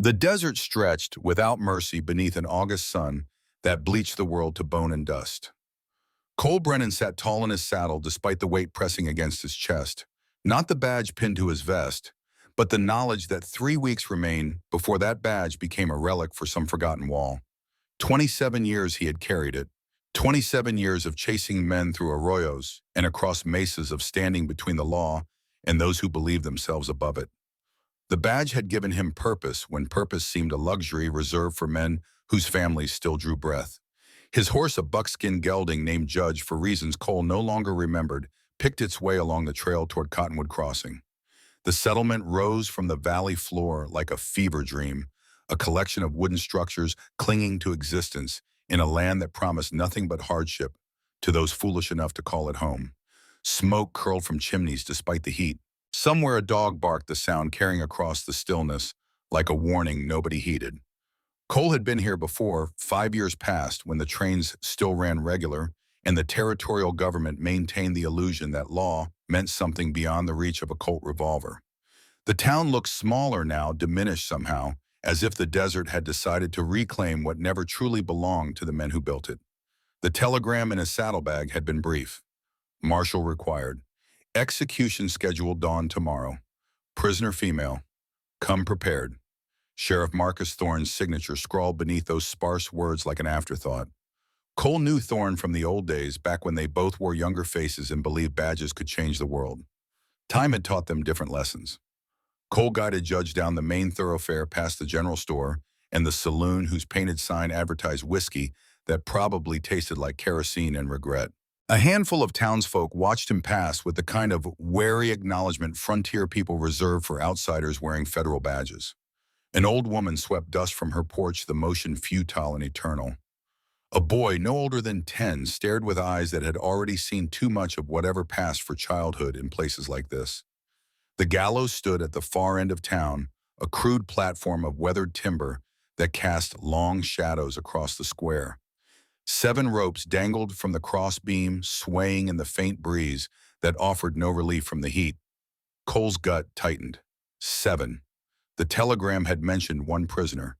The desert stretched without mercy beneath an August sun that bleached the world to bone and dust. Cole Brennan sat tall in his saddle despite the weight pressing against his chest, not the badge pinned to his vest, but the knowledge that 3 weeks remained before that badge became a relic for some forgotten wall. 27 years he had carried it, 27 years of chasing men through arroyos and across mesas, of standing between the law and those who believed themselves above it. The badge had given him purpose when purpose seemed a luxury reserved for men whose families still drew breath. His horse, a buckskin gelding named Judge for reasons Cole no longer remembered, picked its way along the trail toward Cottonwood Crossing. The settlement rose from the valley floor like a fever dream, a collection of wooden structures clinging to existence in a land that promised nothing but hardship to those foolish enough to call it home. Smoke curled from chimneys despite the heat. Somewhere a dog barked, the sound carrying across the stillness like a warning nobody heeded. Cole had been here before, 5 years past, when the trains still ran regular and the territorial government maintained the illusion that law meant something beyond the reach of a Colt revolver. The town looked smaller now, diminished somehow, as if the desert had decided to reclaim what never truly belonged to the men who built it. The telegram in his saddlebag had been brief. Marshal required. Execution scheduled dawn tomorrow. Prisoner female. Come prepared. Sheriff Marcus Thorne's signature scrawled beneath those sparse words like an afterthought. Cole knew Thorne from the old days, back when they both wore younger faces and believed badges could change the world. Time had taught them different lessons. Cole guided Judge down the main thoroughfare past the general store and the saloon whose painted sign advertised whiskey that probably tasted like kerosene and regret. A handful of townsfolk watched him pass with the kind of wary acknowledgement frontier people reserve for outsiders wearing federal badges. An old woman swept dust from her porch, the motion futile and eternal. A boy no older than 10 stared with eyes that had already seen too much of whatever passed for childhood in places like this. The gallows stood at the far end of town, a crude platform of weathered timber that cast long shadows across the square. 7 ropes dangled from the crossbeam, swaying in the faint breeze that offered no relief from the heat. Cole's gut tightened. 7. The telegram had mentioned 1 prisoner.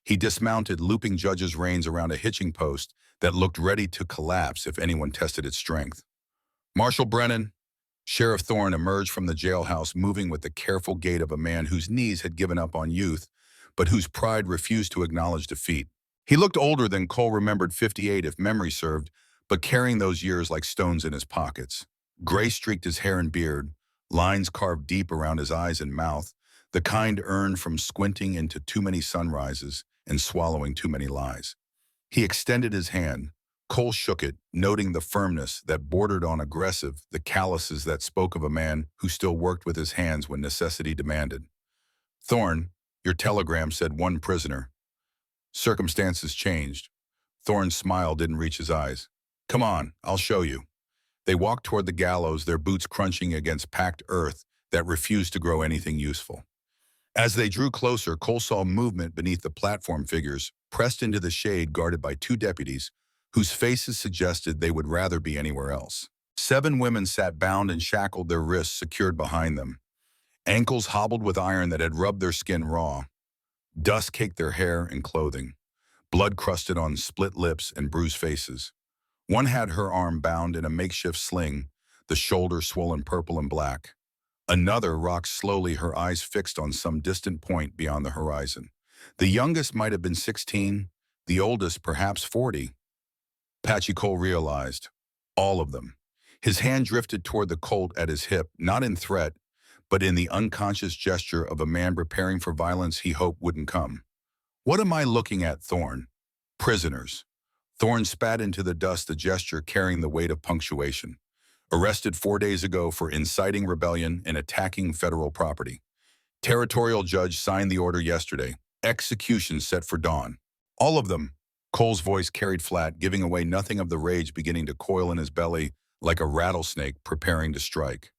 He dismounted, looping Judge's reins around a hitching post that looked ready to collapse if anyone tested its strength. Marshal Brennan. Sheriff Thorne emerged from the jailhouse, moving with the careful gait of a man whose knees had given up on youth, but whose pride refused to acknowledge defeat. He looked older than Cole remembered, 58 if memory served, but carrying those years like stones in his pockets. Gray streaked his hair and beard, lines carved deep around his eyes and mouth, the kind earned from squinting into too many sunrises and swallowing too many lies. He extended his hand. Cole shook it, noting the firmness that bordered on aggressive, the calluses that spoke of a man who still worked with his hands when necessity demanded. Thorne, your telegram said 1 prisoner. Circumstances changed. Thorne's smile didn't reach his eyes. Come on, I'll show you. They walked toward the gallows, their boots crunching against packed earth that refused to grow anything useful. As they drew closer, Cole saw movement beneath the platform, figures pressed into the shade guarded by 2 deputies whose faces suggested they would rather be anywhere else. 7 women sat bound and shackled, their wrists secured behind them. Ankles hobbled with iron that had rubbed their skin raw. Dust caked their hair and clothing. Blood crusted on split lips and bruised faces. One had her arm bound in a makeshift sling, the shoulder swollen purple and black. Another rocked slowly, her eyes fixed on some distant point beyond the horizon. The youngest might have been 16, the oldest perhaps 40. Patchy Cole realized. All of them. His hand drifted toward the Colt at his hip, not in threat, but in the unconscious gesture of a man preparing for violence he hoped wouldn't come. What am I looking at, Thorne? Prisoners. Thorne spat into the dust, the gesture carrying the weight of punctuation. Arrested 4 days ago for inciting rebellion and attacking federal property. Territorial judge signed the order yesterday. Execution set for dawn. All of them. Cole's voice carried flat, giving away nothing of the rage beginning to coil in his belly like a rattlesnake preparing to strike.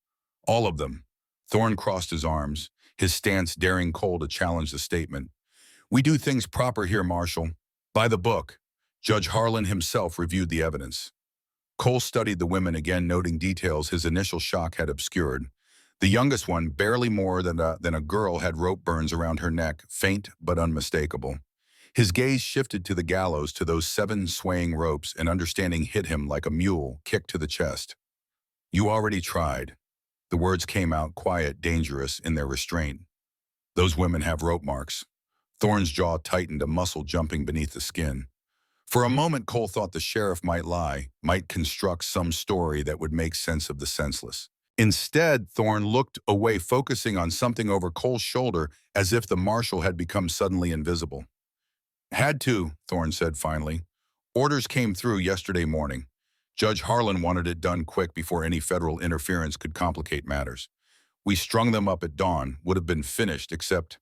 All of them. Thorne crossed his arms, his stance daring Cole to challenge the statement. We do things proper here, Marshal. By the book. Judge Harlan himself reviewed the evidence. Cole studied the women again, noting details his initial shock had obscured. The youngest one, barely more than a girl, had rope burns around her neck, faint but unmistakable. His gaze shifted to the gallows, to those 7 swaying ropes, and understanding hit him like a mule kicked to the chest. You already tried. The words came out quiet, dangerous in their restraint. Those women have rope marks. Thorne's jaw tightened, a muscle jumping beneath the skin. For a moment, Cole thought the sheriff might lie, might construct some story that would make sense of the senseless. Instead, Thorne looked away, focusing on something over Cole's shoulder, as if the marshal had become suddenly invisible. Had to, Thorne said finally. Orders came through yesterday morning. Judge Harlan wanted it done quick before any federal interference could complicate matters. We strung them up at dawn, would have been finished, except...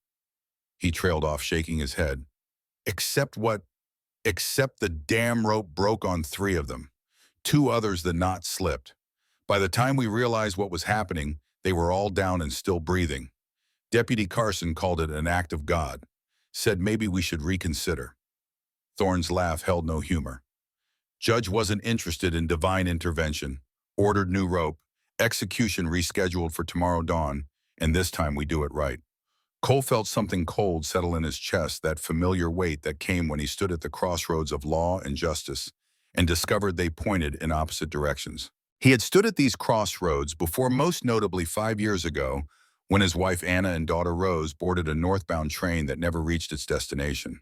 He trailed off, shaking his head. Except what? Except the damn rope broke on 3 of them. 2 others the knot slipped. By the time we realized what was happening, they were all down and still breathing. Deputy Carson called it an act of God. Said maybe we should reconsider. Thorne's laugh held no humor. Judge wasn't interested in divine intervention. Ordered new rope. Execution rescheduled for tomorrow dawn, and this time we do it right. Cole felt something cold settle in his chest, that familiar weight that came when he stood at the crossroads of law and justice, and discovered they pointed in opposite directions. He had stood at these crossroads before, most notably 5 years ago, when his wife Anna and daughter Rose boarded a northbound train that never reached its destination.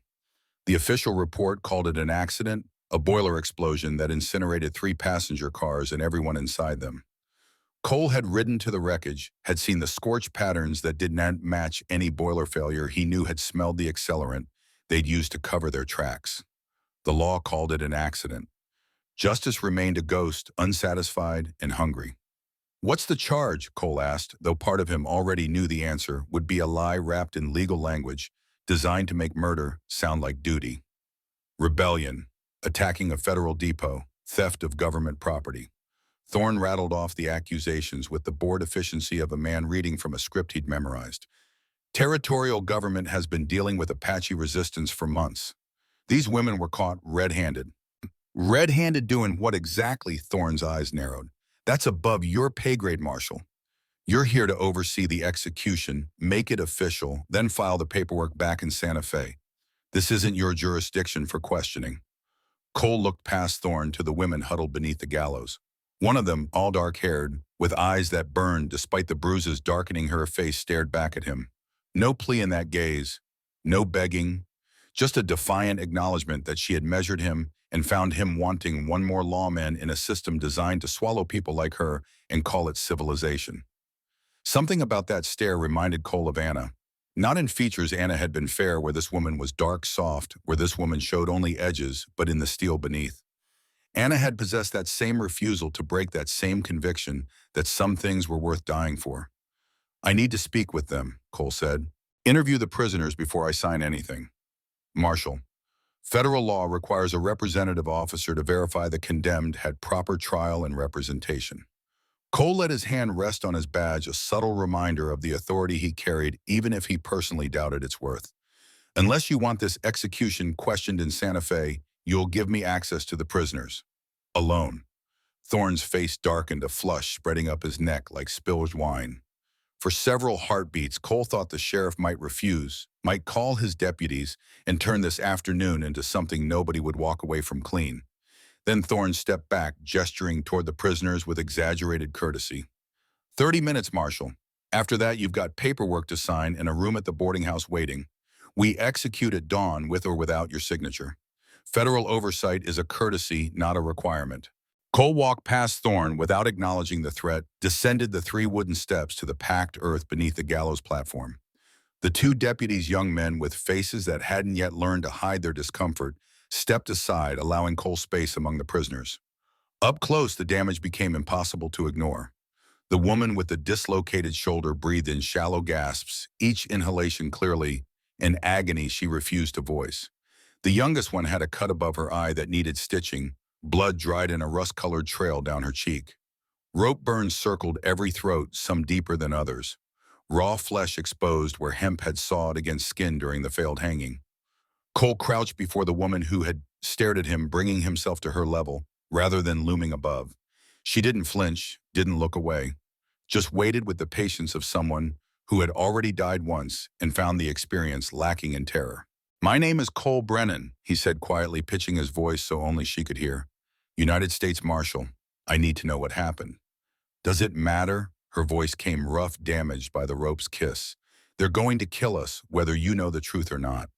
The official report called it an accident, a boiler explosion that incinerated 3 passenger cars and everyone inside them. Cole had ridden to the wreckage, had seen the scorch patterns that did not match any boiler failure. He knew had smelled the accelerant they'd used to cover their tracks. The law called it an accident. Justice remained a ghost, unsatisfied and hungry. What's the charge? Cole asked, though part of him already knew the answer would be a lie wrapped in legal language designed to make murder sound like duty. Rebellion, attacking a federal depot, theft of government property. Thorne rattled off the accusations with the bored efficiency of a man reading from a script he'd memorized. Territorial government has been dealing with Apache resistance for months. These women were caught red-handed. Red-handed doing what exactly? Thorne's eyes narrowed. That's above your pay grade, Marshal. You're here to oversee the execution, make it official, then file the paperwork back in Santa Fe. This isn't your jurisdiction for questioning. Cole looked past Thorne to the women huddled beneath the gallows. One of them, all dark-haired, with eyes that burned despite the bruises darkening her face, stared back at him. No plea in that gaze, no begging, just a defiant acknowledgement that she had measured him and found him wanting one more lawman in a system designed to swallow people like her and call it civilization. Something about that stare reminded Cole of Anna. Not in features. Anna had been fair, where this woman was dark, soft, where this woman showed only edges, but in the steel beneath. Anna had possessed that same refusal to break, that same conviction that some things were worth dying for. I need to speak with them, Cole said. Interview the prisoners before I sign anything. Marshal, federal law requires a representative officer to verify the condemned had proper trial and representation. Cole let his hand rest on his badge, a subtle reminder of the authority he carried, even if he personally doubted its worth. Unless you want this execution questioned in Santa Fe, you'll give me access to the prisoners. Alone. Thorne's face darkened, a flush spreading up his neck like spilled wine. For several heartbeats, Cole thought the sheriff might refuse, might call his deputies, and turn this afternoon into something nobody would walk away from clean. Then Thorne stepped back, gesturing toward the prisoners with exaggerated courtesy. 30 minutes, Marshal. After that, you've got paperwork to sign and a room at the boarding house waiting. We execute at dawn with or without your signature. Federal oversight is a courtesy, not a requirement. Cole walked past Thorne without acknowledging the threat, descended the 3 wooden steps to the packed earth beneath the gallows platform. The 2 deputies, young men with faces that hadn't yet learned to hide their discomfort, stepped aside, allowing Cole space among the prisoners. Up close, the damage became impossible to ignore. The woman with the dislocated shoulder breathed in shallow gasps, each inhalation clearly an agony she refused to voice. The youngest one had a cut above her eye that needed stitching, blood dried in a rust-colored trail down her cheek. Rope burns circled every throat, some deeper than others. Raw flesh exposed where hemp had sawed against skin during the failed hanging. Cole crouched before the woman who had stared at him, bringing himself to her level, rather than looming above. She didn't flinch, didn't look away. just waited with the patience of someone who had already died once and found the experience lacking in terror. "My name is Cole Brennan," he said quietly, pitching his voice so only she could hear. "United States Marshal. I need to know what happened." "Does it matter?" Her voice came rough, damaged by the rope's kiss. "They're going to kill us, whether you know the truth or not."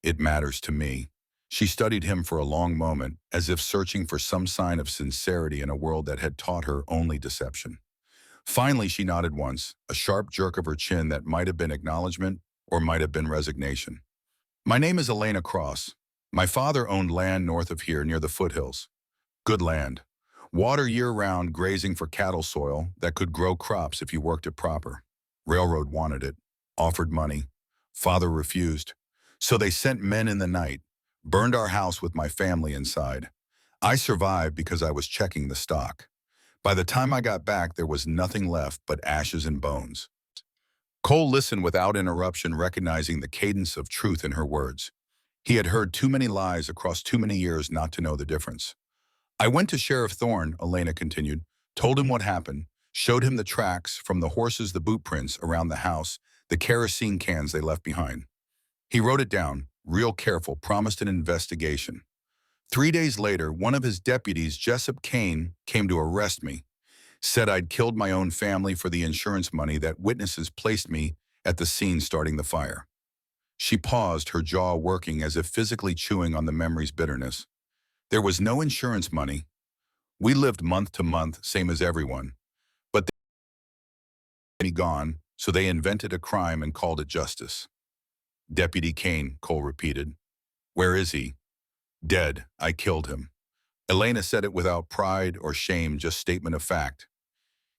"It matters to me." She studied him for a long moment, as if searching for some sign of sincerity in a world that had taught her only deception. Finally, she nodded once, a sharp jerk of her chin that might have been acknowledgement or might have been resignation. "My name is Elena Cross. My father owned land north of here near the foothills. Good land. Water year-round, grazing for cattle soil that could grow crops if you worked it proper. Railroad wanted it, offered money. Father refused. So they sent men in the night, burned our house with my family inside. I survived because I was checking the stock. By the time I got back, there was nothing left but ashes and bones." Cole listened without interruption, recognizing the cadence of truth in her words. He had heard too many lies across too many years not to know the difference. "I went to Sheriff Thorne," Elena continued, "told him what happened, showed him the tracks from the horses, the boot prints around the house, the kerosene cans they left behind. He wrote it down, real careful, promised an investigation. 3 days later, one of his deputies, Jessup Kane, came to arrest me. Said I'd killed my own family for the insurance money that witnesses placed me at the scene starting the fire." She paused, her jaw working as if physically chewing on the memory's bitterness. "There was no insurance money. We lived month to month, same as everyone. But they were gone, so they invented a crime and called it justice." "Deputy Kane," Cole repeated. "Where is he?" "Dead. I killed him." Elena said it without pride or shame, just statement of fact.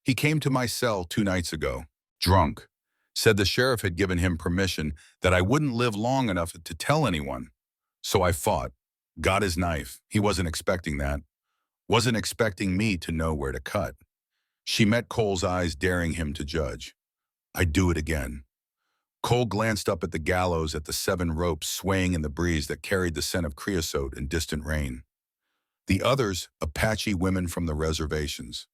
"He came to my cell 2 nights ago, drunk. Said the sheriff had given him permission, that I wouldn't live long enough to tell anyone. So I fought. Got his knife. He wasn't expecting that. Wasn't expecting me to know where to cut." She met Cole's eyes, daring him to judge. "I'd do it again." Cole glanced up at the gallows, at the 7 ropes swaying in the breeze that carried the scent of creosote and distant rain. The others, Apache women from the reservations.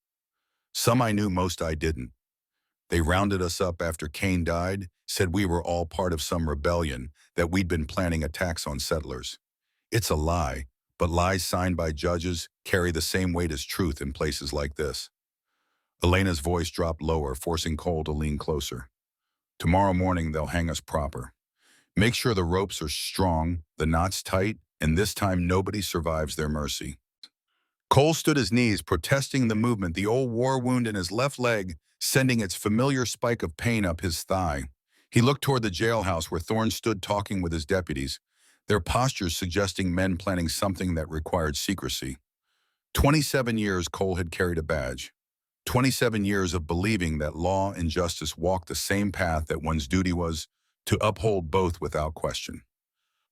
Some I knew, most I didn't. They rounded us up after Kane died, said we were all part of some rebellion, that we'd been planning attacks on settlers. It's a lie, but lies signed by judges carry the same weight as truth in places like this. Elena's voice dropped lower, forcing Cole to lean closer. "Tomorrow morning they'll hang us proper. Make sure the ropes are strong, the knots tight, and this time nobody survives their mercy." Cole stood his knees, protesting the movement, the old war wound in his left leg sending its familiar spike of pain up his thigh. He looked toward the jailhouse where Thorne stood talking with his deputies, their postures suggesting men planning something that required secrecy. 27 years Cole had carried a badge. 27 years of believing that law and justice walked the same path, that one's duty was to uphold both without question.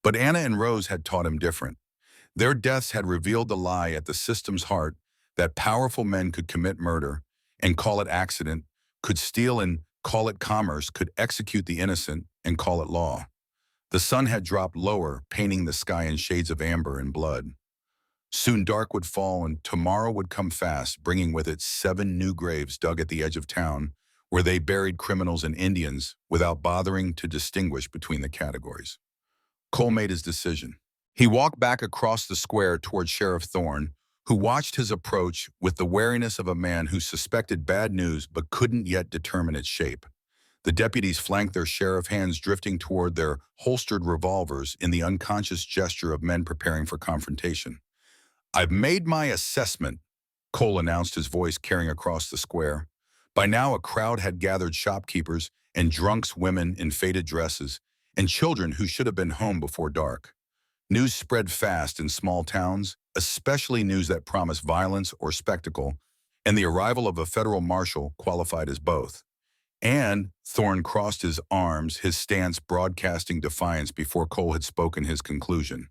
But Anna and Rose had taught him different. Their deaths had revealed the lie at the system's heart, that powerful men could commit murder and call it accident, could steal and call it commerce, could execute the innocent and call it law. The sun had dropped lower, painting the sky in shades of amber and blood. Soon dark would fall and tomorrow would come fast, bringing with it 7 new graves dug at the edge of town, where they buried criminals and Indians without bothering to distinguish between the categories. Cole made his decision. He walked back across the square toward Sheriff Thorne, who watched his approach with the wariness of a man who suspected bad news but couldn't yet determine its shape. The deputies flanked their sheriff, hands drifting toward their holstered revolvers in the unconscious gesture of men preparing for confrontation. "I've made my assessment," Cole announced, his voice carrying across the square. By now a crowd had gathered, shopkeepers and drunks, women in faded dresses, and children who should have been home before dark. News spread fast in small towns, especially news that promised violence or spectacle, and the arrival of a federal marshal qualified as both. And Thorne crossed his arms, his stance broadcasting defiance before Cole had spoken his conclusion.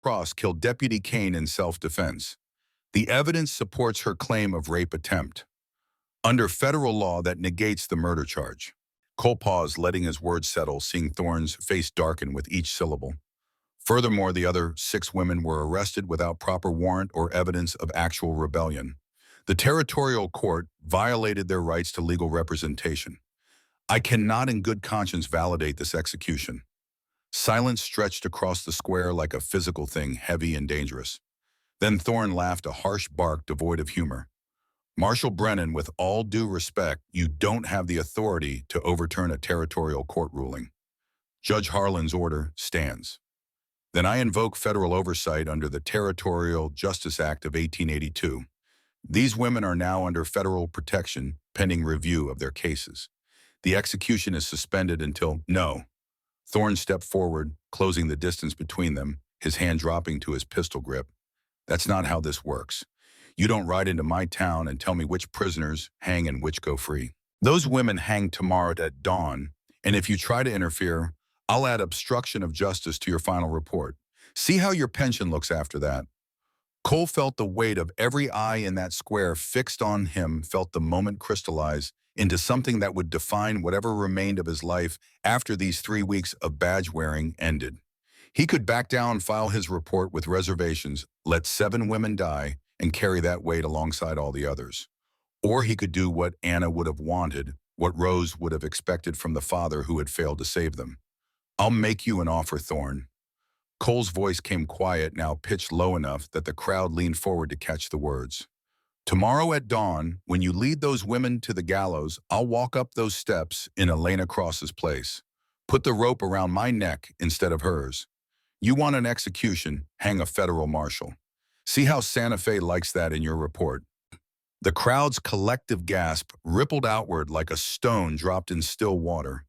Cross killed Deputy Kane in self-defense. The evidence supports her claim of rape attempt. Under federal law that negates the murder charge. Cole paused, letting his words settle, seeing Thorne's face darken with each syllable. Furthermore, the other 6 women were arrested without proper warrant or evidence of actual rebellion. The territorial court violated their rights to legal representation. I cannot in good conscience validate this execution. Silence stretched across the square like a physical thing, heavy and dangerous. Then Thorne laughed a harsh bark devoid of humor. Marshal Brennan, with all due respect, you don't have the authority to overturn a territorial court ruling. Judge Harlan's order stands. Then I invoke federal oversight under the Territorial Justice Act of 1882. These women are now under federal protection pending review of their cases. The execution is suspended until no. Thorne stepped forward, closing the distance between them, his hand dropping to his pistol grip. That's not how this works. You don't ride into my town and tell me which prisoners hang and which go free. Those women hang tomorrow at dawn, and if you try to interfere, I'll add obstruction of justice to your final report. See how your pension looks after that. Cole felt the weight of every eye in that square fixed on him, felt the moment crystallize into something that would define whatever remained of his life after these 3 weeks of badge-wearing ended. He could back down, file his report with reservations, let 7 women die, and carry that weight alongside all the others. Or he could do what Anna would have wanted, what Rose would have expected from the father who had failed to save them. I'll make you an offer, Thorne. Cole's voice came quiet, now pitched low enough that the crowd leaned forward to catch the words. Tomorrow at dawn, when you lead those women to the gallows, I'll walk up those steps in Elena Cross's place. Put the rope around my neck instead of hers. You want an execution, hang a federal marshal. See how Santa Fe likes that in your report. The crowd's collective gasp rippled outward like a stone dropped in still water.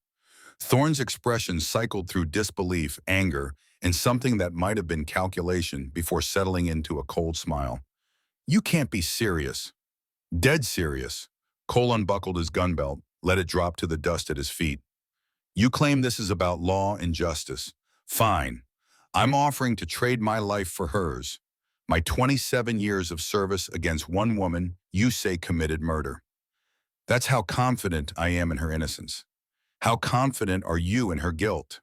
Thorne's expression cycled through disbelief, anger, and something that might have been calculation before settling into a cold smile. You can't be serious. Dead serious. Cole unbuckled his gun belt, let it drop to the dust at his feet. You claim this is about law and justice. Fine. I'm offering to trade my life for hers. My 27 years of service against one woman you say committed murder. That's how confident I am in her innocence. How confident are you in her guilt?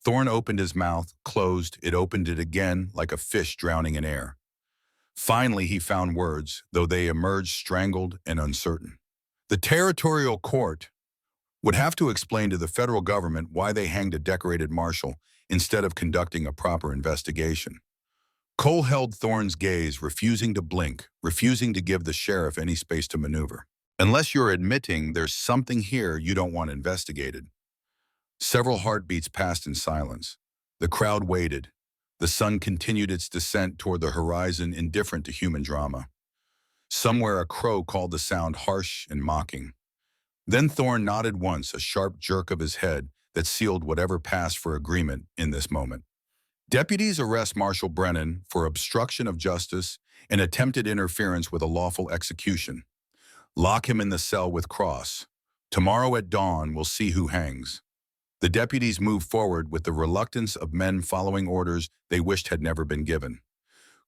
Thorne opened his mouth, closed, it opened it again like a fish drowning in air. Finally, he found words, though they emerged strangled and uncertain. The territorial court would have to explain to the federal government why they hanged a decorated marshal instead of conducting a proper investigation. Cole held Thorne's gaze, refusing to blink, refusing to give the sheriff any space to maneuver. Unless you're admitting there's something here you don't want investigated. Several heartbeats passed in silence. The crowd waited. The sun continued its descent toward the horizon, indifferent to human drama. Somewhere a crow called the sound harsh and mocking. Then Thorne nodded once, a sharp jerk of his head that sealed whatever passed for agreement in this moment. Deputies arrest Marshal Brennan for obstruction of justice and attempted interference with a lawful execution. Lock him in the cell with Cross. Tomorrow at dawn, we'll see who hangs. The deputies moved forward with the reluctance of men following orders they wished had never been given.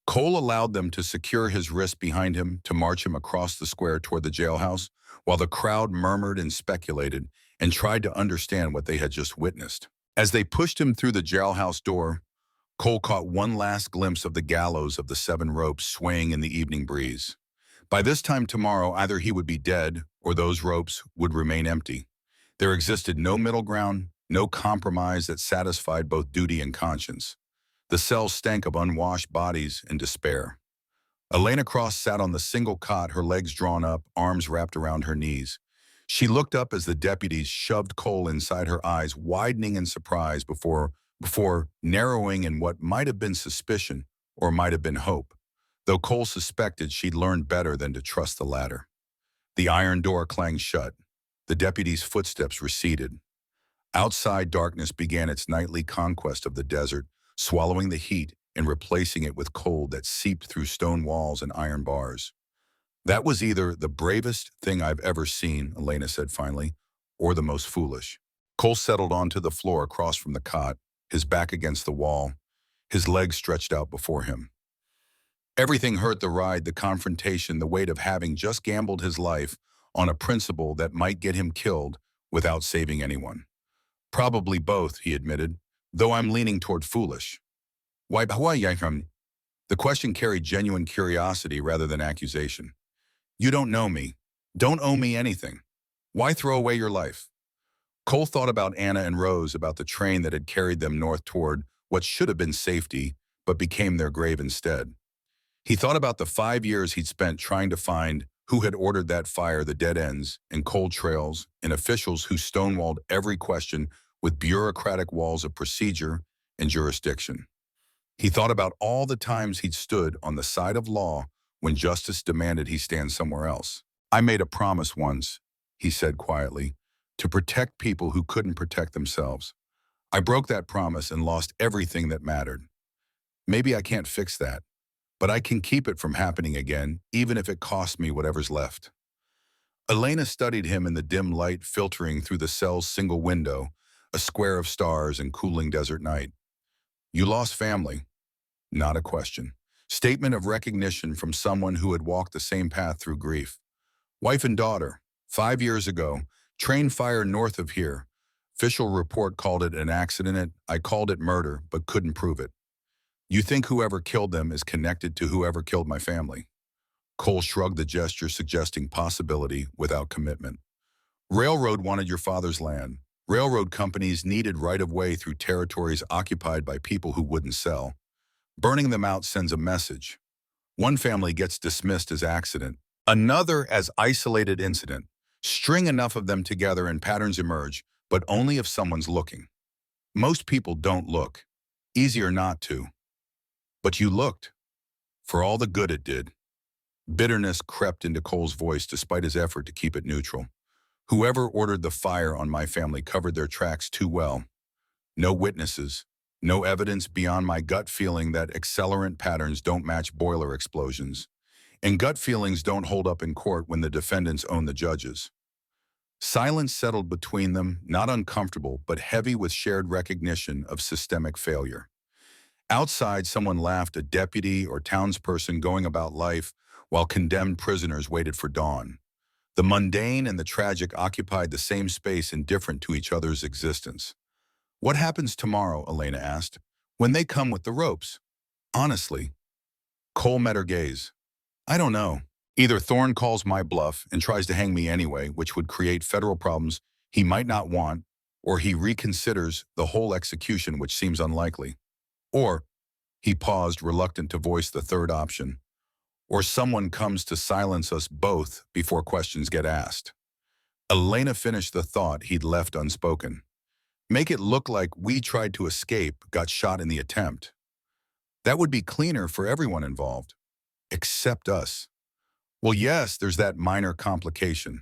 Cole allowed them to secure his wrist behind him to march him across the square toward the jailhouse, while the crowd murmured and speculated and tried to understand what they had just witnessed. As they pushed him through the jailhouse door, Cole caught one last glimpse of the gallows of the 7 ropes swaying in the evening breeze. By this time tomorrow, either he would be dead or those ropes would remain empty. There existed no middle ground, no compromise that satisfied both duty and conscience. The cell stank of unwashed bodies and despair. Elena Cross sat on the single cot, her legs drawn up, arms wrapped around her knees. She looked up as the deputies shoved Cole inside, her eyes widening in surprise before narrowing in what might have been suspicion or might have been hope, though Cole suspected she'd learned better than to trust the latter. The iron door clanged shut. The deputies' footsteps receded. Outside, darkness began its nightly conquest of the desert, swallowing the heat and replacing it with cold that seeped through stone walls and iron bars. That was either the bravest thing I've ever seen, Elena said finally, or the most foolish. Cole settled onto the floor across from the cot, his back against the wall, his legs stretched out before him. Everything hurt: the ride, the confrontation, the weight of having just gambled his life on a principle that might get him killed without saving anyone. Probably both, he admitted, though I'm leaning toward foolish. Why? The question carried genuine curiosity rather than accusation. You don't know me. Don't owe me anything. Why throw away your life? Cole thought about Anna and Rose, about the train that had carried them north toward what should have been safety, but became their grave instead. He thought about the 5 years he'd spent trying to find who had ordered that fire, the dead ends and cold trails, and officials who stonewalled every question with bureaucratic walls of procedure and jurisdiction. He thought about all the times he'd stood on the side of law when justice demanded he stand somewhere else. I made a promise once, he said quietly, to protect people who couldn't protect themselves. I broke that promise and lost everything that mattered. Maybe I can't fix that, but I can keep it from happening again, even if it costs me whatever's left. Elena studied him in the dim light filtering through the cell's single window, a square of stars and cooling desert night. You lost family. Not a question. Statement of recognition from someone who had walked the same path through grief. Wife and daughter. 5 years ago, train fire north of here. Official report called it an accident. I called it murder, but couldn't prove it. You think whoever killed them is connected to whoever killed my family? Cole shrugged, the gesture suggesting possibility without commitment. Railroad wanted your father's land. Railroad companies needed right-of-way through territories occupied by people who wouldn't sell. Burning them out sends a message. One family gets dismissed as accident, another as isolated incident. String enough of them together and patterns emerge, but only if someone's looking. Most people don't look. Easier not to. But you looked. For all the good it did. Bitterness crept into Cole's voice despite his effort to keep it neutral. Whoever ordered the fire on my family covered their tracks too well. No witnesses. No evidence beyond my gut feeling that accelerant patterns don't match boiler explosions. And gut feelings don't hold up in court when the defendants own the judges. Silence settled between them, not uncomfortable, but heavy with shared recognition of systemic failure. Outside, someone laughed, a deputy or townsperson going about life while condemned prisoners waited for dawn. The mundane and the tragic occupied the same space, indifferent to each other's existence. What happens tomorrow, Elena asked, when they come with the ropes? Honestly. Cole met her gaze. I don't know. Either Thorne calls my bluff and tries to hang me anyway, which would create federal problems he might not want, or he reconsiders the whole execution, which seems unlikely. Or, he paused, reluctant to voice the third option, or someone comes to silence us both before questions get asked. Elena finished the thought he'd left unspoken. Make it look like we tried to escape, got shot in the attempt. That would be cleaner for everyone involved. Except us. Well, yes, there's that minor complication.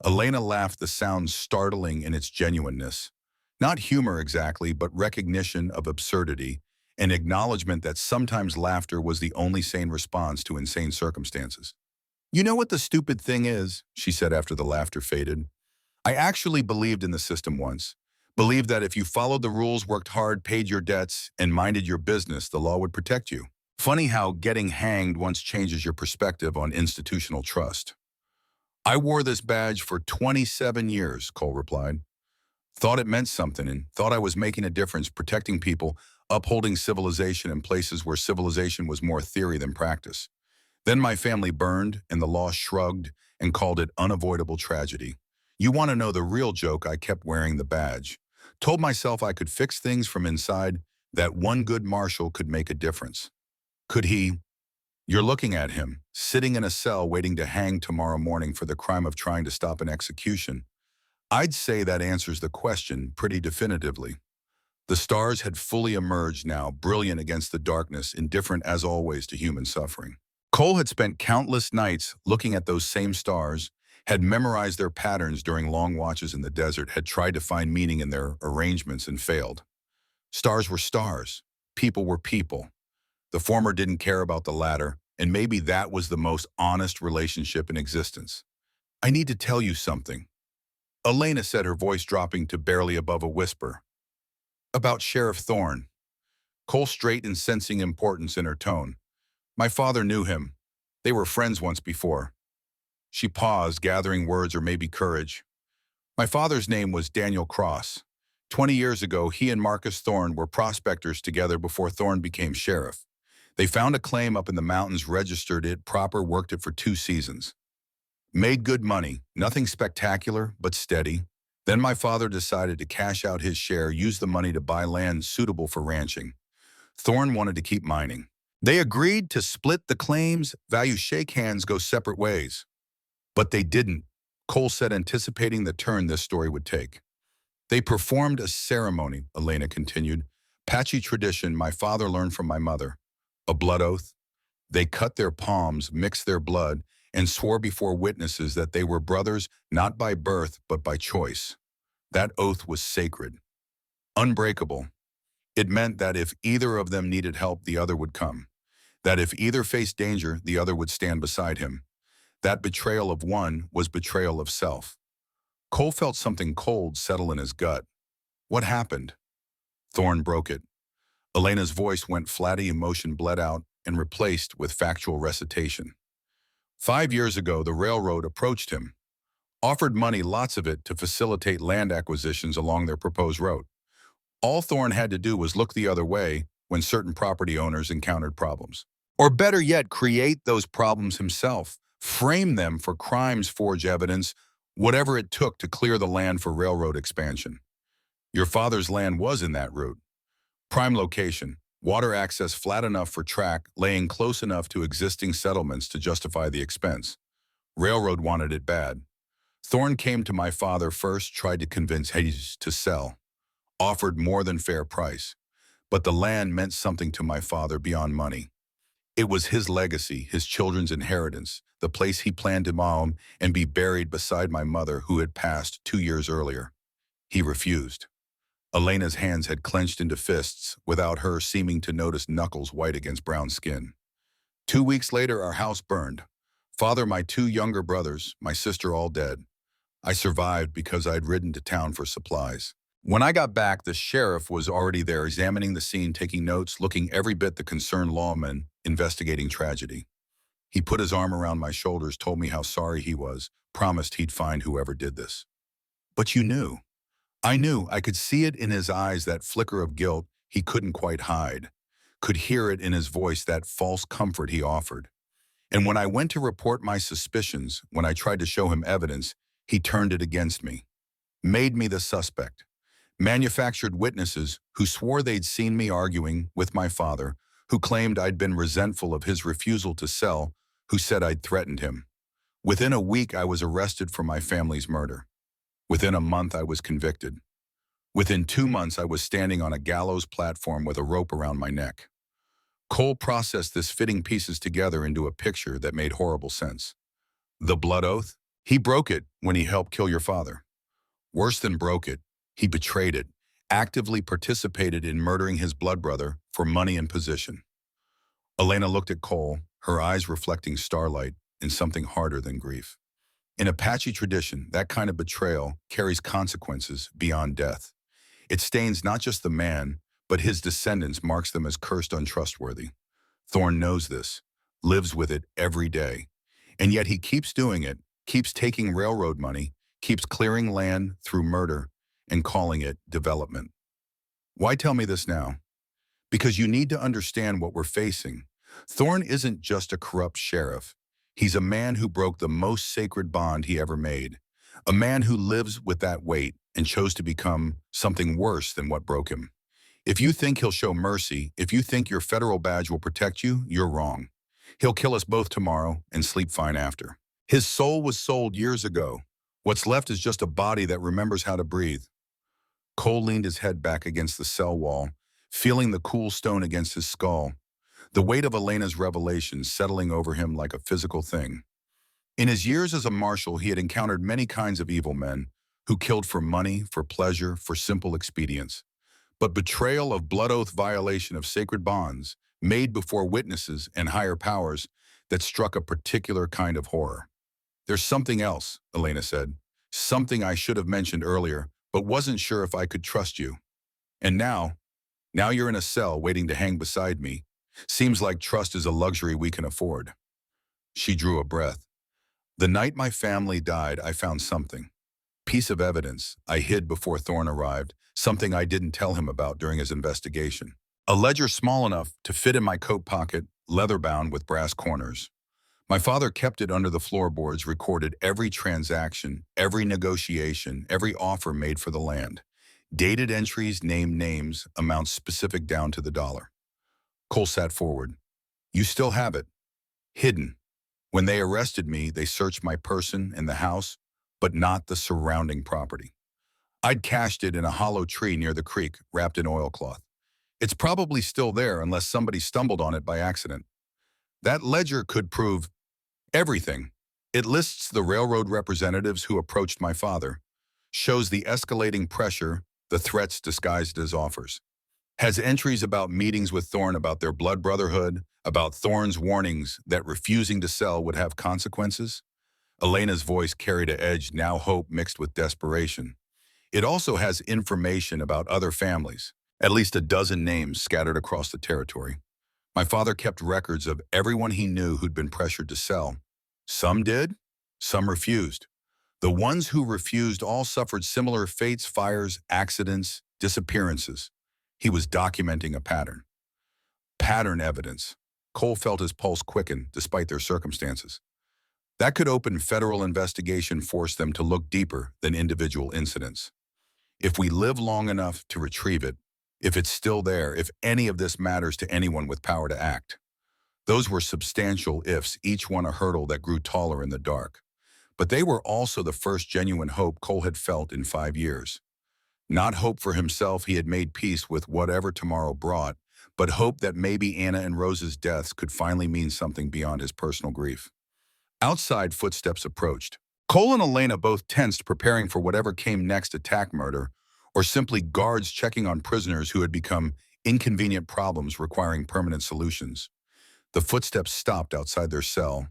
Elena laughed, the sound startling in its genuineness. Not humor exactly, but recognition of absurdity, an acknowledgement that sometimes laughter was the only sane response to insane circumstances. You know what the stupid thing is, she said after the laughter faded. I actually believed in the system once. Believed that if you followed the rules, worked hard, paid your debts, and minded your business, the law would protect you. Funny how getting hanged once changes your perspective on institutional trust. I wore this badge for 27 years, Cole replied. Thought it meant something and thought I was making a difference, protecting people, upholding civilization in places where civilization was more theory than practice. Then my family burned and the law shrugged and called it unavoidable tragedy. You want to know the real joke? I kept wearing the badge. Told myself I could fix things from inside, that one good marshal could make a difference. Could he? You're looking at him, sitting in a cell waiting to hang tomorrow morning for the crime of trying to stop an execution. I'd say that answers the question pretty definitively. The stars had fully emerged now, brilliant against the darkness, indifferent as always to human suffering. Cole had spent countless nights looking at those same stars, had memorized their patterns during long watches in the desert, had tried to find meaning in their arrangements and failed. Stars were stars. People were people. The former didn't care about the latter, and maybe that was the most honest relationship in existence. I need to tell you something, Elena said, her voice dropping to barely above a whisper. About Sheriff Thorne. Cole straightened, sensing importance in her tone. My father knew him. They were friends once before. She paused, gathering words or maybe courage. My father's name was Daniel Cross. 20 years ago, he and Marcus Thorne were prospectors together before Thorne became sheriff. They found a claim up in the mountains, registered it proper, worked it for 2 seasons. Made good money, nothing spectacular, but steady. Then my father decided to cash out his share, use the money to buy land suitable for ranching. Thorne wanted to keep mining. They agreed to split the claims, value shake hands, go separate ways. But they didn't, Cole said, anticipating the turn this story would take. They performed a ceremony, Elena continued. Patchy tradition my father learned from my mother. A blood oath. They cut their palms, mixed their blood, and swore before witnesses that they were brothers not by birth but by choice. That oath was sacred, unbreakable. It meant that if either of them needed help, the other would come. That if either faced danger, the other would stand beside him. That betrayal of one was betrayal of self. Cole felt something cold settle in his gut. What happened? Thorne broke it. Elena's voice went flatty, emotion bled out and replaced with factual recitation. 5 years ago, the railroad approached him, offered money, lots of it, to facilitate land acquisitions along their proposed route. All Thorne had to do was look the other way when certain property owners encountered problems. Or better yet, create those problems himself, frame them for crimes, forge evidence, whatever it took to clear the land for railroad expansion. Your father's land was in that route. Prime location, water access flat enough for track, laying close enough to existing settlements to justify the expense. Railroad wanted it bad. Thorne came to my father first, tried to convince Hayes to sell, offered more than fair price. But the land meant something to my father beyond money. It was his legacy, his children's inheritance, the place he planned to mow and be buried beside my mother, who had passed 2 years earlier. He refused. Elena's hands had clenched into fists, without her seeming to notice knuckles white against brown skin. 2 weeks later, our house burned. Father, my 2 younger brothers, my sister, all dead. I survived because I'd ridden to town for supplies. When I got back, the sheriff was already there, examining the scene, taking notes, looking every bit the concerned lawman investigating tragedy. He put his arm around my shoulders, told me how sorry he was, promised he'd find whoever did this. But you knew. I knew. I could see it in his eyes, that flicker of guilt he couldn't quite hide. Could hear it in his voice, that false comfort he offered. And when I went to report my suspicions, when I tried to show him evidence, he turned it against me. Made me the suspect. Manufactured witnesses who swore they'd seen me arguing with my father, who claimed I'd been resentful of his refusal to sell, who said I'd threatened him. Within a week, I was arrested for my family's murder. Within a month, I was convicted. Within 2 months, I was standing on a gallows platform with a rope around my neck. Cole processed this, fitting pieces together into a picture that made horrible sense. The blood oath? He broke it when he helped kill your father. Worse than broke it, he betrayed it, actively participated in murdering his blood brother for money and position. Elena looked at Cole, her eyes reflecting starlight and something harder than grief. In Apache tradition, that kind of betrayal carries consequences beyond death. It stains not just the man, but his descendants, marks them as cursed, untrustworthy. Thorne knows this, lives with it every day. And yet he keeps doing it, keeps taking railroad money, keeps clearing land through murder, and calling it development. Why tell me this now? Because you need to understand what we're facing. Thorne isn't just a corrupt sheriff. He's a man who broke the most sacred bond he ever made. A man who lives with that weight and chose to become something worse than what broke him. If you think he'll show mercy, if you think your federal badge will protect you, you're wrong. He'll kill us both tomorrow and sleep fine after. His soul was sold years ago. What's left is just a body that remembers how to breathe. Cole leaned his head back against the cell wall, feeling the cool stone against his skull, the weight of Elena's revelations settling over him like a physical thing. In his years as a marshal, he had encountered many kinds of evil men who killed for money, for pleasure, for simple expedience. But betrayal of blood oath, violation of sacred bonds, made before witnesses and higher powers, that struck a particular kind of horror. There's something else, Elena said. Something I should have mentioned earlier, but wasn't sure if I could trust you. And now you're in a cell waiting to hang beside me. Seems like trust is a luxury we can afford. She drew a breath. The night my family died, I found something. Piece of evidence I hid before Thorne arrived, something I didn't tell him about during his investigation. A ledger small enough to fit in my coat pocket, leather-bound with brass corners. My father kept it under the floorboards, recorded every transaction, every negotiation, every offer made for the land. Dated entries, named names, amounts specific down to the dollar. Cole sat forward. You still have it. Hidden. When they arrested me, they searched my person and the house, but not the surrounding property. I'd cached it in a hollow tree near the creek, wrapped in oilcloth. It's probably still there unless somebody stumbled on it by accident. That ledger could prove everything. It lists the railroad representatives who approached my father, shows the escalating pressure, the threats disguised as offers. Has entries about meetings with Thorne, about their blood brotherhood, about Thorne's warnings that refusing to sell would have consequences. Elena's voice carried an edge, now hope mixed with desperation. It also has information about other families, at least a dozen names scattered across the territory. My father kept records of everyone he knew who'd been pressured to sell. Some did, some refused. The ones who refused all suffered similar fates, fires, accidents, disappearances. He was documenting a pattern. Pattern evidence. Cole felt his pulse quicken despite their circumstances. That could open federal investigation, force them to look deeper than individual incidents. If we live long enough to retrieve it, if it's still there, if any of this matters to anyone with power to act. Those were substantial ifs, each one a hurdle that grew taller in the dark. But they were also the first genuine hope Cole had felt in 5 years. Not hope for himself, he had made peace with whatever tomorrow brought, but hope that maybe Anna and Rose's deaths could finally mean something beyond his personal grief. Outside, footsteps approached. Cole and Elena both tensed, preparing for whatever came next: attack, murder, or simply guards checking on prisoners who had become inconvenient problems requiring permanent solutions. The footsteps stopped outside their cell.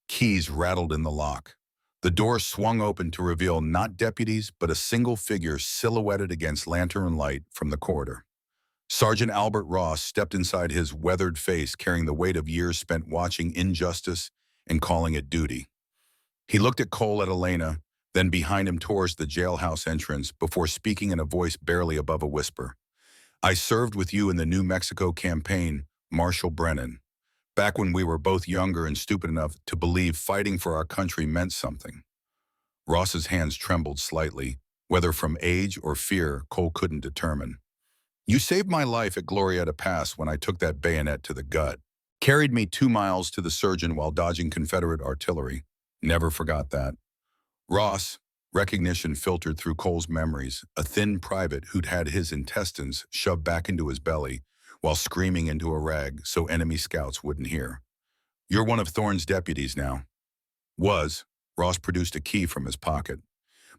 Keys rattled in the lock. The door swung open to reveal not deputies, but a single figure silhouetted against lantern light from the corridor. Sergeant Albert Ross stepped inside, his weathered face carrying the weight of years spent watching injustice and calling it duty. He looked at Cole, at Elena, then behind him towards the jailhouse entrance before speaking in a voice barely above a whisper. I served with you in the New Mexico campaign, Marshal Brennan, back when we were both younger and stupid enough to believe fighting for our country meant something. Ross's hands trembled slightly, whether from age or fear, Cole couldn't determine. You saved my life at Glorietta Pass when I took that bayonet to the gut. Carried me 2 miles to the surgeon while dodging Confederate artillery. Never forgot that. Ross, recognition filtered through Cole's memories, a thin private who'd had his intestines shoved back into his belly while screaming into a rag so enemy scouts wouldn't hear. You're one of Thorne's deputies now. Was. Ross produced a key from his pocket.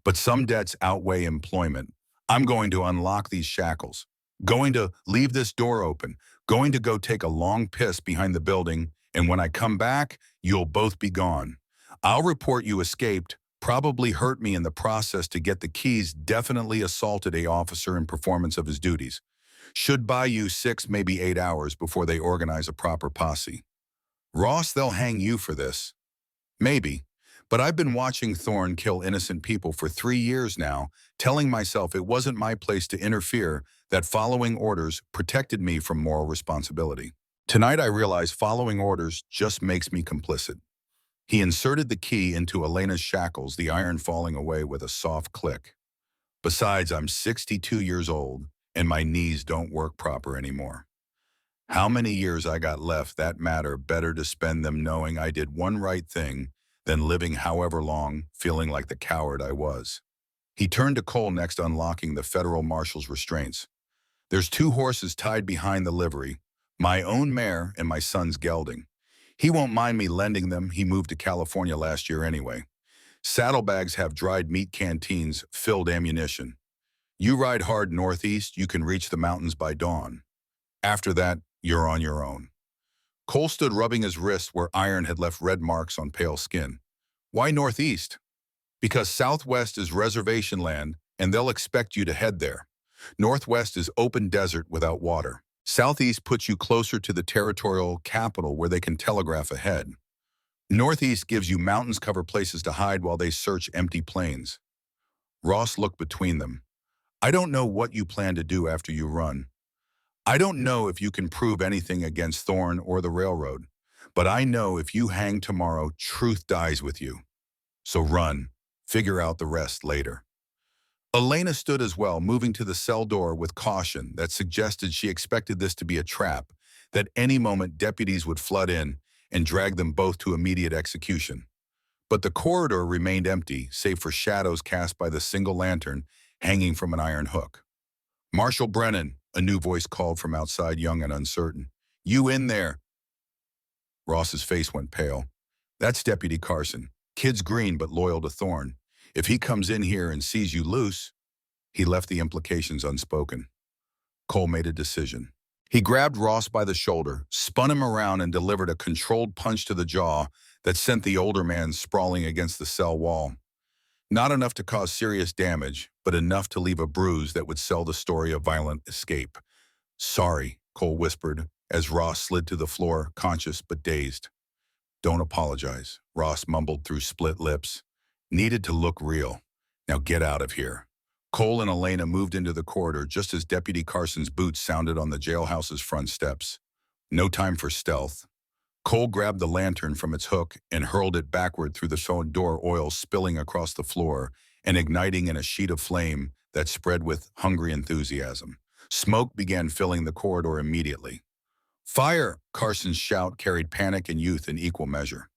But some debts outweigh employment. I'm going to unlock these shackles. Going to leave this door open. Going to go take a long piss behind the building, and when I come back, you'll both be gone. I'll report you escaped, probably hurt me in the process to get the keys, definitely assaulted a officer in performance of his duties. Should buy you 6, maybe 8 hours before they organize a proper posse. Ross, they'll hang you for this. Maybe. But I've been watching Thorne kill innocent people for 3 years now, telling myself it wasn't my place to interfere, that following orders protected me from moral responsibility. Tonight I realize following orders just makes me complicit. He inserted the key into Elena's shackles, the iron falling away with a soft click. Besides, I'm 62 years old, and my knees don't work proper anymore. How many years I got left that matter, better to spend them knowing I did one right thing than living however long feeling like the coward I was. He turned to Cole next, unlocking the federal marshal's restraints. There's 2 horses tied behind the livery, my own mare and my son's gelding. He won't mind me lending them, he moved to California last year anyway. Saddlebags have dried meat canteens, filled ammunition. You ride hard northeast, you can reach the mountains by dawn. After that, you're on your own. Cole stood rubbing his wrists where iron had left red marks on pale skin. Why northeast? Because southwest is reservation land, and they'll expect you to head there. Northwest is open desert without water. Southeast puts you closer to the territorial capital where they can telegraph ahead. Northeast gives you mountains, cover places to hide while they search empty plains. Ross looked between them. I don't know what you plan to do after you run. I don't know if you can prove anything against Thorne or the railroad, but I know if you hang tomorrow, truth dies with you. So run. Figure out the rest later. Elena stood as well, moving to the cell door with caution that suggested she expected this to be a trap, that any moment deputies would flood in and drag them both to immediate execution. But the corridor remained empty, save for shadows cast by the single lantern hanging from an iron hook. "Marshal Brennan," a new voice called from outside, young and uncertain. "You in there?" Ross's face went pale. "That's Deputy Carson. Kid's green but loyal to Thorne. If he comes in here and sees you loose..." He left the implications unspoken. Cole made a decision. He grabbed Ross by the shoulder, spun him around, and delivered a controlled punch to the jaw that sent the older man sprawling against the cell wall. Not enough to cause serious damage, but enough to leave a bruise that would sell the story of violent escape. "Sorry," Cole whispered, as Ross slid to the floor, conscious but dazed. "Don't apologize," Ross mumbled through split lips. "Needed to look real. Now get out of here." Cole and Elena moved into the corridor just as Deputy Carson's boots sounded on the jailhouse's front steps. No time for stealth. Cole grabbed the lantern from its hook and hurled it backward through the front door, oil spilling across the floor and igniting in a sheet of flame that spread with hungry enthusiasm. Smoke began filling the corridor immediately. "Fire!" Carson's shout carried panic and youth in equal measure.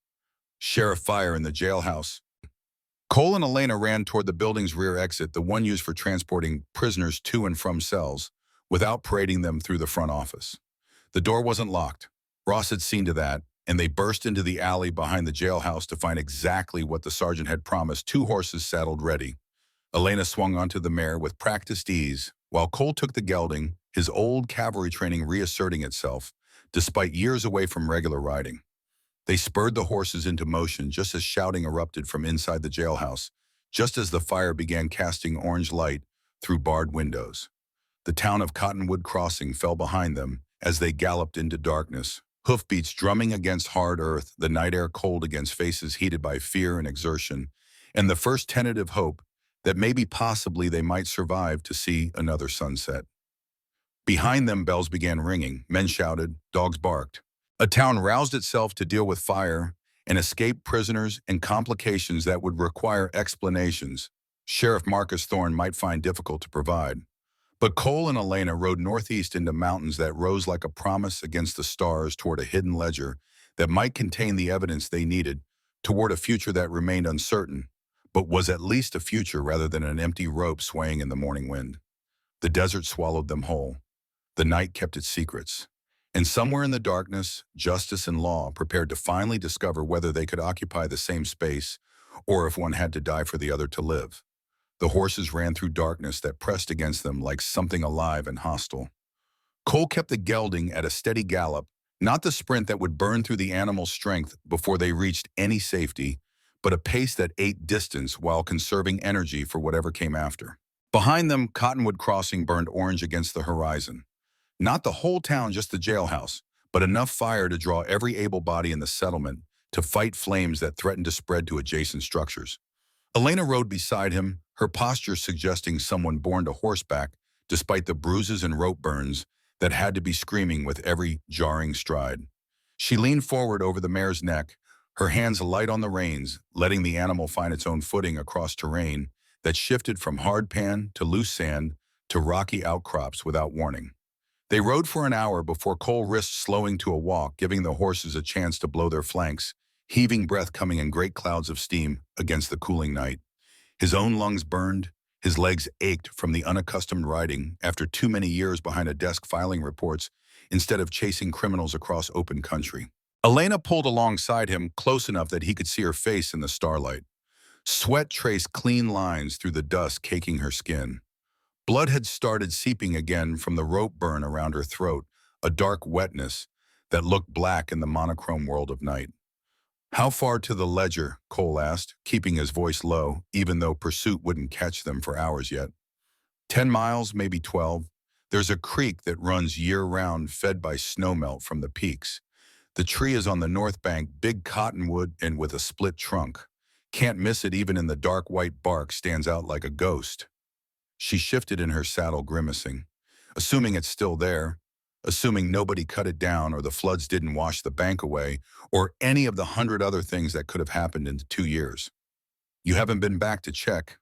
"Sheriff, fire in the jailhouse." Cole and Elena ran toward the building's rear exit, the one used for transporting prisoners to and from cells, without parading them through the front office. The door wasn't locked. Ross had seen to that, and they burst into the alley behind the jailhouse to find exactly what the sergeant had promised: 2 horses saddled ready. Elena swung onto the mare with practiced ease, while Cole took the gelding, his old cavalry training reasserting itself, despite years away from regular riding. They spurred the horses into motion just as shouting erupted from inside the jailhouse, just as the fire began casting orange light through barred windows. The town of Cottonwood Crossing fell behind them as they galloped into darkness, hoofbeats drumming against hard earth, the night air cold against faces heated by fear and exertion, and the first tentative hope that maybe possibly they might survive to see another sunset. Behind them, bells began ringing, men shouted, dogs barked. A town roused itself to deal with fire and escaped prisoners and complications that would require explanations Sheriff Marcus Thorne might find difficult to provide. But Cole and Elena rode northeast into mountains that rose like a promise against the stars toward a hidden ledger that might contain the evidence they needed, toward a future that remained uncertain, but was at least a future rather than an empty rope swaying in the morning wind. The desert swallowed them whole. The night kept its secrets. And somewhere in the darkness, justice and law prepared to finally discover whether they could occupy the same space or if one had to die for the other to live. The horses ran through darkness that pressed against them like something alive and hostile. Cole kept the gelding at a steady gallop, not the sprint that would burn through the animal's strength before they reached any safety, but a pace that ate distance while conserving energy for whatever came after. Behind them, Cottonwood Crossing burned orange against the horizon. Not the whole town, just the jailhouse, but enough fire to draw every able body in the settlement to fight flames that threatened to spread to adjacent structures. Elena rode beside him, her posture suggesting someone born to horseback, despite the bruises and rope burns that had to be screaming with every jarring stride. She leaned forward over the mare's neck, her hands light on the reins, letting the animal find its own footing across terrain that shifted from hard pan to loose sand to rocky outcrops without warning. They rode for an hour before Cole risked slowing to a walk, giving the horses a chance to blow their flanks, heaving breath coming in great clouds of steam against the cooling night. His own lungs burned, his legs ached from the unaccustomed riding after too many years behind a desk filing reports instead of chasing criminals across open country. Elena pulled alongside him, close enough that he could see her face in the starlight. Sweat traced clean lines through the dust caking her skin. Blood had started seeping again from the rope burn around her throat, a dark wetness that looked black in the monochrome world of night. "How far to the ledger?" Cole asked, keeping his voice low, even though pursuit wouldn't catch them for hours yet. 10 miles, maybe 12. There's a creek that runs year-round, fed by snowmelt from the peaks. The tree is on the north bank, big cottonwood and with a split trunk. Can't miss it even in the dark white bark, stands out like a ghost. She shifted in her saddle, grimacing. "Assuming it's still there, assuming nobody cut it down or the floods didn't wash the bank away or any of the 100 other things that could have happened in 2 years. You haven't been back to check?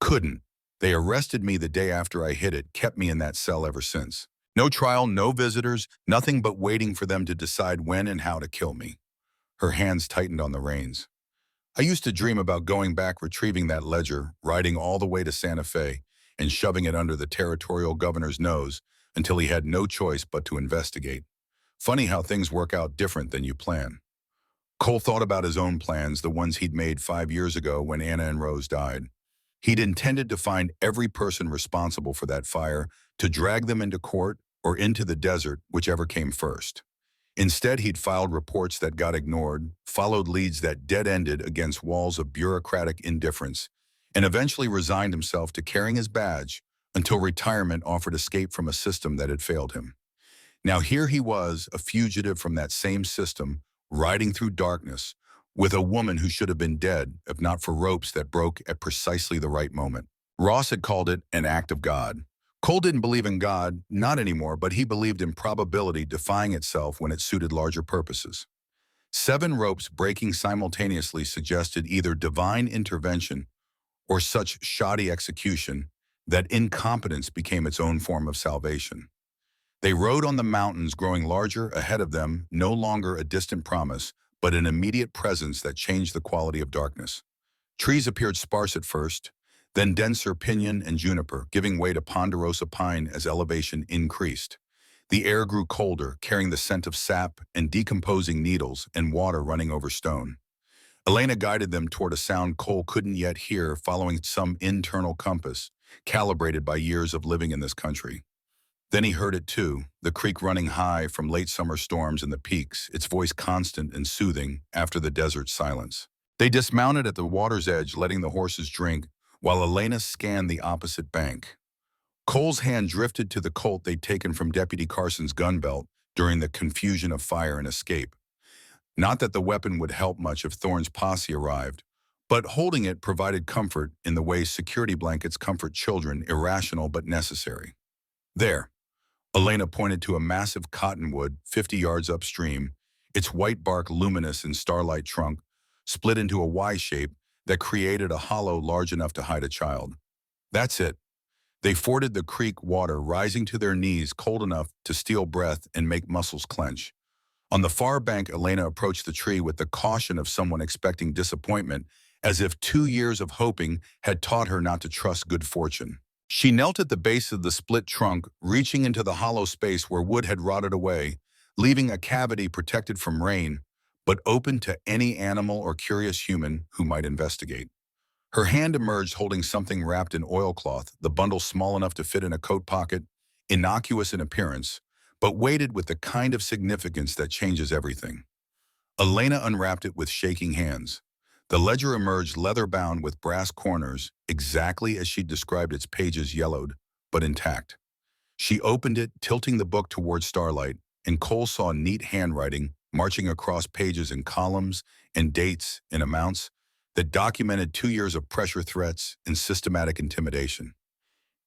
Couldn't. They arrested me the day after I hit it, kept me in that cell ever since. No trial, no visitors, nothing but waiting for them to decide when and how to kill me. Her hands tightened on the reins. I used to dream about going back, retrieving that ledger, riding all the way to Santa Fe, and shoving it under the territorial governor's nose until he had no choice but to investigate. Funny how things work out different than you plan. Cole thought about his own plans, the ones he'd made 5 years ago when Anna and Rose died. He'd intended to find every person responsible for that fire, to drag them into court or into the desert, whichever came first. Instead, he'd filed reports that got ignored, followed leads that dead-ended against walls of bureaucratic indifference, and eventually resigned himself to carrying his badge until retirement offered escape from a system that had failed him. Now here he was, a fugitive from that same system, riding through darkness, with a woman who should have been dead if not for ropes that broke at precisely the right moment. Ross had called it an act of God. Cole didn't believe in God, not anymore, but he believed in probability defying itself when it suited larger purposes. 7 ropes breaking simultaneously suggested either divine intervention or such shoddy execution that incompetence became its own form of salvation. They rode on the mountains, growing larger ahead of them, no longer a distant promise, but an immediate presence that changed the quality of darkness. Trees appeared sparse at first, then denser pinyon and juniper, giving way to ponderosa pine as elevation increased. The air grew colder, carrying the scent of sap and decomposing needles and water running over stone. Elena guided them toward a sound Cole couldn't yet hear, following some internal compass, calibrated by years of living in this country. Then he heard it too, the creek running high from late summer storms in the peaks, its voice constant and soothing after the desert silence. They dismounted at the water's edge, letting the horses drink, while Elena scanned the opposite bank. Cole's hand drifted to the Colt they'd taken from Deputy Carson's gun belt during the confusion of fire and escape. Not that the weapon would help much if Thorne's posse arrived, but holding it provided comfort in the way security blankets comfort children, irrational but necessary. There, Elena pointed to a massive cottonwood 50 yards upstream, its white bark luminous in starlight trunk, split into a Y shape that created a hollow large enough to hide a child. That's it. They forded the creek, water rising to their knees, cold enough to steal breath and make muscles clench. On the far bank, Elena approached the tree with the caution of someone expecting disappointment, as if 2 years of hoping had taught her not to trust good fortune. She knelt at the base of the split trunk, reaching into the hollow space where wood had rotted away, leaving a cavity protected from rain, but open to any animal or curious human who might investigate. Her hand emerged holding something wrapped in oilcloth, the bundle small enough to fit in a coat pocket, innocuous in appearance, but weighted with the kind of significance that changes everything. Elena unwrapped it with shaking hands. The ledger emerged leather-bound with brass corners, exactly as she'd described its pages, yellowed, but intact. She opened it, tilting the book toward starlight, and Cole saw neat handwriting marching across pages in columns and dates and amounts that documented 2 years of pressure threats and systematic intimidation.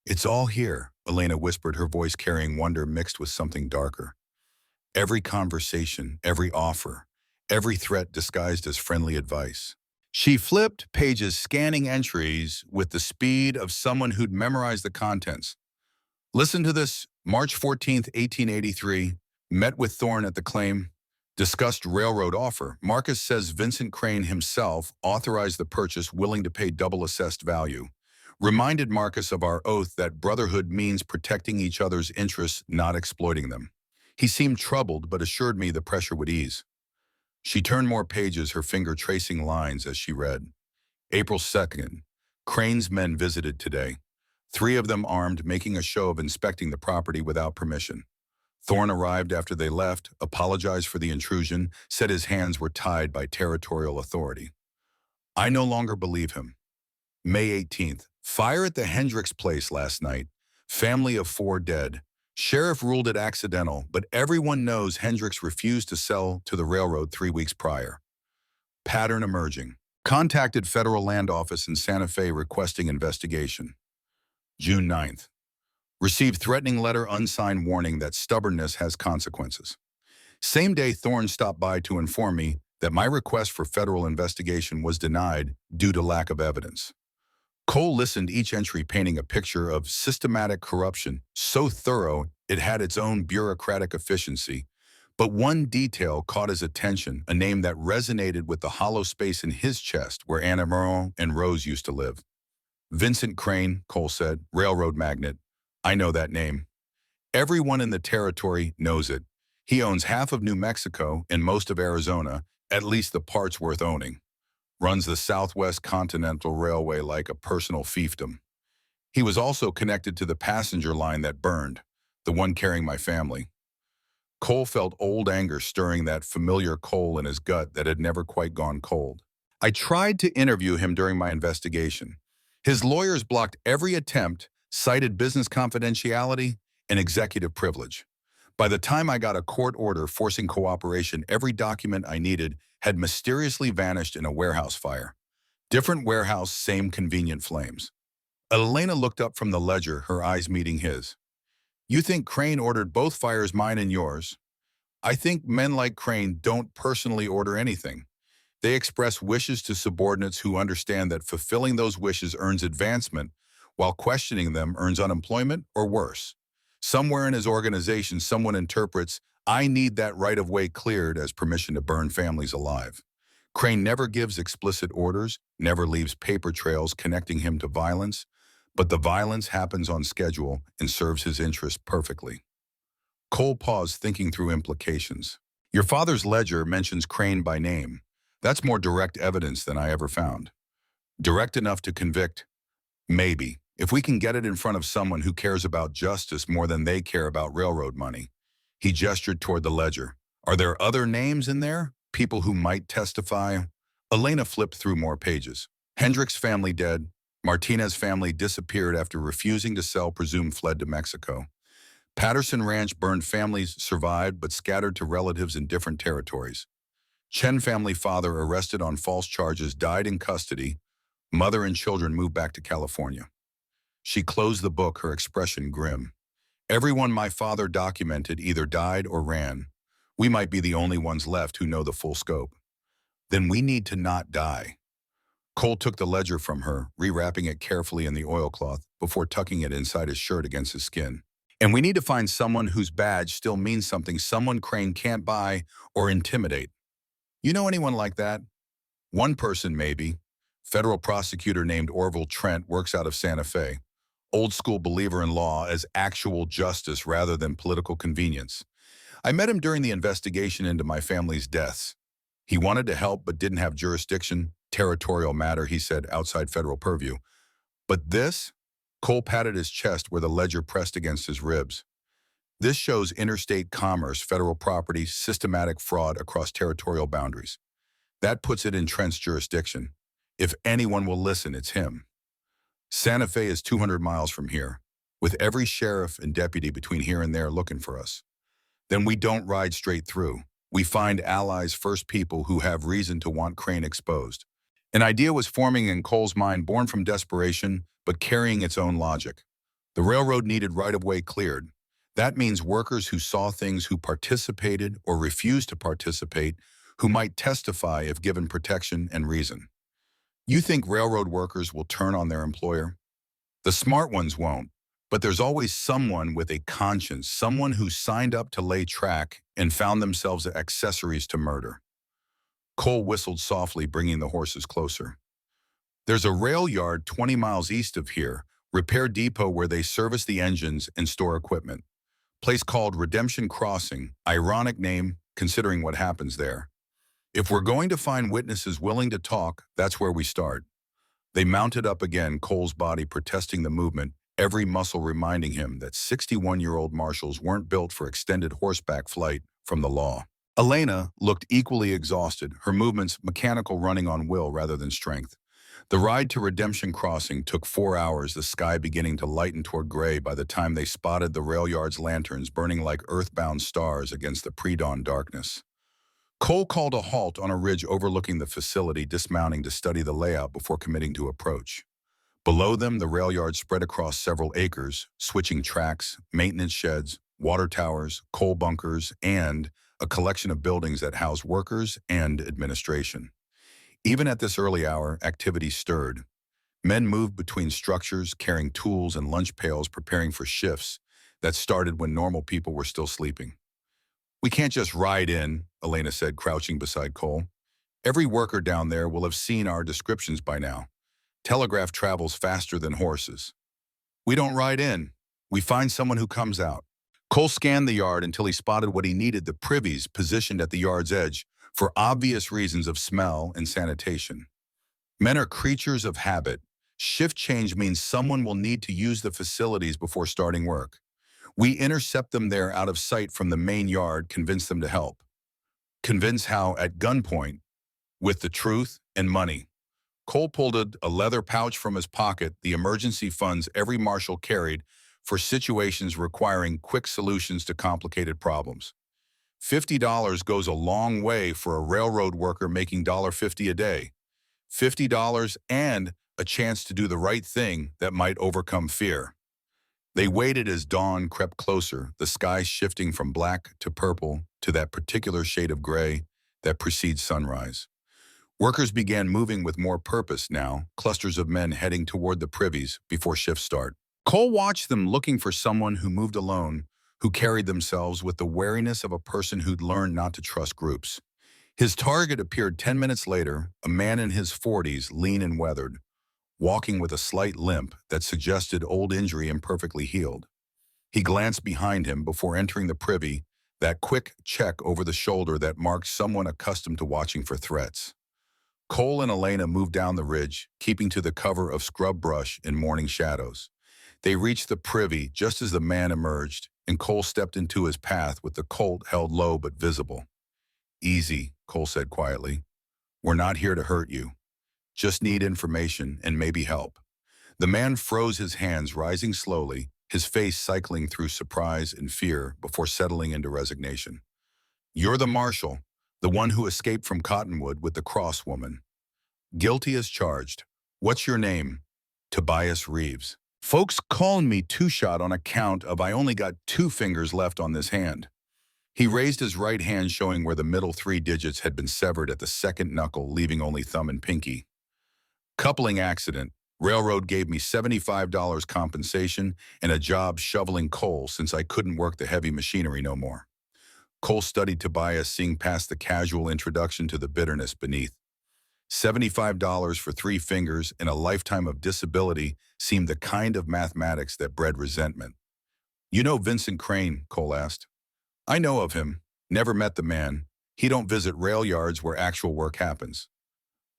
"It's all here," Elena whispered, her voice carrying wonder mixed with something darker. Every conversation, every offer, every threat disguised as friendly advice. She flipped pages, scanning entries with the speed of someone who'd memorized the contents. "Listen to this. March 14th, 1883. Met with Thorne at the claim. Discussed railroad offer. Marcus says Vincent Crane himself authorized the purchase, willing to pay double assessed value. Reminded Marcus of our oath that brotherhood means protecting each other's interests, not exploiting them. He seemed troubled, but assured me the pressure would ease." She turned more pages, her finger tracing lines as she read. April 2nd. Crane's men visited today. 3 of them armed, making a show of inspecting the property without permission. Thorne arrived after they left, apologized for the intrusion, said his hands were tied by territorial authority. I no longer believe him. May 18th. Fire at the Hendricks place last night. Family of 4 dead. Sheriff ruled it accidental, but everyone knows Hendricks refused to sell to the railroad 3 weeks prior. Pattern emerging. Contacted Federal Land Office in Santa Fe requesting investigation. June 9th. Received threatening letter, unsigned warning that stubbornness has consequences. Same day, Thorne stopped by to inform me that my request for federal investigation was denied due to lack of evidence. Cole listened, each entry painting a picture of systematic corruption so thorough it had its own bureaucratic efficiency. But one detail caught his attention, a name that resonated with the hollow space in his chest where Anna Merle and Rose used to live. Vincent Crane, Cole said, railroad magnate. I know that name. Everyone in the territory knows it. He owns half of New Mexico and most of Arizona, at least the parts worth owning. Runs the Southwest Continental Railway like a personal fiefdom. He was also connected to the passenger line that burned, the one carrying my family. Cole felt old anger stirring that familiar coal in his gut that had never quite gone cold. I tried to interview him during my investigation. His lawyers blocked every attempt, cited business confidentiality and executive privilege. By the time I got a court order forcing cooperation, every document I needed had mysteriously vanished in a warehouse fire. Different warehouse, same convenient flames. Elena looked up from the ledger, her eyes meeting his. You think Crane ordered both fires, mine and yours? I think men like Crane don't personally order anything. They express wishes to subordinates who understand that fulfilling those wishes earns advancement, while questioning them earns unemployment or worse. Somewhere in his organization, someone interprets, I need that right-of-way cleared as permission to burn families alive. Crane never gives explicit orders, never leaves paper trails connecting him to violence, but the violence happens on schedule and serves his interests perfectly. Cole paused, thinking through implications. Your father's ledger mentions Crane by name. That's more direct evidence than I ever found. Direct enough to convict? Maybe, if we can get it in front of someone who cares about justice more than they care about railroad money. He gestured toward the ledger. Are there other names in there? People who might testify? Elena flipped through more pages. Hendricks family dead. Martinez family disappeared after refusing to sell, presumed fled to Mexico. Patterson Ranch burned, families survived but scattered to relatives in different territories. Chen family father arrested on false charges, died in custody. Mother and children moved back to California. She closed the book, her expression grim. Everyone my father documented either died or ran. We might be the only ones left who know the full scope. Then we need to not die. Cole took the ledger from her, rewrapping it carefully in the oilcloth before tucking it inside his shirt against his skin. And we need to find someone whose badge still means something, someone Crane can't buy or intimidate. You know anyone like that? One person, maybe. Federal prosecutor named Orville Trent works out of Santa Fe. Old school believer in law as actual justice rather than political convenience. I met him during the investigation into my family's deaths. He wanted to help but didn't have jurisdiction, territorial matter, he said, outside federal purview. But this? Cole patted his chest where the ledger pressed against his ribs. This shows interstate commerce, federal property, systematic fraud across territorial boundaries. That puts it in Trent's jurisdiction. If anyone will listen, it's him. Santa Fe is 200 miles from here, with every sheriff and deputy between here and there looking for us. Then we don't ride straight through. We find allies first, people who have reason to want Crane exposed. An idea was forming in Cole's mind, born from desperation, but carrying its own logic. The railroad needed right-of-way cleared. That means workers who saw things, who participated or refused to participate, who might testify if given protection and reason. You think railroad workers will turn on their employer? The smart ones won't, but there's always someone with a conscience, someone who signed up to lay track and found themselves accessories to murder. Cole whistled softly, bringing the horses closer. There's a rail yard 20 miles east of here, repair depot where they service the engines and store equipment. Place called Redemption Crossing, ironic name considering what happens there. If we're going to find witnesses willing to talk, that's where we start. They mounted up again, Cole's body protesting the movement, every muscle reminding him that 61-year-old marshals weren't built for extended horseback flight from the law. Elena looked equally exhausted, her movements mechanical, running on will rather than strength. The ride to Redemption Crossing took 4 hours, the sky beginning to lighten toward gray by the time they spotted the rail yard's lanterns burning like earthbound stars against the pre-dawn darkness. Cole called a halt on a ridge overlooking the facility, dismounting to study the layout before committing to approach. Below them, the rail yard spread across several acres, switching tracks, maintenance sheds, water towers, coal bunkers, and a collection of buildings that house workers and administration. Even at this early hour, activity stirred. Men moved between structures, carrying tools and lunch pails, preparing for shifts that started when normal people were still sleeping. "We can't just ride in," Elena said, crouching beside Cole. "Every worker down there will have seen our descriptions by now. Telegraph travels faster than horses." "We don't ride in. We find someone who comes out." Cole scanned the yard until he spotted what he needed: the privies positioned at the yard's edge for obvious reasons of smell and sanitation. Men are creatures of habit. Shift change means someone will need to use the facilities before starting work. We intercept them there out of sight from the main yard, convince them to help. Convince how? At gunpoint, with the truth and money. Cole pulled a leather pouch from his pocket, the emergency funds every marshal carried for situations requiring quick solutions to complicated problems. $50 goes a long way for a railroad worker making $1.50 a day. $50 and a chance to do the right thing that might overcome fear. They waited as dawn crept closer, the sky shifting from black to purple to that particular shade of gray that precedes sunrise. Workers began moving with more purpose now, clusters of men heading toward the privies before shift start. Cole watched them, looking for someone who moved alone, who carried themselves with the wariness of a person who'd learned not to trust groups. His target appeared 10 minutes later, a man in his 40s, lean and weathered, walking with a slight limp that suggested old injury imperfectly healed. He glanced behind him before entering the privy, that quick check over the shoulder that marked someone accustomed to watching for threats. Cole and Elena moved down the ridge, keeping to the cover of scrub brush in morning shadows. They reached the privy just as the man emerged, and Cole stepped into his path with the Colt held low but visible. "Easy," Cole said quietly. "We're not here to hurt you. Just need information and maybe help." The man froze, his hands rising slowly, his face cycling through surprise and fear before settling into resignation. "You're the marshal, the one who escaped from Cottonwood with the cross woman." "Guilty as charged. What's your name?" "Tobias Reeves. Folks call me Two-Shot on account of I only got 2 fingers left on this hand." He raised his right hand, showing where the middle 3 digits had been severed at the second knuckle, leaving only thumb and pinky. "Coupling accident. Railroad gave me $75 compensation and a job shoveling coal since I couldn't work the heavy machinery no more." Cole studied Tobias, seeing past the casual introduction to the bitterness beneath. $75 for 3 fingers and a lifetime of disability seemed the kind of mathematics that bred resentment. "You know Vincent Crane?" Cole asked. "I know of him. Never met the man. He don't visit rail yards where actual work happens."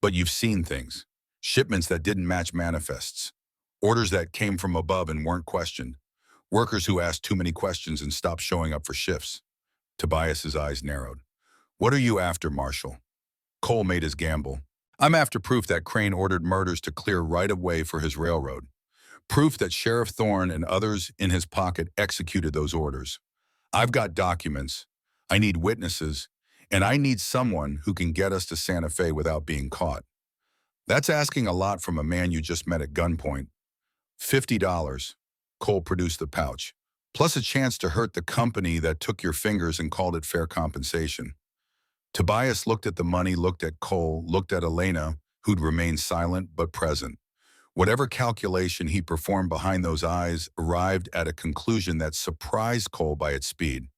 "But you've seen things. Shipments that didn't match manifests. Orders that came from above and weren't questioned. Workers who asked too many questions and stopped showing up for shifts." Tobias's eyes narrowed. "What are you after, Marshal?" Cole made his gamble. "I'm after proof that Crane ordered murders to clear right-of-way for his railroad. Proof that Sheriff Thorne and others in his pocket executed those orders. I've got documents. I need witnesses. And I need someone who can get us to Santa Fe without being caught." "That's asking a lot from a man you just met at gunpoint." $50. Cole produced the pouch. "Plus a chance to hurt the company that took your fingers and called it fair compensation." Tobias looked at the money, looked at Cole, looked at Elena, who'd remained silent but present. Whatever calculation he performed behind those eyes arrived at a conclusion that surprised Cole by its speed.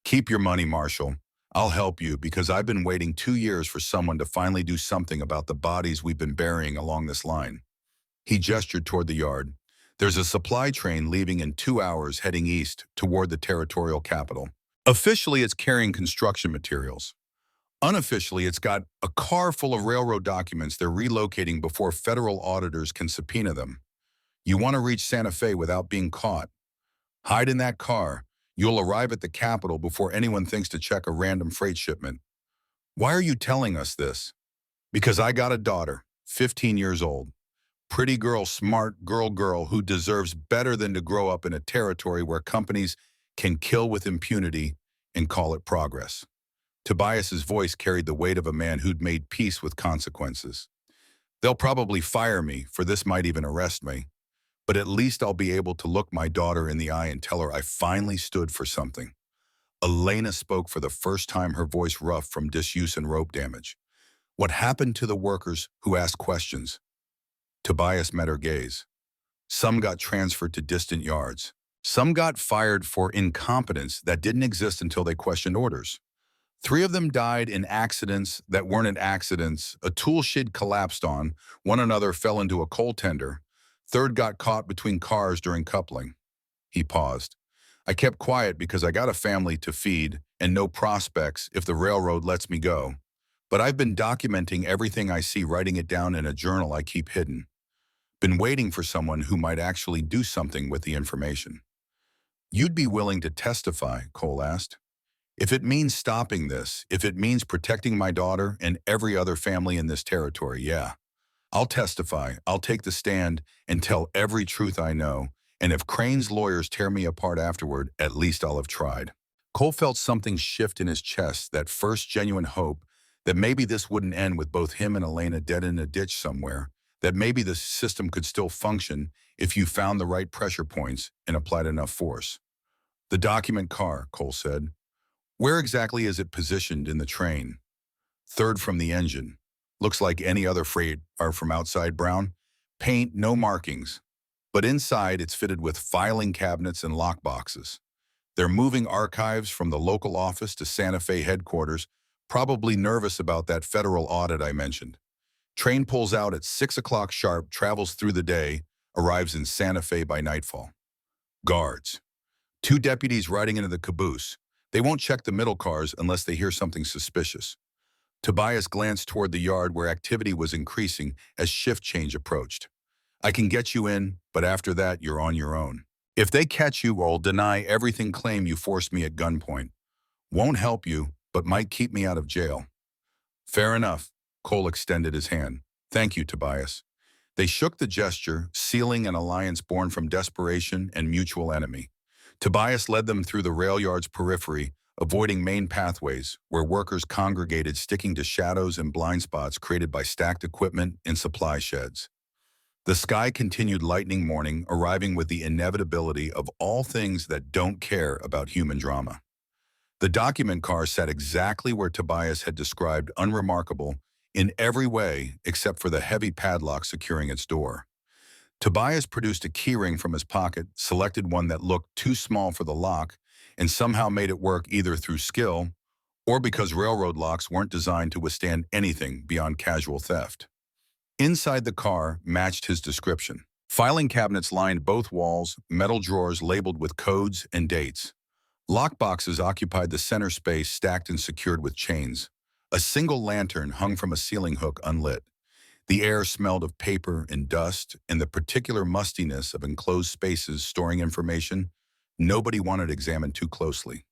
"Keep your money, Marshal. I'll help you because I've been waiting 2 years for someone to finally do something about the bodies we've been burying along this line." He gestured toward the yard. "There's a supply train leaving in 2 hours heading east toward the territorial capital. Officially, it's carrying construction materials. Unofficially, it's got a car full of railroad documents they're relocating before federal auditors can subpoena them. You want to reach Santa Fe without being caught. Hide in that car. You'll arrive at the capital before anyone thinks to check a random freight shipment." "Why are you telling us this?" "Because I got a daughter, 15 years old. Pretty girl, smart girl who deserves better than to grow up in a territory where companies can kill with impunity and call it progress." Tobias's voice carried the weight of a man who'd made peace with consequences. They'll probably fire me, for this might even arrest me, but at least I'll be able to look my daughter in the eye and tell her I finally stood for something. Elena spoke for the first time, her voice rough from disuse and rope damage. What happened to the workers who asked questions? Tobias met her gaze. Some got transferred to distant yards. Some got fired for incompetence that didn't exist until they questioned orders. 3 of them died in accidents that weren't accidents. A tool shed collapsed on, one another fell into a coal tender. Third got caught between cars during coupling. He paused. I kept quiet because I got a family to feed and no prospects if the railroad lets me go. But I've been documenting everything I see, writing it down in a journal I keep hidden. Been waiting for someone who might actually do something with the information. You'd be willing to testify, Cole asked. If it means stopping this, if it means protecting my daughter and every other family in this territory, yeah. I'll testify, I'll take the stand and tell every truth I know, and if Crane's lawyers tear me apart afterward, at least I'll have tried. Cole felt something shift in his chest, that first genuine hope that maybe this wouldn't end with both him and Elena dead in a ditch somewhere, that maybe the system could still function if you found the right pressure points and applied enough force. The document car, Cole said. Where exactly is it positioned in the train? Third from the engine. Looks like any other freight are from outside brown. Paint, no markings. But inside, it's fitted with filing cabinets and lockboxes. They're moving archives from the local office to Santa Fe headquarters, probably nervous about that federal audit I mentioned. Train pulls out at 6 o'clock sharp, travels through the day, arrives in Santa Fe by nightfall. Guards. 2 deputies riding into the caboose. They won't check the middle cars unless they hear something suspicious. Tobias glanced toward the yard where activity was increasing as shift change approached. I can get you in, but after that, you're on your own. If they catch you, I'll deny everything, claim you forced me at gunpoint. Won't help you, but might keep me out of jail. Fair enough. Cole extended his hand. Thank you, Tobias. They shook the gesture, sealing an alliance born from desperation and mutual enemy. Tobias led them through the rail yard's periphery, avoiding main pathways where workers congregated, sticking to shadows and blind spots created by stacked equipment and supply sheds. The sky continued lightning morning, arriving with the inevitability of all things that don't care about human drama. The document car sat exactly where Tobias had described, unremarkable in every way except for the heavy padlock securing its door. Tobias produced a keyring from his pocket, selected one that looked too small for the lock, and somehow made it work either through skill or because railroad locks weren't designed to withstand anything beyond casual theft. Inside the car matched his description. Filing cabinets lined both walls, metal drawers labeled with codes and dates. Lockboxes occupied the center space, stacked and secured with chains. A single lantern hung from a ceiling hook unlit. The air smelled of paper and dust and the particular mustiness of enclosed spaces storing information nobody wanted examined too closely.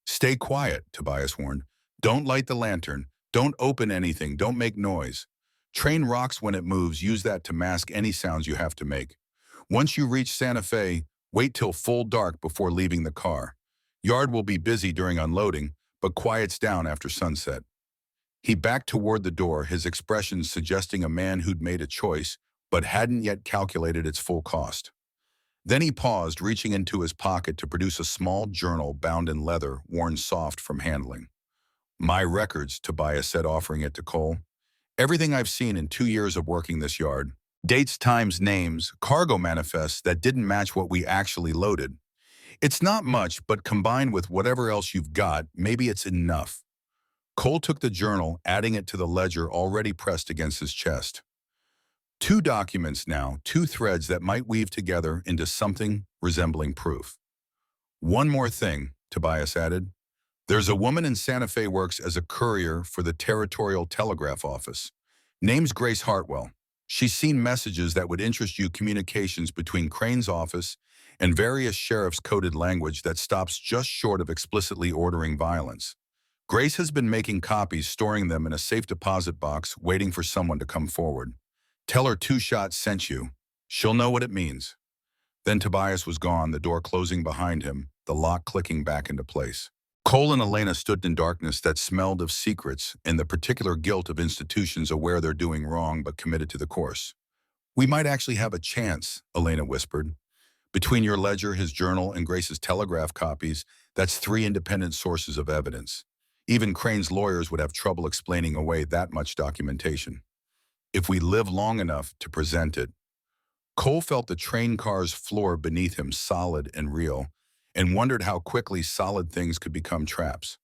Stay quiet, Tobias warned. Don't light the lantern. Don't open anything. Don't make noise. Train rocks when it moves. Use that to mask any sounds you have to make. Once you reach Santa Fe, wait till full dark before leaving the car. Yard will be busy during unloading, but quiets down after sunset. He backed toward the door, his expression suggesting a man who'd made a choice, but hadn't yet calculated its full cost. Then he paused, reaching into his pocket to produce a small journal bound in leather, worn soft from handling. My records, Tobias said, offering it to Cole. Everything I've seen in 2 years of working this yard. Dates, times, names, cargo manifests that didn't match what we actually loaded. It's not much, but combined with whatever else you've got, maybe it's enough. Cole took the journal, adding it to the ledger already pressed against his chest. 2 documents now, 2 threads that might weave together into something resembling proof. One more thing, Tobias added. There's a woman in Santa Fe works as a courier for the Territorial Telegraph Office. Name's Grace Hartwell. She's seen messages that would interest you, communications between Crane's office and various sheriffs, coded language that stops just short of explicitly ordering violence. Grace has been making copies, storing them in a safe deposit box, waiting for someone to come forward. Tell her 2 Shots sent you. She'll know what it means. Then Tobias was gone, the door closing behind him, the lock clicking back into place. Cole and Elena stood in darkness that smelled of secrets and the particular guilt of institutions aware they're doing wrong but committed to the course. "We might actually have a chance," Elena whispered. "Between your ledger, his journal, and Grace's telegraph copies, that's 3 independent sources of evidence. Even Crane's lawyers would have trouble explaining away that much documentation. If we live long enough to present it." Cole felt the train car's floor beneath him solid and real, and wondered how quickly solid things could become traps.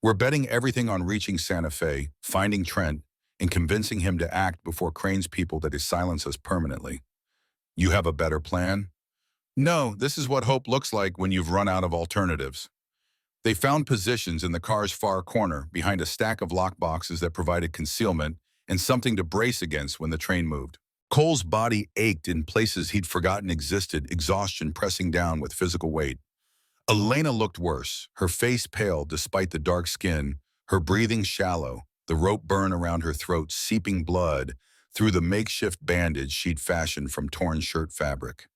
"We're betting everything on reaching Santa Fe, finding Trent, and convincing him to act before Crane's people that he silence us permanently. You have a better plan?" "No, this is what hope looks like when you've run out of alternatives." They found positions in the car's far corner, behind a stack of lockboxes that provided concealment and something to brace against when the train moved. Cole's body ached in places he'd forgotten existed, exhaustion pressing down with physical weight. Elena looked worse, her face pale despite the dark skin, her breathing shallow, the rope burn around her throat seeping blood through the makeshift bandage she'd fashioned from torn shirt fabric.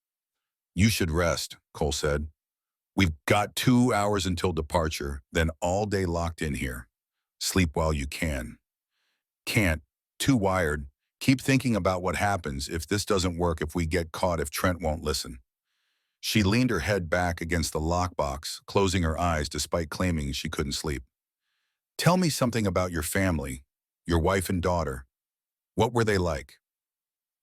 "You should rest," Cole said. "We've got 2 hours until departure, then all day locked in here. Sleep while you can." "Can't. Too wired. Keep thinking about what happens if this doesn't work, if we get caught, if Trent won't listen." She leaned her head back against the lockbox, closing her eyes despite claiming she couldn't sleep. "Tell me something about your family, your wife and daughter. What were they like?"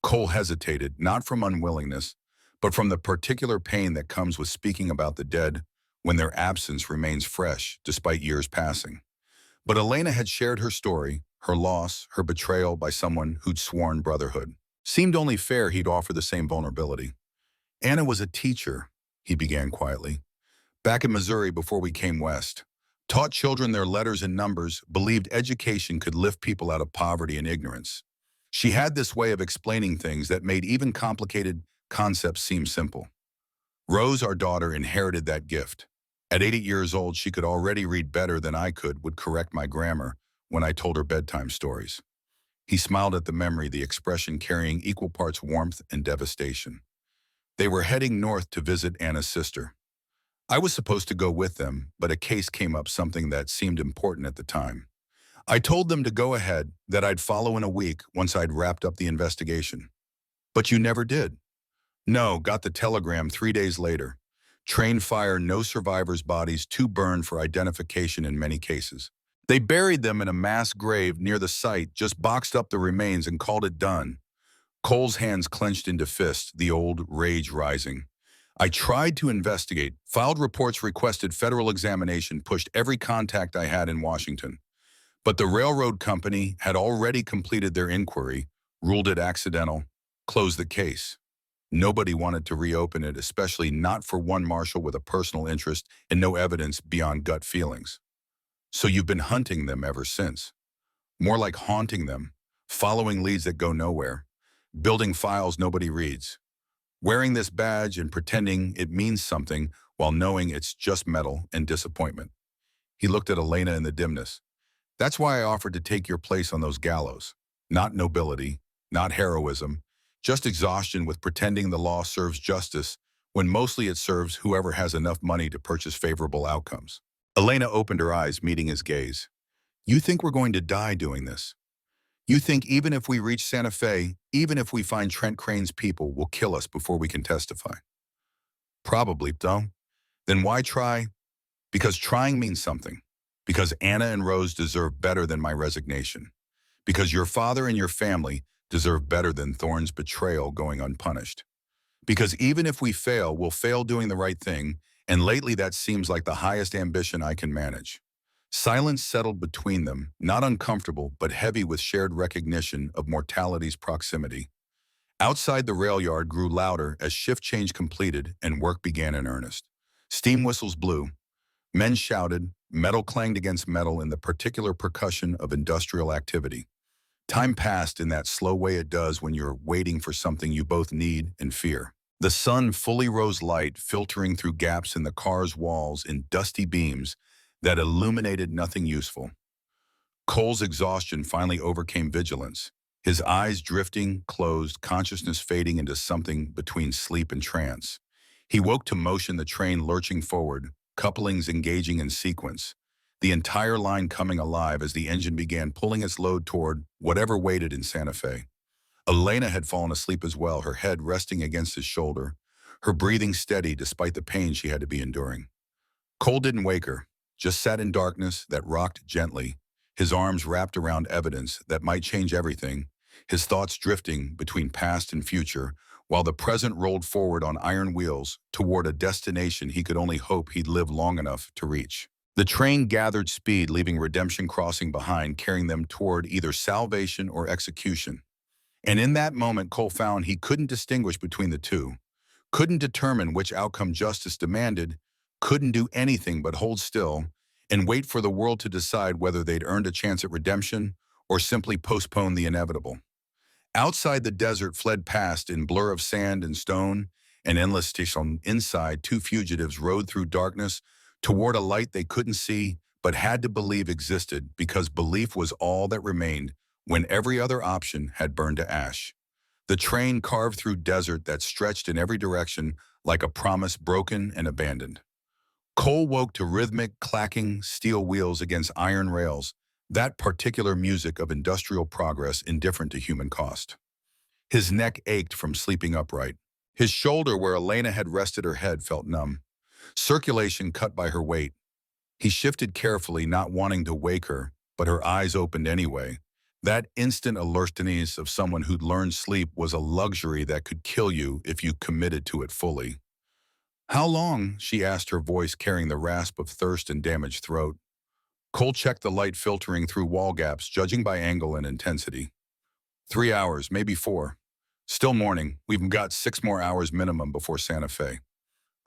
Cole hesitated, not from unwillingness, but from the particular pain that comes with speaking about the dead when their absence remains fresh despite years passing. But Elena had shared her story, her loss, her betrayal by someone who'd sworn brotherhood. Seemed only fair he'd offer the same vulnerability. "Anna was a teacher," he began quietly, "back in Missouri before we came west. Taught children their letters and numbers, believed education could lift people out of poverty and ignorance. She had this way of explaining things that made even complicated concepts seem simple. Rose, our daughter, inherited that gift. At 8 years old, she could already read better than I could, would correct my grammar when I told her bedtime stories." He smiled at the memory, the expression carrying equal parts warmth and devastation. They were heading north to visit Anna's sister. "I was supposed to go with them, but a case came up, something that seemed important at the time. I told them to go ahead, that I'd follow in a week once I'd wrapped up the investigation." "But you never did." "No, got the telegram 3 days later. Train fire, no survivors' bodies, too burned for identification in many cases. They buried them in a mass grave near the site, just boxed up the remains and called it done." Cole's hands clenched into fists, the old rage rising. "I tried to investigate, filed reports, requested federal examination, pushed every contact I had in Washington. But the railroad company had already completed their inquiry, ruled it accidental, closed the case. Nobody wanted to reopen it, especially not for one marshal with a personal interest and no evidence beyond gut feelings. So you've been hunting them ever since. More like haunting them, following leads that go nowhere, building files nobody reads, wearing this badge and pretending it means something while knowing it's just metal and disappointment." He looked at Elena in the dimness. "That's why I offered to take your place on those gallows. Not nobility, not heroism, just exhaustion with pretending the law serves justice when mostly it serves whoever has enough money to purchase favorable outcomes." Elena opened her eyes, meeting his gaze. "You think we're going to die doing this? You think even if we reach Santa Fe, even if we find Trent Crane's people, will kill us before we can testify?" "Probably, though. Then why try? Because trying means something. Because Anna and Rose deserve better than my resignation. Because your father and your family deserve better than Thorne's betrayal going unpunished. Because even if we fail, we'll fail doing the right thing, and lately that seems like the highest ambition I can manage." Silence settled between them, not uncomfortable, but heavy with shared recognition of mortality's proximity. Outside, the rail yard grew louder as shift change completed and work began in earnest. Steam whistles blew. Men shouted. Metal clanged against metal in the particular percussion of industrial activity. Time passed in that slow way it does when you're waiting for something you both need and fear. The sun fully rose light, filtering through gaps in the car's walls in dusty beams that illuminated nothing useful. Cole's exhaustion finally overcame vigilance, his eyes drifting, closed, consciousness fading into something between sleep and trance. He woke to motion, the train lurching forward, couplings engaging in sequence, the entire line coming alive as the engine began pulling its load toward whatever waited in Santa Fe. Elena had fallen asleep as well, her head resting against his shoulder, her breathing steady despite the pain she had to be enduring. Cole didn't wake her, just sat in darkness that rocked gently, his arms wrapped around evidence that might change everything, his thoughts drifting between past and future, while the present rolled forward on iron wheels toward a destination he could only hope he'd live long enough to reach. The train gathered speed, leaving Redemption Crossing behind, carrying them toward either salvation or execution. And in that moment, Cole found he couldn't distinguish between the two, couldn't determine which outcome justice demanded, couldn't do anything but hold still and wait for the world to decide whether they'd earned a chance at redemption or simply postpone the inevitable. Outside, the desert fled past in blur of sand and stone, an endless station. Inside, two fugitives rode through darkness toward a light they couldn't see but had to believe existed because belief was all that remained when every other option had burned to ash. The train carved through desert that stretched in every direction like a promise broken and abandoned. Cole woke to rhythmic, clacking steel wheels against iron rails, that particular music of industrial progress indifferent to human cost. His neck ached from sleeping upright. His shoulder, where Elena had rested her head, felt numb, circulation cut by her weight. He shifted carefully, not wanting to wake her, but her eyes opened anyway. That instant alertness of someone who'd learned sleep was a luxury that could kill you if you committed to it fully. "How long?" she asked, her voice carrying the rasp of thirst and damaged throat. Cole checked the light filtering through wall gaps, judging by angle and intensity. 3 hours, maybe 4. Still morning. We've got 6 more hours minimum before Santa Fe.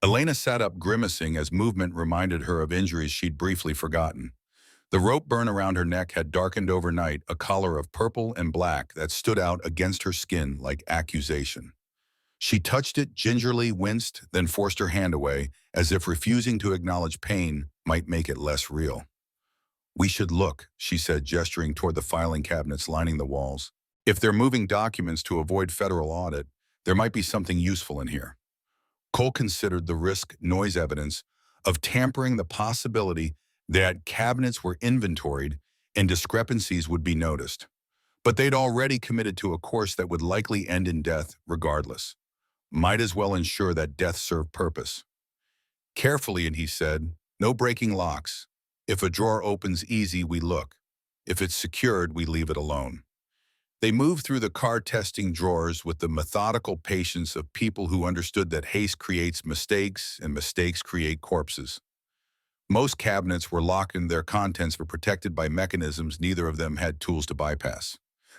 Elena sat up, grimacing as movement reminded her of injuries she'd briefly forgotten. The rope burn around her neck had darkened overnight, a collar of purple and black that stood out against her skin like accusation. She touched it, gingerly winced, then forced her hand away, as if refusing to acknowledge pain might make it less real. "We should look," she said, gesturing toward the filing cabinets lining the walls. "If they're moving documents to avoid federal audit, there might be something useful in here." Cole considered the risk, noise evidence, of tampering, the possibility that cabinets were inventoried and discrepancies would be noticed. But they'd already committed to a course that would likely end in death regardless. Might as well ensure that death served purpose. "Carefully," and he said, "no breaking locks. If a drawer opens easy, we look. If it's secured, we leave it alone." They moved through the card-testing drawers with the methodical patience of people who understood that haste creates mistakes and mistakes create corpses. Most cabinets were locked and their contents were protected by mechanisms neither of them had tools to bypass.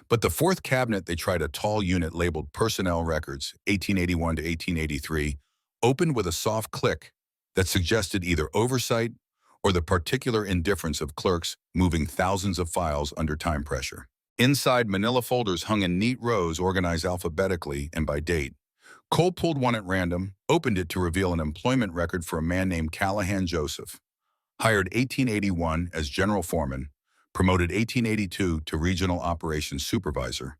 But the fourth cabinet, they tried, a tall unit labeled Personnel Records, 1881 to 1883, opened with a soft click that suggested either oversight or the particular indifference of clerks moving thousands of files under time pressure. Inside, manila folders hung in neat rows organized alphabetically and by date. Cole pulled one at random, opened it to reveal an employment record for a man named Callahan Joseph. Hired 1881 as general foreman, promoted 1882 to regional operations supervisor.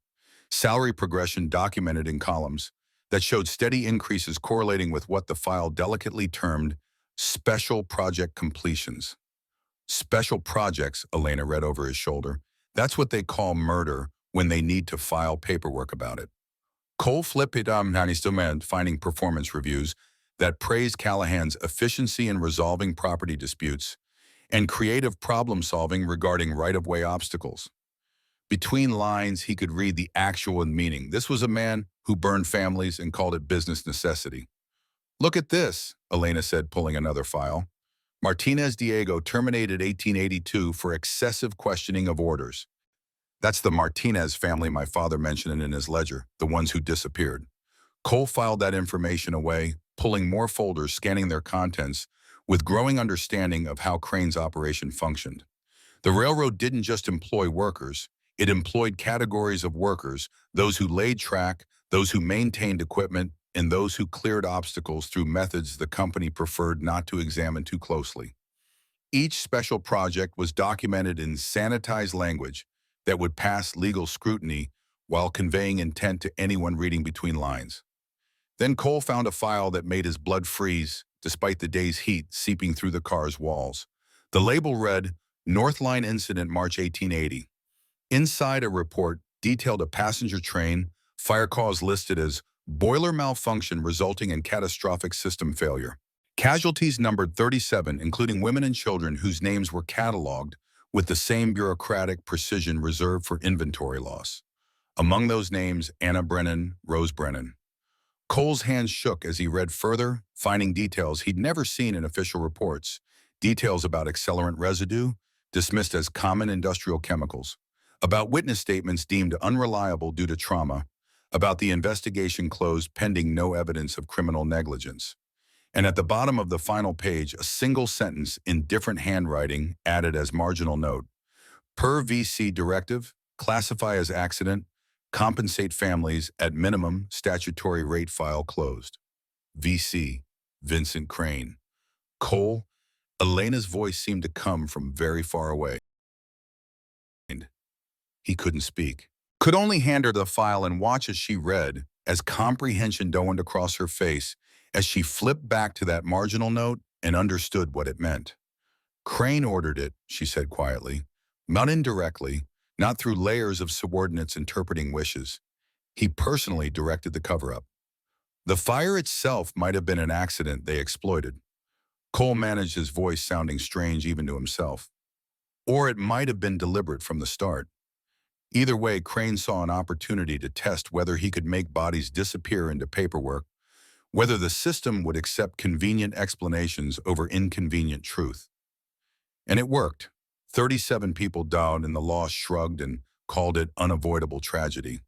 Salary progression documented in columns that showed steady increases correlating with what the file delicately termed special project completions. "Special projects," Elena read over his shoulder. "That's what they call murder when they need to file paperwork about it." Cole flipped it on finding performance reviews that praised Callahan's efficiency in resolving property disputes and creative problem-solving regarding right-of-way obstacles. Between lines, he could read the actual meaning. This was a man who burned families and called it business necessity. "Look at this," Elena said, pulling another file. "Martinez Diego terminated 1882 for excessive questioning of orders." That's the Martinez family my father mentioned in his ledger, the ones who disappeared. Cole filed that information away, pulling more folders, scanning their contents, with growing understanding of how Crane's operation functioned. The railroad didn't just employ workers, it employed categories of workers, those who laid track, those who maintained equipment, and those who cleared obstacles through methods the company preferred not to examine too closely. Each special project was documented in sanitized language that would pass legal scrutiny while conveying intent to anyone reading between lines. Then Cole found a file that made his blood freeze, despite the day's heat seeping through the car's walls. The label read, Northline Incident, March 1880. Inside a report detailed a passenger train, fire cause listed as boiler malfunction resulting in catastrophic system failure. Casualties numbered 37, including women and children whose names were cataloged with the same bureaucratic precision reserved for inventory loss. Among those names, Anna Brennan, Rose Brennan. Cole's hands shook as he read further, finding details he'd never seen in official reports. Details about accelerant residue, dismissed as common industrial chemicals. About witness statements deemed unreliable due to trauma. About the investigation closed pending no evidence of criminal negligence. And at the bottom of the final page, a single sentence in different handwriting added as marginal note. Per VC directive, classify as accident, compensate families at minimum statutory rate, file closed. VC, Vincent Crane. Cole, Elena's voice seemed to come from very far away. He couldn't speak. Could only hand her the file and watch as she read, as comprehension dawned across her face, as she flipped back to that marginal note and understood what it meant. Crane ordered it, she said quietly, not indirectly, not through layers of subordinates interpreting wishes. He personally directed the cover-up. The fire itself might have been an accident they exploited. Cole managed his voice sounding strange even to himself. Or it might have been deliberate from the start. Either way, Crane saw an opportunity to test whether he could make bodies disappear into paperwork, whether the system would accept convenient explanations over inconvenient truth. And it worked. 37 people died and the law shrugged and called it unavoidable tragedy.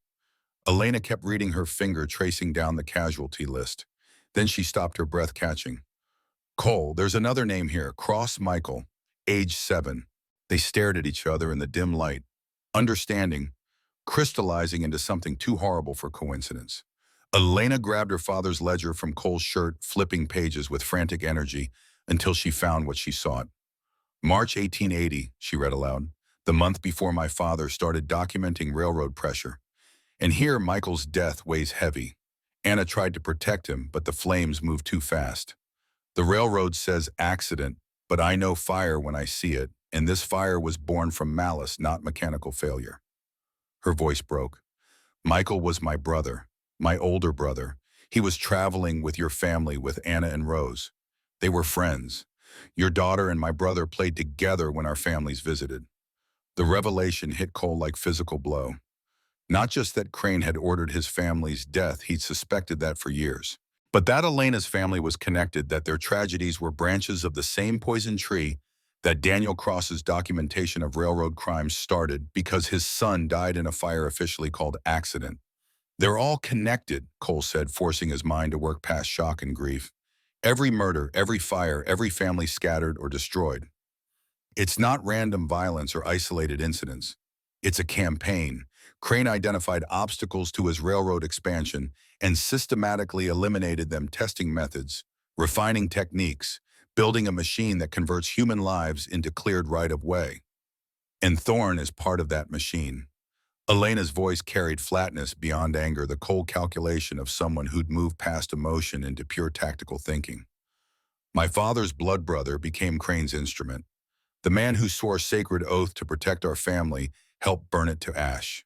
Elena kept reading, her finger tracing down the casualty list. Then she stopped, her breath catching. Cole, there's another name here, Cross Michael, age 7. They stared at each other in the dim light, understanding, crystallizing into something too horrible for coincidence. Elena grabbed her father's ledger from Cole's shirt, flipping pages with frantic energy until she found what she sought. March 1880, she read aloud, the month before my father started documenting railroad pressure. And here Michael's death weighs heavy. Anna tried to protect him, but the flames moved too fast. The railroad says accident, but I know fire when I see it, and this fire was born from malice, not mechanical failure. Her voice broke. Michael was my brother, my older brother. He was traveling with your family, with Anna and Rose. They were friends. Your daughter and my brother played together when our families visited. The revelation hit Cole like physical blow. Not just that Crane had ordered his family's death, he'd suspected that for years. But that Elena's family was connected, that their tragedies were branches of the same poison tree that Daniel Cross's documentation of railroad crimes started because his son died in a fire officially called accident. They're all connected, Cole said, forcing his mind to work past shock and grief. Every murder, every fire, every family scattered or destroyed. It's not random violence or isolated incidents. It's a campaign. Crane identified obstacles to his railroad expansion and systematically eliminated them, testing methods, refining techniques, building a machine that converts human lives into cleared right-of-way. And Thorne is part of that machine. Elena's voice carried flatness beyond anger, the cold calculation of someone who'd moved past emotion into pure tactical thinking. My father's blood brother became Crane's instrument. The man who swore sacred oath to protect our family helped burn it to ash.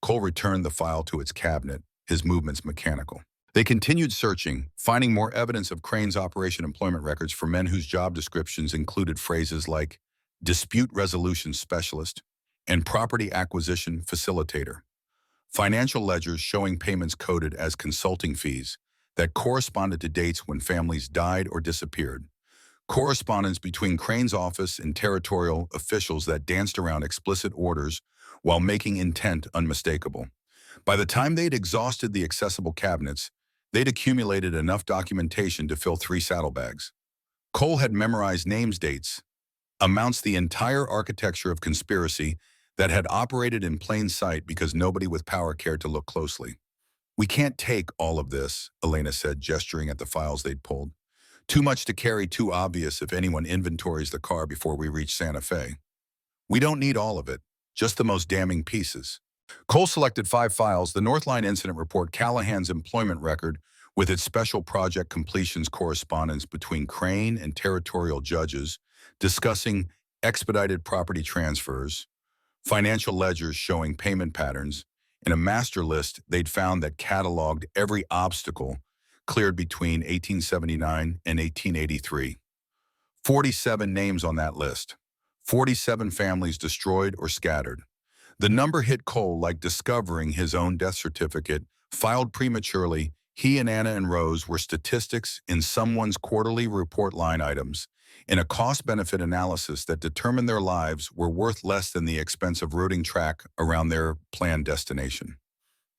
Cole returned the file to its cabinet, his movements mechanical. They continued searching, finding more evidence of Crane's operation employment records for men whose job descriptions included phrases like dispute resolution specialist and property acquisition facilitator. Financial ledgers showing payments coded as consulting fees that corresponded to dates when families died or disappeared. Correspondence between Crane's office and territorial officials that danced around explicit orders while making intent unmistakable. By the time they'd exhausted the accessible cabinets, they'd accumulated enough documentation to fill 3 saddlebags. Cole had memorized names, dates, amounts, the entire architecture of conspiracy that had operated in plain sight because nobody with power cared to look closely. We can't take all of this, Elena said, gesturing at the files they'd pulled. Too much to carry, too obvious if anyone inventories the car before we reach Santa Fe. We don't need all of it, just the most damning pieces. Cole selected 5 files: the Northline Incident Report, Callahan's employment record, with its special project completions correspondence between Crane and territorial judges discussing expedited property transfers, financial ledgers showing payment patterns, and a master list they'd found that cataloged every obstacle cleared between 1879 and 1883. 47 names on that list. 47 families destroyed or scattered. The number hit Cole like discovering his own death certificate, filed prematurely. He and Anna and Rose were statistics in someone's quarterly report line items, in a cost-benefit analysis that determined their lives were worth less than the expense of routing track around their planned destination.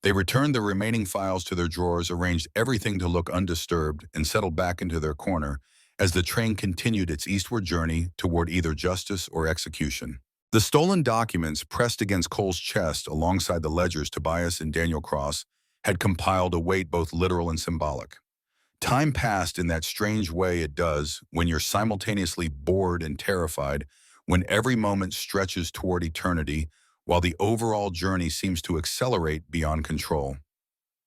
They returned the remaining files to their drawers, arranged everything to look undisturbed, and settled back into their corner as the train continued its eastward journey toward either justice or execution. The stolen documents pressed against Cole's chest alongside the ledgers Tobias and Daniel Cross had compiled a weight both literal and symbolic. Time passed in that strange way it does when you're simultaneously bored and terrified, when every moment stretches toward eternity, while the overall journey seems to accelerate beyond control.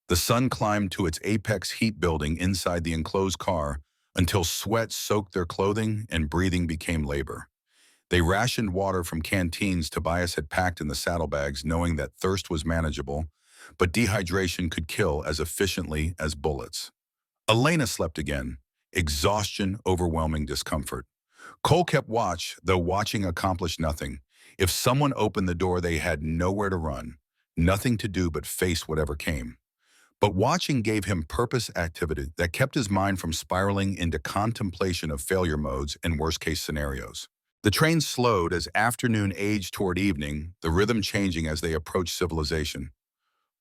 The sun climbed to its apex heat building inside the enclosed car until sweat soaked their clothing and breathing became labor. They rationed water from canteens Tobias had packed in the saddlebags, knowing that thirst was manageable, but dehydration could kill as efficiently as bullets. Elena slept again, exhaustion, overwhelming discomfort. Cole kept watch, though watching accomplished nothing. If someone opened the door, they had nowhere to run, nothing to do but face whatever came. But watching gave him purpose activity that kept his mind from spiraling into contemplation of failure modes and worst-case scenarios. The train slowed as afternoon aged toward evening, the rhythm changing as they approached civilization.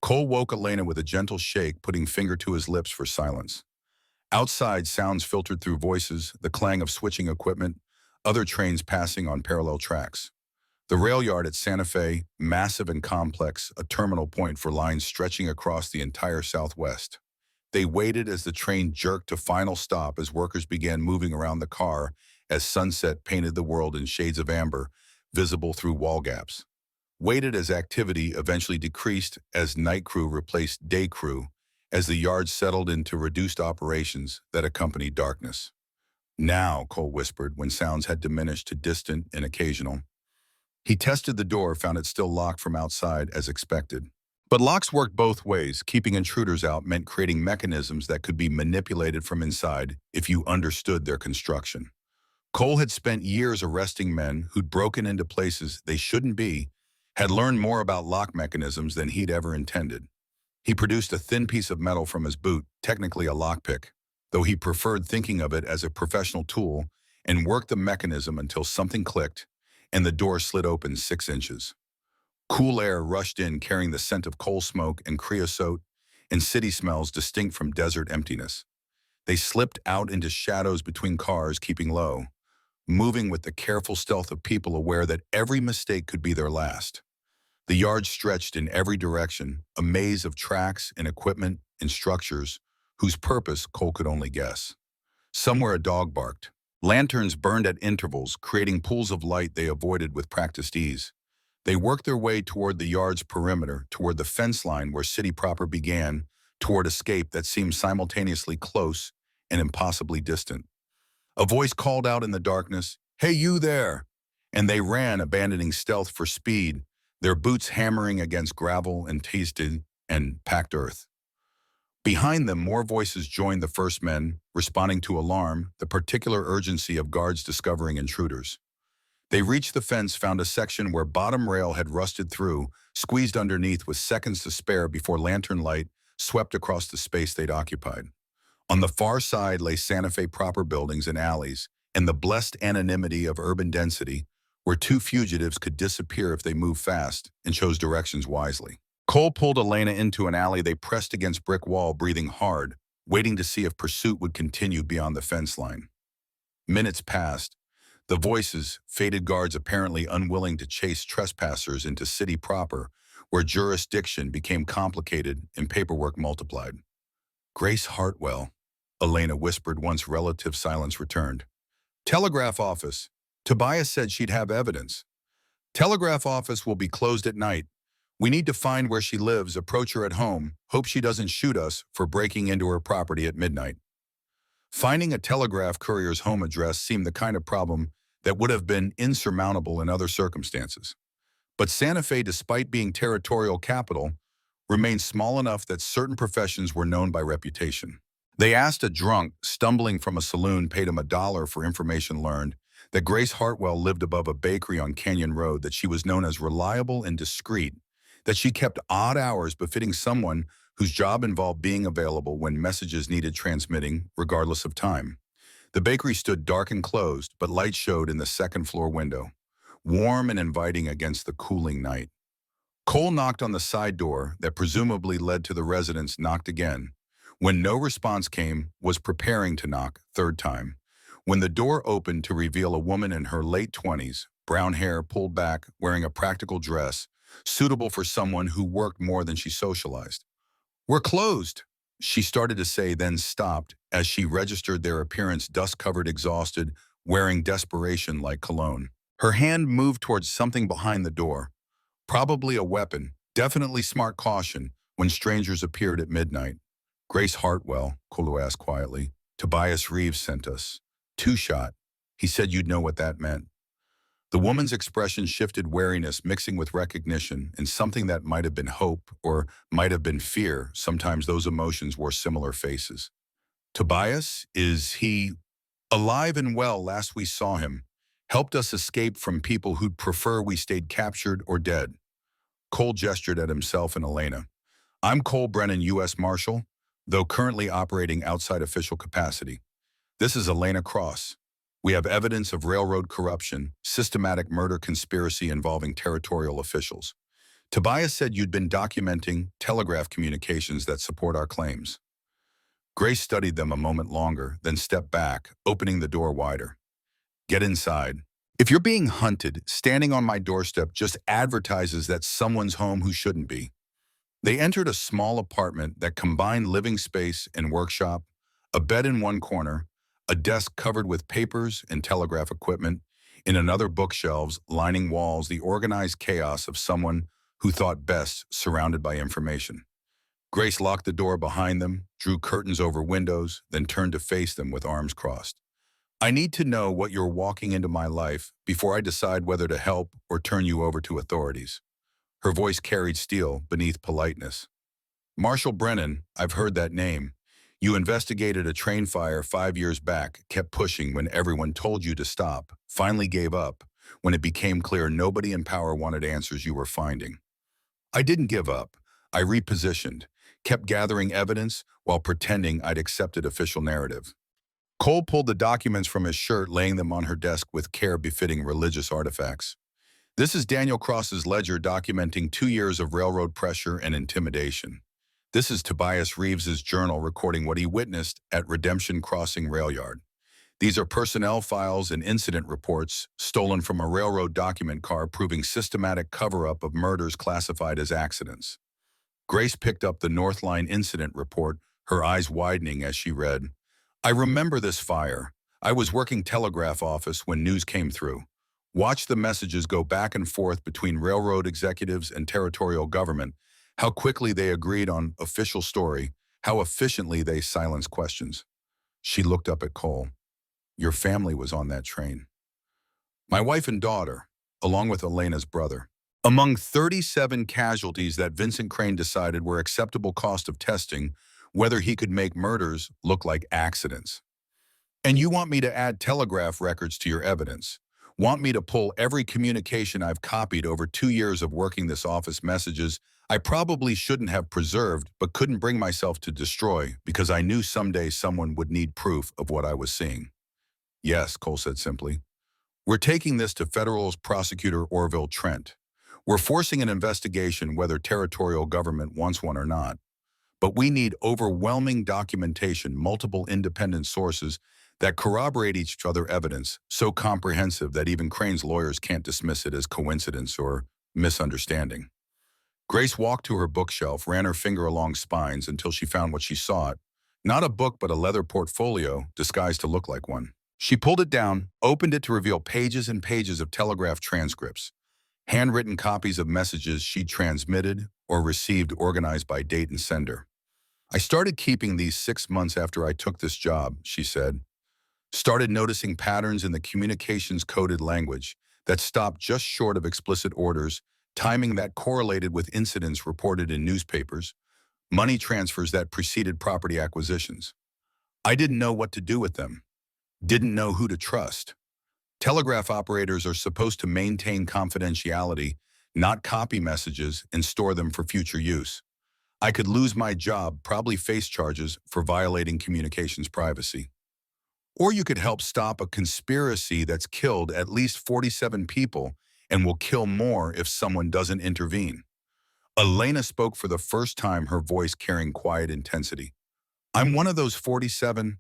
Cole woke Elena with a gentle shake, putting finger to his lips for silence. Outside, sounds filtered through voices, the clang of switching equipment, other trains passing on parallel tracks. The rail yard at Santa Fe, massive and complex, a terminal point for lines stretching across the entire Southwest. They waited as the train jerked to final stop as workers began moving around the car as sunset painted the world in shades of amber, visible through wall gaps. Waited as activity eventually decreased as night crew replaced day crew, as the yard settled into reduced operations that accompanied darkness. Now, Cole whispered when sounds had diminished to distant and occasional. He tested the door, found it still locked from outside as expected. But locks worked both ways. Keeping intruders out meant creating mechanisms that could be manipulated from inside if you understood their construction. Cole had spent years arresting men who'd broken into places they shouldn't be, had learned more about lock mechanisms than he'd ever intended. He produced a thin piece of metal from his boot, technically a lockpick, though he preferred thinking of it as a professional tool, and worked the mechanism until something clicked and the door slid open 6 inches. Cool air rushed in, carrying the scent of coal smoke and creosote and city smells distinct from desert emptiness. They slipped out into shadows between cars, keeping low, moving with the careful stealth of people aware that every mistake could be their last. The yard stretched in every direction, a maze of tracks and equipment and structures whose purpose Cole could only guess. Somewhere a dog barked. Lanterns burned at intervals, creating pools of light they avoided with practiced ease. They worked their way toward the yard's perimeter, toward the fence line where city proper began, toward escape that seemed simultaneously close and impossibly distant. A voice called out in the darkness, "Hey, you there!" And they ran, abandoning stealth for speed, their boots hammering against gravel and tasted and packed earth. Behind them, more voices joined the first men, responding to alarm, the particular urgency of guards discovering intruders. They reached the fence, found a section where bottom rail had rusted through, squeezed underneath with seconds to spare before lantern light swept across the space they'd occupied. On the far side lay Santa Fe proper buildings and alleys, and the blessed anonymity of urban density, where 2 fugitives could disappear if they moved fast and chose directions wisely. Cole pulled Elena into an alley. They pressed against brick wall, breathing hard, waiting to see if pursuit would continue beyond the fence line. Minutes passed. The voices, faded guards apparently unwilling to chase trespassers into city proper, where jurisdiction became complicated and paperwork multiplied. "Grace Hartwell," Elena whispered once relative silence returned. "Telegraph office. Tobias said she'd have evidence. Telegraph office will be closed at night. We need to find where she lives, approach her at home, hope she doesn't shoot us for breaking into her property at midnight. Finding a telegraph courier's home address seemed the kind of problem that would have been insurmountable in other circumstances. But Santa Fe, despite being territorial capital, remained small enough that certain professions were known by reputation. They asked a drunk stumbling from a saloon, paid him $1 for information learned, that Grace Hartwell lived above a bakery on Canyon Road, that she was known as reliable and discreet, that she kept odd hours befitting someone whose job involved being available when messages needed transmitting, regardless of time. The bakery stood dark and closed, but light showed in the second-floor window, warm and inviting against the cooling night. Cole knocked on the side door that presumably led to the residence, knocked again. When no response came, was preparing to knock, third time. When the door opened to reveal a woman in her late 20s, brown hair pulled back, wearing a practical dress, suitable for someone who worked more than she socialized. "We're closed," she started to say, then stopped as she registered their appearance, dust-covered, exhausted, wearing desperation like cologne. Her hand moved towards something behind the door. Probably a weapon, definitely smart caution when strangers appeared at midnight. "Grace Hartwell," Cole asked quietly. "Tobias Reeves sent us. Two-shot. He said you'd know what that meant." The woman's expression shifted, wariness mixing with recognition, and something that might have been hope or might have been fear. Sometimes those emotions wore similar faces. "Tobias, is he alive and well? Last we saw him. Helped us escape from people who'd prefer we stayed captured or dead." Cole gestured at himself and Elena. "I'm Cole Brennan, U.S. Marshal, though currently operating outside official capacity. This is Elena Cross. We have evidence of railroad corruption, systematic murder conspiracy involving territorial officials. Tobias said you'd been documenting telegraph communications that support our claims." Grace studied them a moment longer, then stepped back, opening the door wider. "Get inside. If you're being hunted, standing on my doorstep just advertises that someone's home who shouldn't be." They entered a small apartment that combined living space and workshop, a bed in one corner, a desk covered with papers and telegraph equipment, in another bookshelves lining walls, the organized chaos of someone who thought best surrounded by information. Grace locked the door behind them, drew curtains over windows, then turned to face them with arms crossed. "I need to know what you're walking into my life before I decide whether to help or turn you over to authorities." Her voice carried steel beneath politeness. "Marshal Brennan, I've heard that name. You investigated a train fire 5 years back, kept pushing when everyone told you to stop, finally gave up when it became clear nobody in power wanted answers you were finding." "I didn't give up. I repositioned, kept gathering evidence while pretending I'd accepted official narrative." Cole pulled the documents from his shirt, laying them on her desk with care befitting religious artifacts. "This is Daniel Cross's ledger documenting 2 years of railroad pressure and intimidation. This is Tobias Reeves's journal recording what he witnessed at Redemption Crossing Rail Yard. These are personnel files and incident reports stolen from a railroad document car proving systematic cover-up of murders classified as accidents." Grace picked up the North Line incident report, her eyes widening as she read. "I remember this fire. I was working telegraph office when news came through. Watched the messages go back and forth between railroad executives and territorial government, how quickly they agreed on official story, how efficiently they silenced questions." She looked up at Cole. "Your family was on that train." "My wife and daughter, along with Elena's brother. Among 37 casualties that Vincent Crane decided were acceptable cost of testing, whether he could make murders look like accidents. And you want me to add telegraph records to your evidence? Want me to pull every communication I've copied over 2 years of working this office, messages I probably shouldn't have preserved but couldn't bring myself to destroy because I knew someday someone would need proof of what I was seeing?" "Yes," Cole said simply. "We're taking this to Federal Prosecutor Orville Trent. We're forcing an investigation whether territorial government wants one or not. But we need overwhelming documentation, multiple independent sources that corroborate each other, evidence so comprehensive that even Crane's lawyers can't dismiss it as coincidence or misunderstanding." Grace walked to her bookshelf, ran her finger along spines until she found what she sought. Not a book, but a leather portfolio disguised to look like one. She pulled it down, opened it to reveal pages and pages of telegraph transcripts. handwritten copies of messages she transmitted or received organized by date and sender. I started keeping these 6 months after I took this job, she said. Started noticing patterns in the communications coded language that stopped just short of explicit orders, timing that correlated with incidents reported in newspapers, money transfers that preceded property acquisitions. I didn't know what to do with them, didn't know who to trust. Telegraph operators are supposed to maintain confidentiality, not copy messages and store them for future use. I could lose my job, probably face charges for violating communications privacy. Or you could help stop a conspiracy that's killed at least 47 people and will kill more if someone doesn't intervene. Elena spoke for the first time, her voice carrying quiet intensity. I'm one of those 47.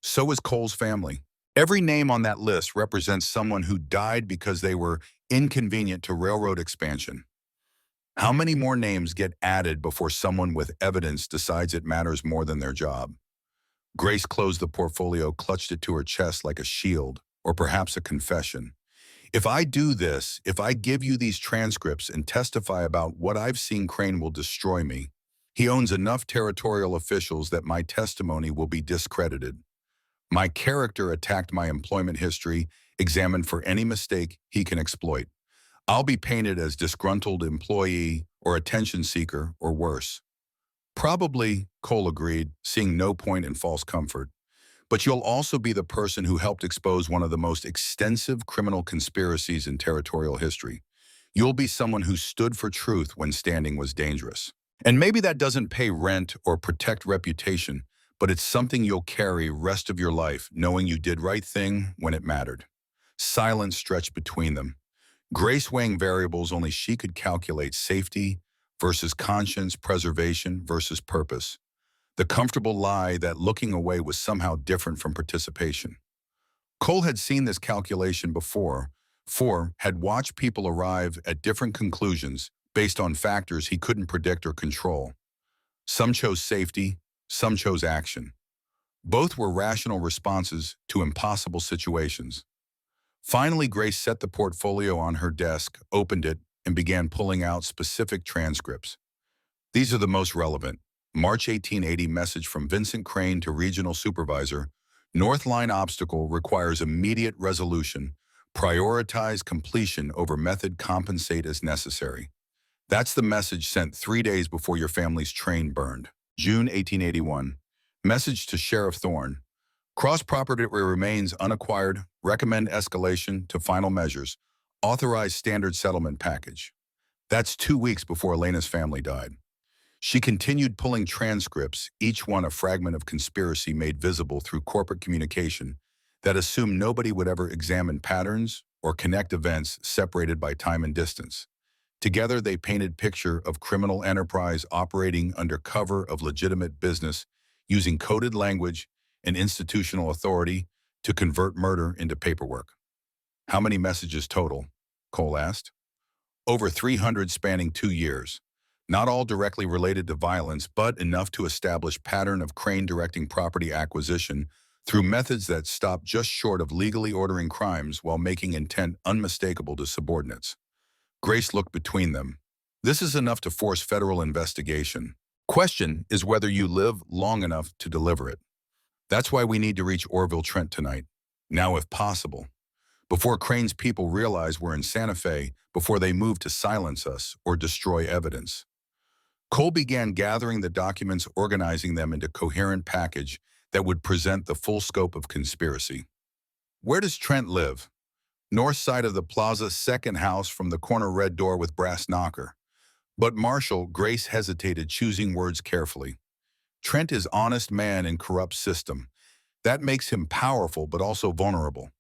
So is Cole's family. Every name on that list represents someone who died because they were inconvenient to railroad expansion. How many more names get added before someone with evidence decides it matters more than their job? Grace closed the portfolio, clutched it to her chest like a shield, or perhaps a confession. If I do this, if I give you these transcripts and testify about what I've seen, Crane will destroy me. He owns enough territorial officials that my testimony will be discredited. My character attacked my employment history, examined for any mistake he can exploit. I'll be painted as disgruntled employee or attention seeker or worse. Probably, Cole agreed, seeing no point in false comfort. But you'll also be the person who helped expose one of the most extensive criminal conspiracies in territorial history. You'll be someone who stood for truth when standing was dangerous. And maybe that doesn't pay rent or protect reputation, but it's something you'll carry rest of your life, knowing you did right thing when it mattered. Silence stretched between them. Grace weighing variables only she could calculate: safety versus conscience, preservation versus purpose. The comfortable lie that looking away was somehow different from participation. Cole had seen this calculation before, had watched people arrive at different conclusions based on factors he couldn't predict or control. Some chose safety, some chose action. Both were rational responses to impossible situations. Finally, Grace set the portfolio on her desk, opened it, and began pulling out specific transcripts. These are the most relevant. March 1880 message from Vincent Crane to regional supervisor. North Line obstacle requires immediate resolution. Prioritize completion over method, compensate as necessary. That's the message sent 3 days before your family's train burned. June 1881. Message to Sheriff Thorne. Cross property remains unacquired. Recommend escalation to final measures. Authorize standard settlement package. That's 2 weeks before Elena's family died. She continued pulling transcripts, each one a fragment of conspiracy made visible through corporate communication that assumed nobody would ever examine patterns or connect events separated by time and distance. Together, they painted picture of criminal enterprise operating under cover of legitimate business, using coded language and institutional authority to convert murder into paperwork. How many messages total? Cole asked. Over 300 spanning 2 years. Not all directly related to violence, but enough to establish pattern of Crane directing property acquisition through methods that stopped just short of legally ordering crimes while making intent unmistakable to subordinates. Grace looked between them. This is enough to force federal investigation. Question is whether you live long enough to deliver it. That's why we need to reach Orville Trent tonight. Now, if possible. Before Crane's people realize we're in Santa Fe, before they move to silence us or destroy evidence. Cole began gathering the documents, organizing them into a coherent package that would present the full scope of conspiracy. Where does Trent live? North side of the plaza, second house from the corner, red door with brass knocker. But Marshall, Grace hesitated, choosing words carefully. Trent is honest man in corrupt system. That makes him powerful but also vulnerable.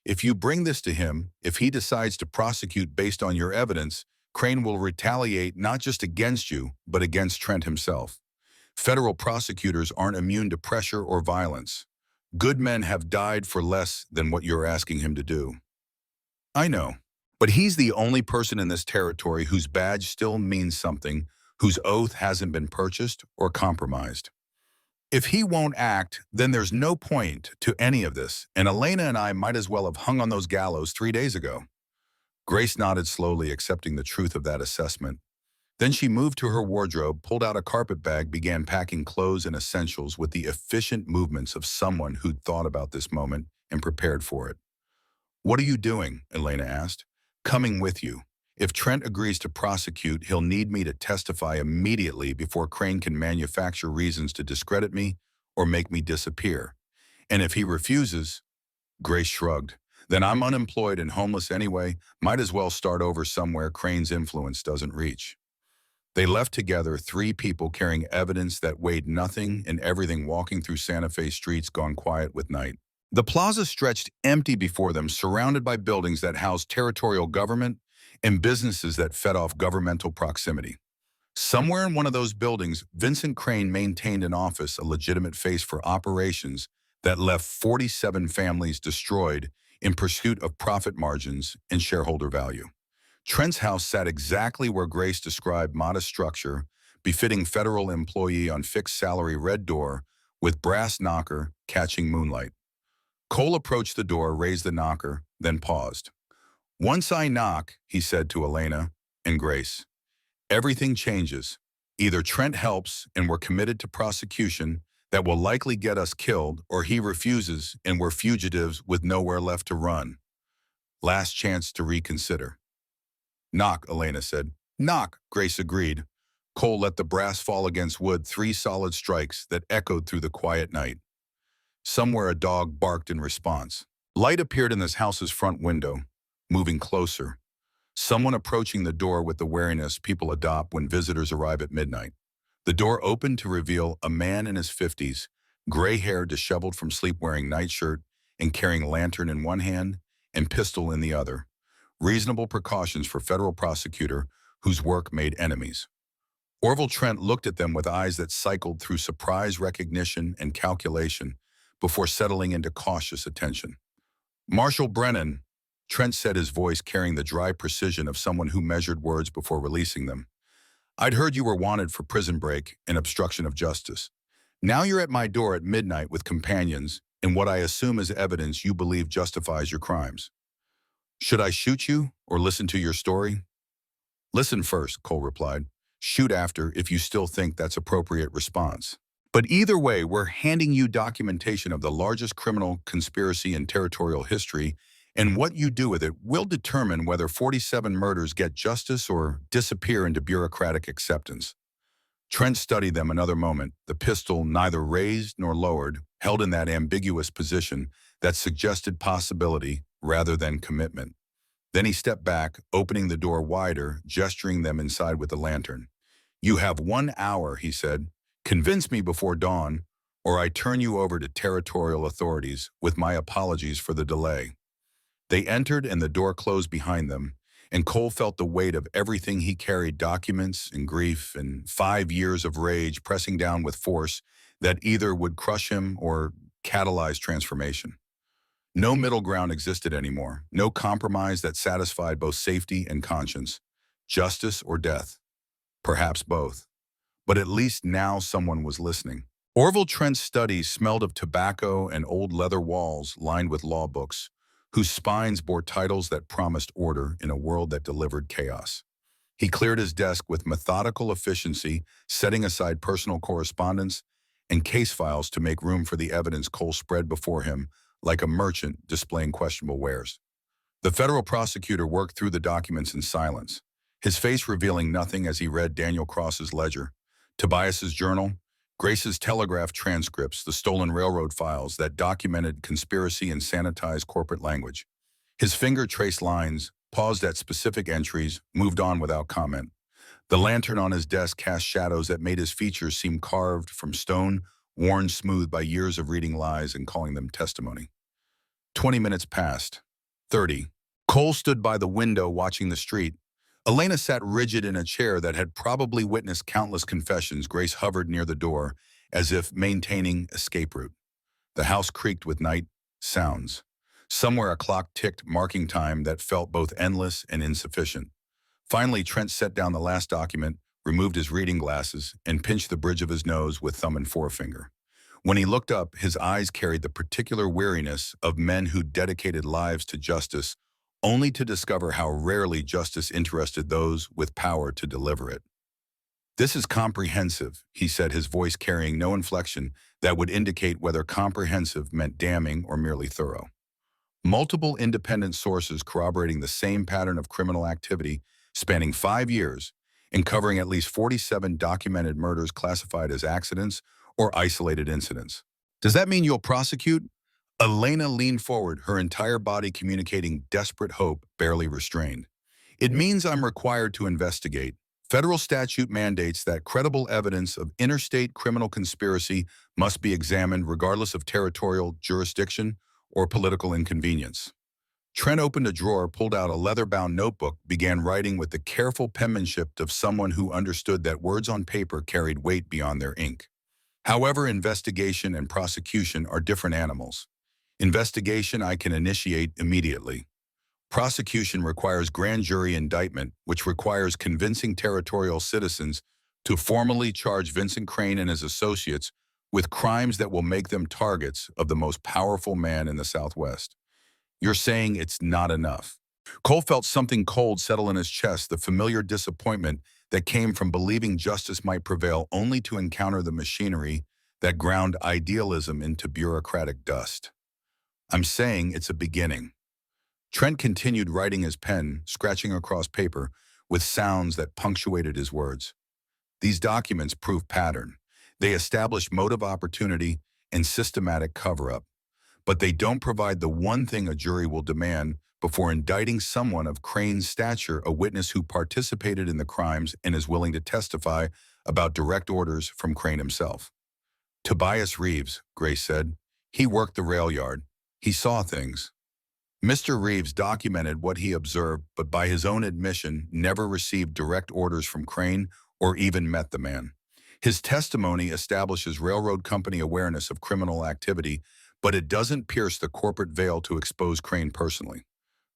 If you bring this to him, if he decides to prosecute based on your evidence, Crane will retaliate not just against you, but against Trent himself. Federal prosecutors aren't immune to pressure or violence. Good men have died for less than what you're asking him to do. I know, but he's the only person in this territory whose badge still means something, whose oath hasn't been purchased or compromised. If he won't act, then there's no point to any of this, and Elena and I might as well have hung on those gallows 3 days ago. Grace nodded slowly, accepting the truth of that assessment. Then she moved to her wardrobe, pulled out a carpet bag, began packing clothes and essentials with the efficient movements of someone who'd thought about this moment and prepared for it. "What are you doing?" Elena asked. "Coming with you. If Trent agrees to prosecute, he'll need me to testify immediately before Crane can manufacture reasons to discredit me or make me disappear. And if he refuses," Grace shrugged, "then I'm unemployed and homeless anyway. Might as well start over somewhere Crane's influence doesn't reach." They left together, three people carrying evidence that weighed nothing and everything, walking through Santa Fe streets gone quiet with night. The plaza stretched empty before them, surrounded by buildings that housed territorial government and businesses that fed off governmental proximity. Somewhere in one of those buildings, Vincent Crane maintained an office, a legitimate face for operations that left 47 families destroyed in pursuit of profit margins and shareholder value. Trent's house sat exactly where Grace described: modest structure, befitting federal employee on fixed salary, red door with brass knocker catching moonlight. Cole approached the door, raised the knocker, then paused. "Once I knock," he said to Elena and Grace, "everything changes. Either Trent helps and we're committed to prosecution that will likely get us killed, or he refuses and we're fugitives with nowhere left to run. Last chance to reconsider." "Knock," Elena said. "Knock," Grace agreed. Cole let the brass fall against wood, three solid strikes that echoed through the quiet night. Somewhere a dog barked in response. Light appeared in this house's front window, moving closer. Someone approaching the door with the wariness people adopt when visitors arrive at midnight. The door opened to reveal a man in his 50s, gray hair disheveled from sleep, wearing nightshirt and carrying lantern in one hand and pistol in the other. Reasonable precautions for federal prosecutor whose work made enemies. Orville Trent looked at them with eyes that cycled through surprise, recognition, and calculation before settling into cautious attention. "Marshal Brennan," Trent said, his voice carrying the dry precision of someone who measured words before releasing them. "I'd heard you were wanted for prison break and obstruction of justice. Now you're at my door at midnight with companions in what I assume is evidence you believe justifies your crimes. Should I shoot you or listen to your story?" "Listen first," Cole replied. "Shoot after if you still think that's appropriate response. But either way, we're handing you documentation of the largest criminal conspiracy in territorial history, and what you do with it will determine whether 47 murders get justice or disappear into bureaucratic acceptance." Trent studied them another moment, the pistol neither raised nor lowered, held in that ambiguous position that suggested possibility rather than commitment. Then he stepped back, opening the door wider, gesturing them inside with the lantern. "You have 1 hour," he said. "Convince me before dawn, or I turn you over to territorial authorities, with my apologies for the delay." They entered and the door closed behind them, and Cole felt the weight of everything he carried: documents and grief and 5 years of rage pressing down with force that either would crush him or catalyze transformation. No middle ground existed anymore, no compromise that satisfied both safety and conscience. Justice or death. Perhaps both. But at least now someone was listening. Orville Trent's study smelled of tobacco and old leather walls lined with law books, whose spines bore titles that promised order in a world that delivered chaos. He cleared his desk with methodical efficiency, setting aside personal correspondence and case files to make room for the evidence Cole spread before him like a merchant displaying questionable wares. The federal prosecutor worked through the documents in silence, his face revealing nothing as he read Daniel Cross's ledger, Tobias's journal, Grace's telegraph transcripts, the stolen railroad files that documented conspiracy in sanitized corporate language. His finger traced lines, paused at specific entries, moved on without comment. The lantern on his desk cast shadows that made his features seem carved from stone, worn smooth by years of reading lies and calling them testimony. 20 minutes passed. 30. Cole stood by the window watching the street. Elena sat rigid in a chair that had probably witnessed countless confessions. Grace hovered near the door, as if maintaining escape route. The house creaked with night sounds. Somewhere a clock ticked, marking time that felt both endless and insufficient. Finally, Trent set down the last document, removed his reading glasses, and pinched the bridge of his nose with thumb and forefinger. When he looked up, his eyes carried the particular weariness of men who dedicated lives to justice only to discover how rarely justice interested those with power to deliver it. This is comprehensive, he said, his voice carrying no inflection that would indicate whether comprehensive meant damning or merely thorough. Multiple independent sources corroborating the same pattern of criminal activity spanning 5 years and covering at least 47 documented murders classified as accidents or isolated incidents. Does that mean you'll prosecute? Elena leaned forward, her entire body communicating desperate hope, barely restrained. It means I'm required to investigate. Federal statute mandates that credible evidence of interstate criminal conspiracy must be examined regardless of territorial jurisdiction or political inconvenience. Trent opened a drawer, pulled out a leather-bound notebook, began writing with the careful penmanship of someone who understood that words on paper carried weight beyond their ink. However, investigation and prosecution are different animals. Investigation I can initiate immediately. Prosecution requires grand jury indictment, which requires convincing territorial citizens to formally charge Vincent Crane and his associates with crimes that will make them targets of the most powerful man in the Southwest. You're saying it's not enough. Cole felt something cold settle in his chest, the familiar disappointment that came from believing justice might prevail only to encounter the machinery that ground idealism into bureaucratic dust. I'm saying it's a beginning. Trent continued writing his pen, scratching across paper, with sounds that punctuated his words. These documents prove pattern. They establish motive opportunity and systematic cover-up. But they don't provide the one thing a jury will demand before indicting someone of Crane's stature, a witness who participated in the crimes and is willing to testify about direct orders from Crane himself. Tobias Reeves, Grace said. He worked the rail yard. He saw things. Mr. Reeves documented what he observed, but by his own admission, never received direct orders from Crane or even met the man. His testimony establishes railroad company awareness of criminal activity, but it doesn't pierce the corporate veil to expose Crane personally.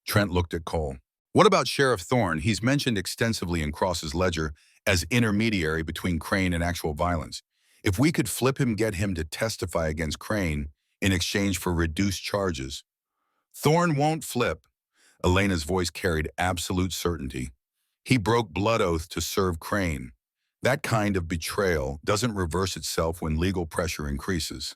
Trent looked at Cole. What about Sheriff Thorne? He's mentioned extensively in Cross's ledger as intermediary between Crane and actual violence. If we could flip him, get him to testify against Crane in exchange for reduced charges. Thorne won't flip. Elena's voice carried absolute certainty. He broke blood oath to serve Crane. That kind of betrayal doesn't reverse itself when legal pressure increases.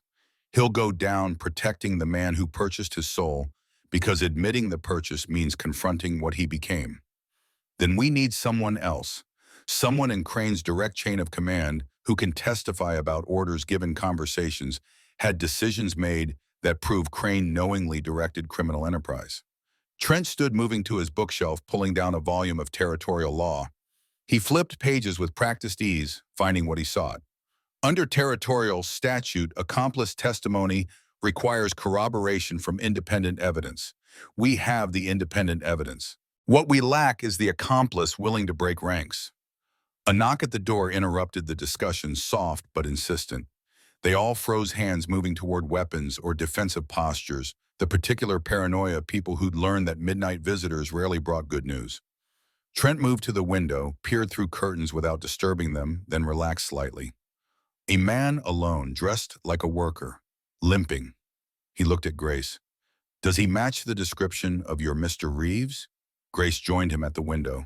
He'll go down protecting the man who purchased his soul, because admitting the purchase means confronting what he became. Then we need someone else, someone in Crane's direct chain of command who can testify about orders given, conversations, had decisions made that prove Crane knowingly directed criminal enterprise. Trent stood, moving to his bookshelf, pulling down a volume of territorial law. He flipped pages with practiced ease, finding what he sought. Under territorial statute, accomplice testimony requires corroboration from independent evidence. We have the independent evidence. What we lack is the accomplice willing to break ranks. A knock at the door interrupted the discussion, soft but insistent. They all froze, hands moving toward weapons or defensive postures, the particular paranoia of people who'd learned that midnight visitors rarely brought good news. Trent moved to the window, peered through curtains without disturbing them, then relaxed slightly. A man alone, dressed like a worker, limping. He looked at Grace. Does he match the description of your Mr. Reeves? Grace joined him at the window,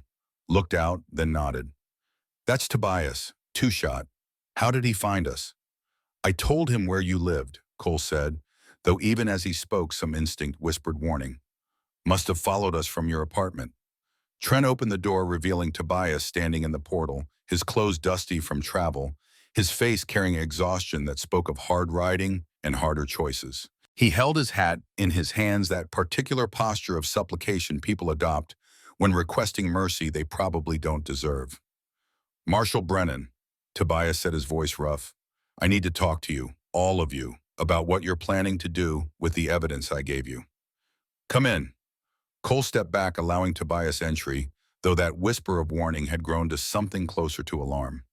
looked out, then nodded. That's Tobias, two-shot. How did he find us? I told him where you lived, Cole said, though even as he spoke, some instinct whispered warning. Must have followed us from your apartment. Trent opened the door, revealing Tobias standing in the portal, his clothes dusty from travel, his face carrying exhaustion that spoke of hard riding and harder choices. He held his hat in his hands, that particular posture of supplication people adopt when requesting mercy they probably don't deserve. Marshal Brennan, Tobias said, his voice rough. I need to talk to you, all of you, about what you're planning to do with the evidence I gave you. Come in. Cole stepped back, allowing Tobias entry, though that whisper of warning had grown to something closer to alarm.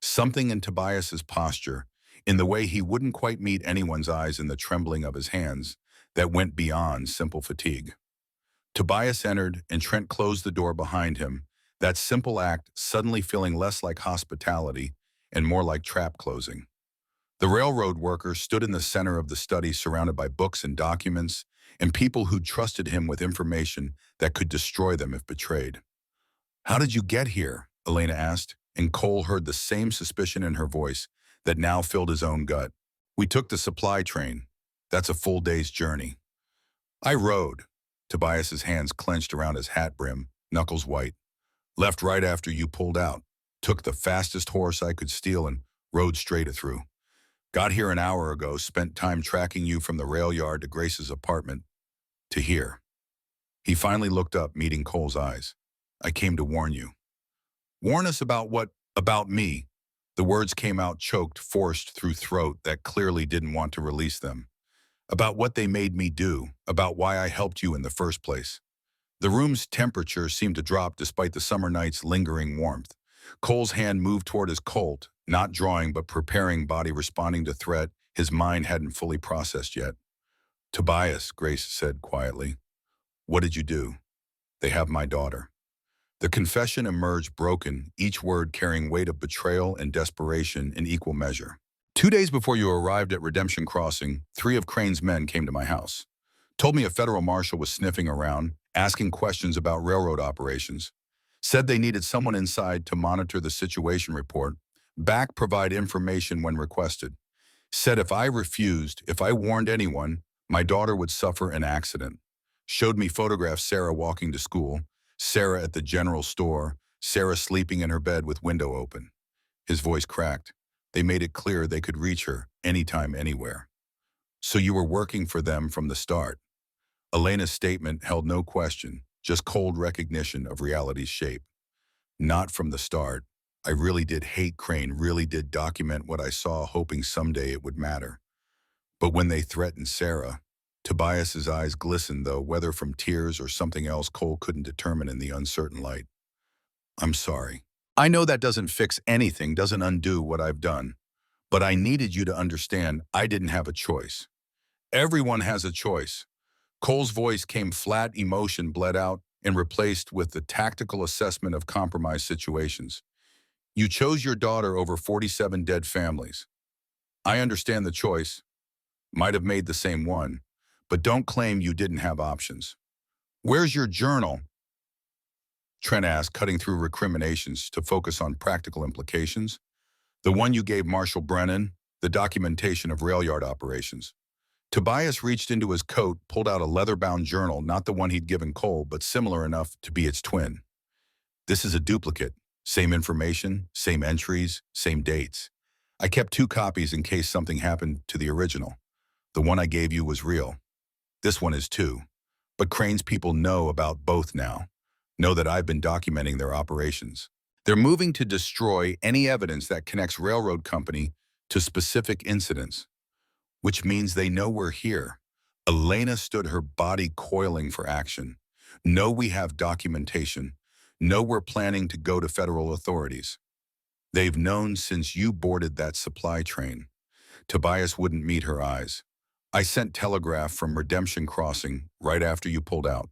Something in Tobias's posture, in the way he wouldn't quite meet anyone's eyes, in the trembling of his hands, that went beyond simple fatigue. Tobias entered, and Trent closed the door behind him, that simple act suddenly feeling less like hospitality and more like trap closing. The railroad worker stood in the center of the study, surrounded by books and documents, and people who trusted him with information that could destroy them if betrayed. "How did you get here?" Elena asked, and Cole heard the same suspicion in her voice that now filled his own gut. "We took the supply train. That's a full day's journey." "I rode." Tobias's hands clenched around his hat brim, knuckles white. "Left right after you pulled out. Took the fastest horse I could steal and rode straight through. Got here an hour ago, spent time tracking you from the rail yard to Grace's apartment to here." He finally looked up, meeting Cole's eyes. "I came to warn you." "Warn us about what?" "About me." The words came out choked, forced through throat that clearly didn't want to release them. "About what they made me do, about why I helped you in the first place." The room's temperature seemed to drop despite the summer night's lingering warmth. Cole's hand moved toward his Colt, not drawing but preparing, body responding to threat his mind hadn't fully processed yet. "Tobias," Grace said quietly. "What did you do?" "They have my daughter." The confession emerged broken, each word carrying weight of betrayal and desperation in equal measure. "2 days before you arrived at Redemption Crossing, 3 of Crane's men came to my house. Told me a federal marshal was sniffing around, asking questions about railroad operations. Said they needed someone inside to monitor the situation report, back provide information when requested. Said if I refused, if I warned anyone, my daughter would suffer an accident. Showed me photographs Sarah walking to school, Sarah at the general store, Sarah sleeping in her bed with window open." His voice cracked. "They made it clear they could reach her anytime, anywhere." "So you were working for them from the start." Elena's statement held no question, just cold recognition of reality's shape. "Not from the start. I really did hate Crane, really did document what I saw, hoping someday it would matter. But when they threatened Sarah," Tobias's eyes glistened, though whether from tears or something else Cole couldn't determine in the uncertain light. "I'm sorry. I know that doesn't fix anything, doesn't undo what I've done. But I needed you to understand I didn't have a choice. Everyone has a choice." Cole's voice came flat, emotion bled out and replaced with the tactical assessment of compromised situations. "You chose your daughter over 47 dead families. I understand the choice. Might have made the same one. But don't claim you didn't have options." "Where's your journal?" Trent asked, cutting through recriminations to focus on practical implications. "The one you gave Marshal Brennan, the documentation of rail yard operations." Tobias reached into his coat, pulled out a leather-bound journal, not the one he'd given Cole, but similar enough to be its twin. "This is a duplicate. Same information, same entries, same dates. I kept 2 copies in case something happened to the original. The one I gave you was real. This one is too. But Crane's people know about both now. Know that I've been documenting their operations. They're moving to destroy any evidence that connects Railroad Company to specific incidents, which means they know we're here." Elena stood, her body coiling for action. "Know we have documentation. Know we're planning to go to federal authorities. They've known since you boarded that supply train." Tobias wouldn't meet her eyes. "I sent telegraph from Redemption Crossing right after you pulled out.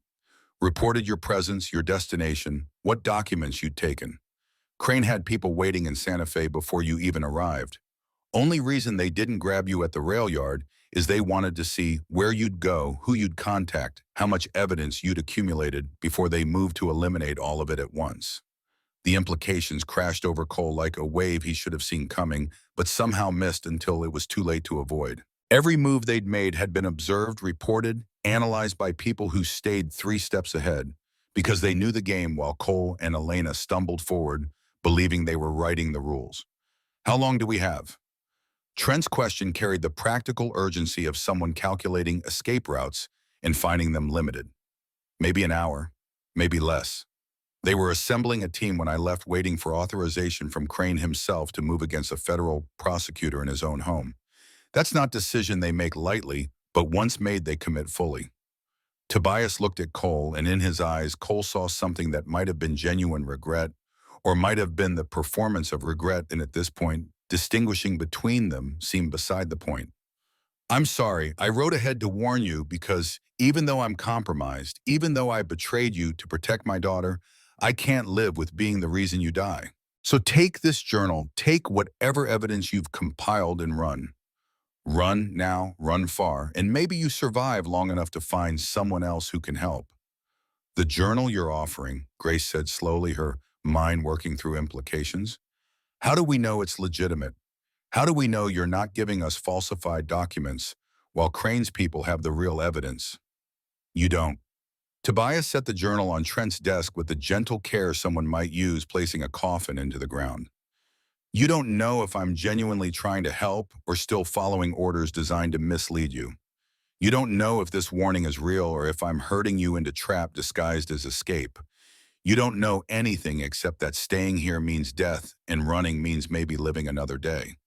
Reported your presence, your destination, what documents you'd taken. Crane had people waiting in Santa Fe before you even arrived. Only reason they didn't grab you at the rail yard is they wanted to see where you'd go, who you'd contact, how much evidence you'd accumulated before they moved to eliminate all of it at once." The implications crashed over Cole like a wave he should have seen coming, but somehow missed until it was too late to avoid. Every move they'd made had been observed, reported, analyzed by people who stayed 3 steps ahead, because they knew the game while Cole and Elena stumbled forward, believing they were writing the rules. "How long do we have?" Trent's question carried the practical urgency of someone calculating escape routes and finding them limited. "Maybe an hour, maybe less. They were assembling a team when I left, waiting for authorization from Crane himself to move against a federal prosecutor in his own home. That's not a decision they make lightly, but once made they commit fully." Tobias looked at Cole, and in his eyes Cole saw something that might have been genuine regret, or might have been the performance of regret, and at this point, distinguishing between them seemed beside the point. "I'm sorry, I wrote ahead to warn you because even though I'm compromised, even though I betrayed you to protect my daughter, I can't live with being the reason you die. So take this journal, take whatever evidence you've compiled and run. Run now, run far, and maybe you survive long enough to find someone else who can help. The journal you're offering, Grace said slowly, her mind working through implications. How do we know it's legitimate? How do we know you're not giving us falsified documents while Crane's people have the real evidence? You don't. Tobias set the journal on Trent's desk with the gentle care someone might use placing a coffin into the ground. You don't know if I'm genuinely trying to help or still following orders designed to mislead you. You don't know if this warning is real or if I'm herding you into trap disguised as escape. You don't know anything except that staying here means death and running means maybe living another day.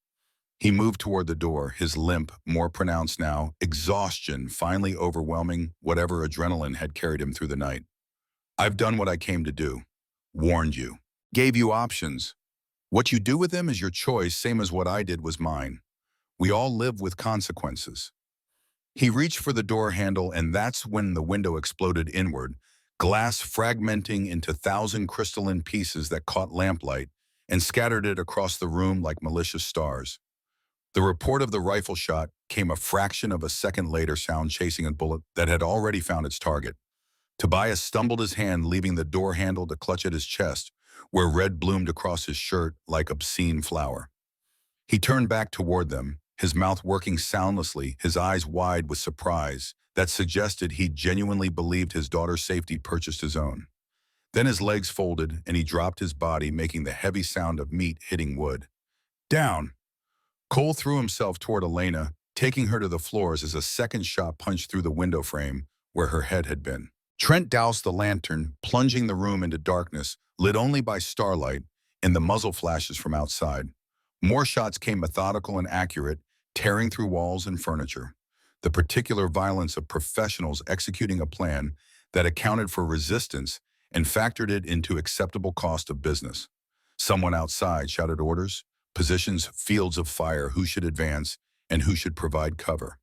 He moved toward the door, his limp more pronounced now, exhaustion finally overwhelming whatever adrenaline had carried him through the night. I've done what I came to do. Warned you. Gave you options. What you do with them is your choice, same as what I did was mine. We all live with consequences. He reached for the door handle, and that's when the window exploded inward, glass fragmenting into thousand crystalline pieces that caught lamplight and scattered it across the room like malicious stars. The report of the rifle shot came a fraction of a second later, sound chasing a bullet that had already found its target. Tobias stumbled his hand, leaving the door handle to clutch at his chest, where red bloomed across his shirt like obscene flower. He turned back toward them, his mouth working soundlessly, his eyes wide with surprise that suggested he genuinely believed his daughter's safety purchased his own. Then his legs folded and he dropped his body, making the heavy sound of meat hitting wood. Down! Cole threw himself toward Elena, taking her to the floors as a second shot punched through the window frame where her head had been. Trent doused the lantern, plunging the room into darkness, lit only by starlight and the muzzle flashes from outside. More shots came methodical and accurate, tearing through walls and furniture. The particular violence of professionals executing a plan that accounted for resistance and factored it into acceptable cost of business. Someone outside shouted orders, positions, fields of fire, who should advance, and who should provide cover.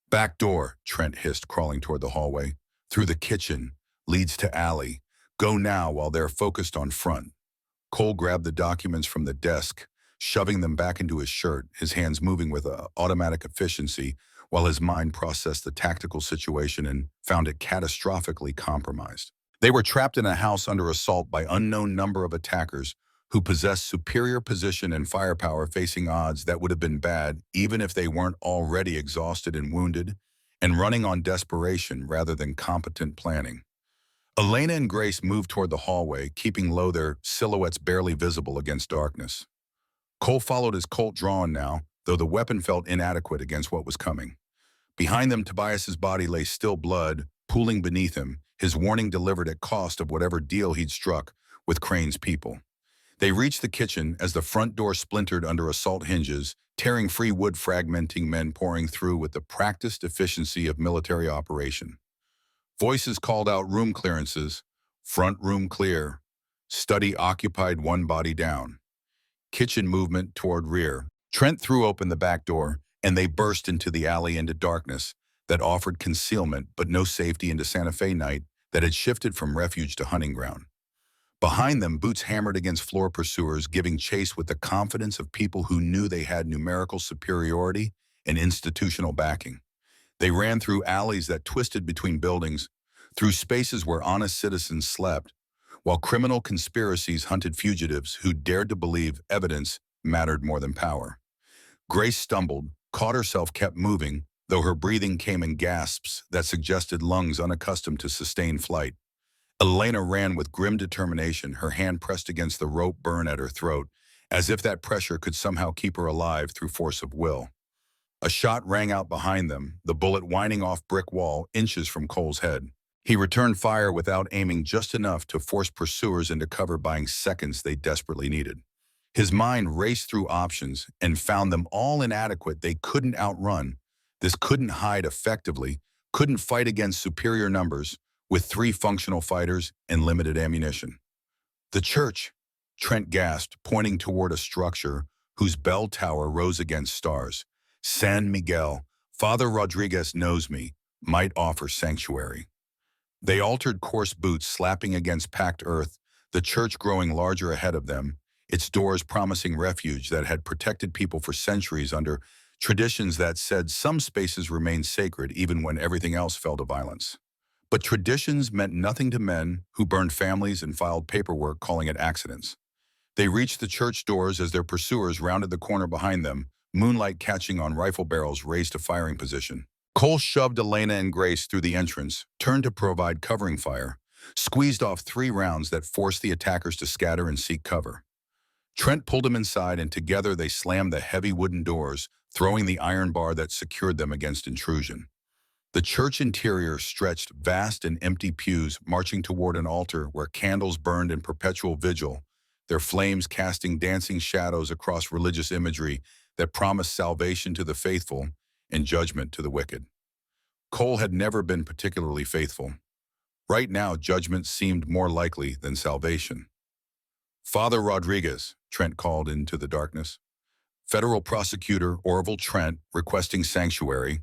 Back door, Trent hissed, crawling toward the hallway. Through the kitchen, leads to alley. Go now while they're focused on front. Cole grabbed the documents from the desk, shoving them back into his shirt, his hands moving with automatic efficiency while his mind processed the tactical situation and found it catastrophically compromised. They were trapped in a house under assault by unknown number of attackers who possessed superior position and firepower, facing odds that would have been bad even if they weren't already exhausted and wounded, and running on desperation rather than competent planning. Elena and Grace moved toward the hallway, keeping low, their silhouettes barely visible against darkness. Cole followed his Colt drawn now, though the weapon felt inadequate against what was coming. Behind them, Tobias's body lay still, blood pooling beneath him, his warning delivered at cost of whatever deal he'd struck with Crane's people. They reached the kitchen as the front door splintered under assault hinges, tearing free wood, fragmenting, men pouring through with the practiced efficiency of military operation. Voices called out room clearances, front room clear, study occupied, one body down. Kitchen movement toward rear. Trent threw open the back door, and they burst into the alley, into darkness that offered concealment but no safety, into Santa Fe night that had shifted from refuge to hunting ground. Behind them, boots hammered against floor pursuers, giving chase with the confidence of people who knew they had numerical superiority and institutional backing. They ran through alleys that twisted between buildings, through spaces where honest citizens slept, while criminal conspiracies hunted fugitives who dared to believe evidence mattered more than power. Grace stumbled, caught herself, kept moving, though her breathing came in gasps that suggested lungs unaccustomed to sustained flight. Elena ran with grim determination, her hand pressed against the rope burn at her throat, as if that pressure could somehow keep her alive through force of will. A shot rang out behind them, the bullet whining off brick wall inches from Cole's head. He returned fire without aiming, just enough to force pursuers into cover, buying seconds they desperately needed. His mind raced through options and found them all inadequate. They couldn't outrun. This couldn't hide effectively, couldn't fight against superior numbers, with 3 functional fighters and limited ammunition. The church, Trent gasped, pointing toward a structure whose bell tower rose against stars. San Miguel, Father Rodriguez knows me, might offer sanctuary. They altered course, boots slapping against packed earth, the church growing larger ahead of them, its doors promising refuge that had protected people for centuries under traditions that said some spaces remained sacred even when everything else fell to violence. But traditions meant nothing to men who burned families and filed paperwork calling it accidents. They reached the church doors as their pursuers rounded the corner behind them, moonlight catching on rifle barrels raised to firing position. Cole shoved Elena and Grace through the entrance, turned to provide covering fire, squeezed off 3 rounds that forced the attackers to scatter and seek cover. Trent pulled him inside, and together they slammed the heavy wooden doors, throwing the iron bar that secured them against intrusion. The church interior stretched vast and empty pews marching toward an altar where candles burned in perpetual vigil, their flames casting dancing shadows across religious imagery that promised salvation to the faithful and judgment to the wicked. Cole had never been particularly faithful. Right now, judgment seemed more likely than salvation. "Father Rodriguez," Trent called into the darkness. Federal Prosecutor Orville Trent requesting sanctuary.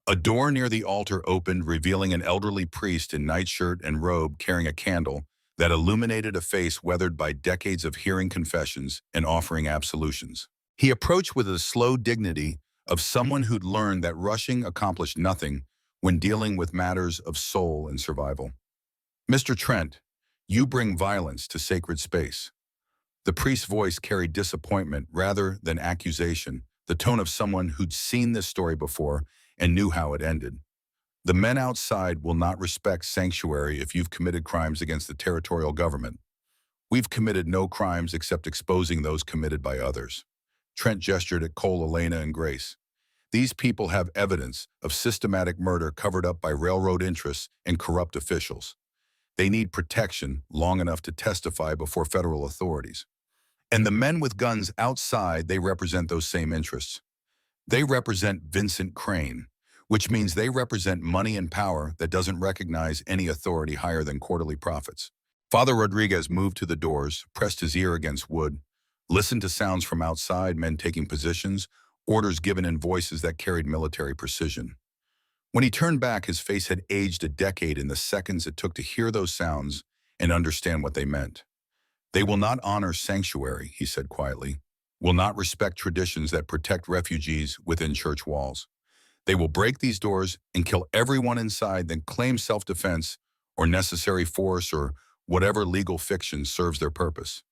A door near the altar opened, revealing an elderly priest in nightshirt and robe carrying a candle that illuminated a face weathered by decades of hearing confessions and offering absolutions. He approached with the slow dignity of someone who'd learned that rushing accomplished nothing when dealing with matters of soul and survival. "Mr. Trent, you bring violence to sacred space." The priest's voice carried disappointment rather than accusation, the tone of someone who'd seen this story before and knew how it ended. "The men outside will not respect sanctuary if you've committed crimes against the territorial government. We've committed no crimes except exposing those committed by others." Trent gestured at Cole, Elena, and Grace. "These people have evidence of systematic murder covered up by railroad interests and corrupt officials. They need protection long enough to testify before federal authorities. And the men with guns outside, they represent those same interests. They represent Vincent Crane, which means they represent money and power that doesn't recognize any authority higher than quarterly profits." Father Rodriguez moved to the doors, pressed his ear against wood, listened to sounds from outside, men taking positions, orders given in voices that carried military precision. When he turned back, his face had aged a decade in the seconds it took to hear those sounds and understand what they meant. "They will not honor sanctuary," he said quietly, "will not respect traditions that protect refugees within church walls. They will break these doors and kill everyone inside, then claim self-defense or necessary force or whatever legal fiction serves their purpose.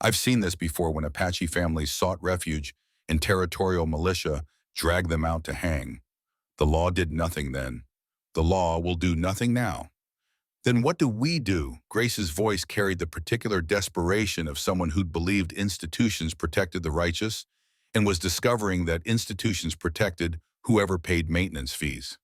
I've seen this before when Apache families sought refuge and territorial militia dragged them out to hang. The law did nothing then. The law will do nothing now." "Then what do we do?" Grace's voice carried the particular desperation of someone who'd believed institutions protected the righteous and was discovering that institutions protected whoever paid maintenance fees.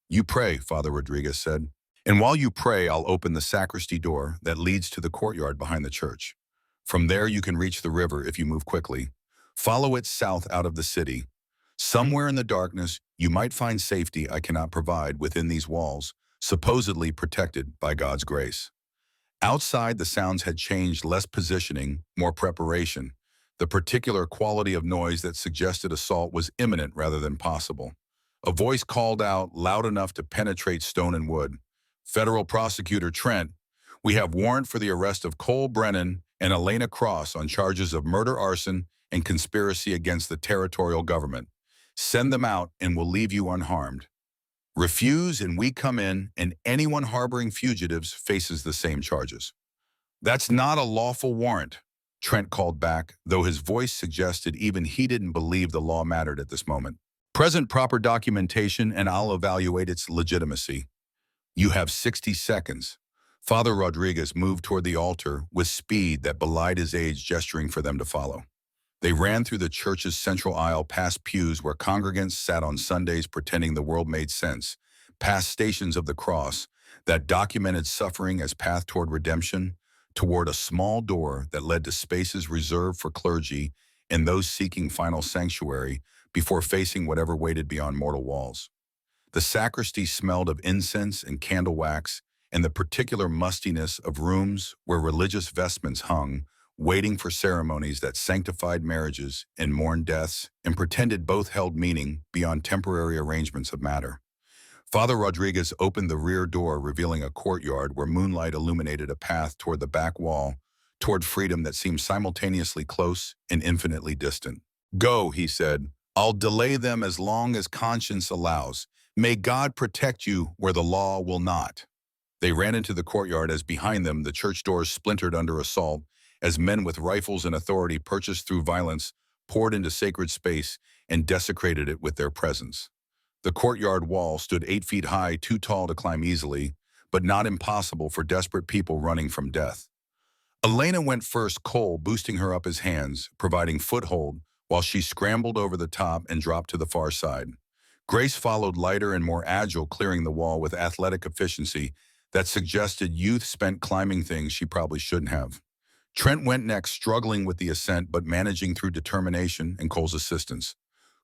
"You pray," Father Rodriguez said. "And while you pray, I'll open the sacristy door that leads to the courtyard behind the church. From there, you can reach the river if you move quickly. Follow it south out of the city. Somewhere in the darkness, you might find safety I cannot provide within these walls, supposedly protected by God's grace." Outside, the sounds had changed, less positioning, more preparation. The particular quality of noise that suggested assault was imminent rather than possible. A voice called out, loud enough to penetrate stone and wood. "Federal Prosecutor Trent, we have warrant for the arrest of Cole Brennan and Elena Cross on charges of murder, arson, and conspiracy against the territorial government. Send them out and we'll leave you unharmed. Refuse and we come in, and anyone harboring fugitives faces the same charges." "That's not a lawful warrant," Trent called back, though his voice suggested even he didn't believe the law mattered at this moment. "Present proper documentation and I'll evaluate its legitimacy." "You have 60 seconds. Father Rodriguez moved toward the altar with speed that belied his age, gesturing for them to follow. They ran through the church's central aisle, past pews where congregants sat on Sundays pretending the world made sense, past stations of the cross that documented suffering as path toward redemption, toward a small door that led to spaces reserved for clergy and those seeking final sanctuary before facing whatever waited beyond mortal walls. The sacristy smelled of incense and candle wax and the particular mustiness of rooms where religious vestments hung, waiting for ceremonies that sanctified marriages and mourned deaths and pretended both held meaning beyond temporary arrangements of matter. Father Rodriguez opened the rear door, revealing a courtyard where moonlight illuminated a path toward the back wall, toward freedom that seemed simultaneously close and infinitely distant. "Go," he said, I'll delay them as long as conscience allows. May God protect you where the law will not." They ran into the courtyard as behind them the church doors splintered under assault, as men with rifles and authority purchased through violence poured into sacred space and desecrated it with their presence. The courtyard wall stood 8 feet high, too tall to climb easily, but not impossible for desperate people running from death. Elena went first, Cole boosting her up his hands, providing foothold, while she scrambled over the top and dropped to the far side. Grace followed, lighter and more agile, clearing the wall with athletic efficiency that suggested youth spent climbing things she probably shouldn't have. Trent went next, struggling with the ascent but managing through determination and Cole's assistance.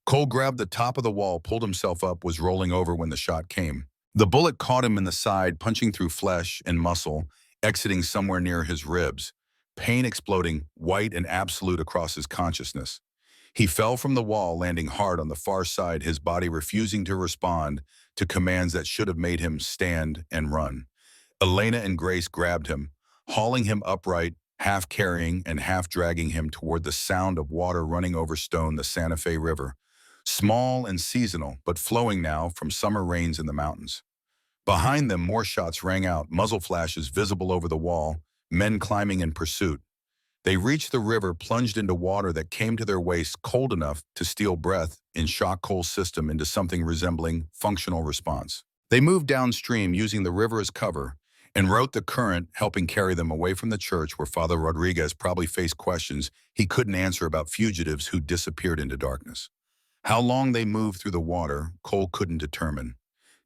Cole grabbed the top of the wall, pulled himself up, was rolling over when the shot came. The bullet caught him in the side, punching through flesh and muscle, exiting somewhere near his ribs, pain exploding white and absolute across his consciousness. He fell from the wall, landing hard on the far side, his body refusing to respond to commands that should have made him stand and run. Elena and Grace grabbed him, hauling him upright, half carrying and half dragging him toward the sound of water running over stone, the Santa Fe River. Small and seasonal, but flowing now from summer rains in the mountains. Behind them, more shots rang out, muzzle flashes visible over the wall, men climbing in pursuit. They reached the river, plunged into water that came to their waists, cold enough to steal breath, in shock Cole's system into something resembling functional response. They moved downstream, using the river as cover, and rode the current, helping carry them away from the church where Father Rodriguez probably faced questions he couldn't answer about fugitives who disappeared into darkness. How long they moved through the water, Cole couldn't determine.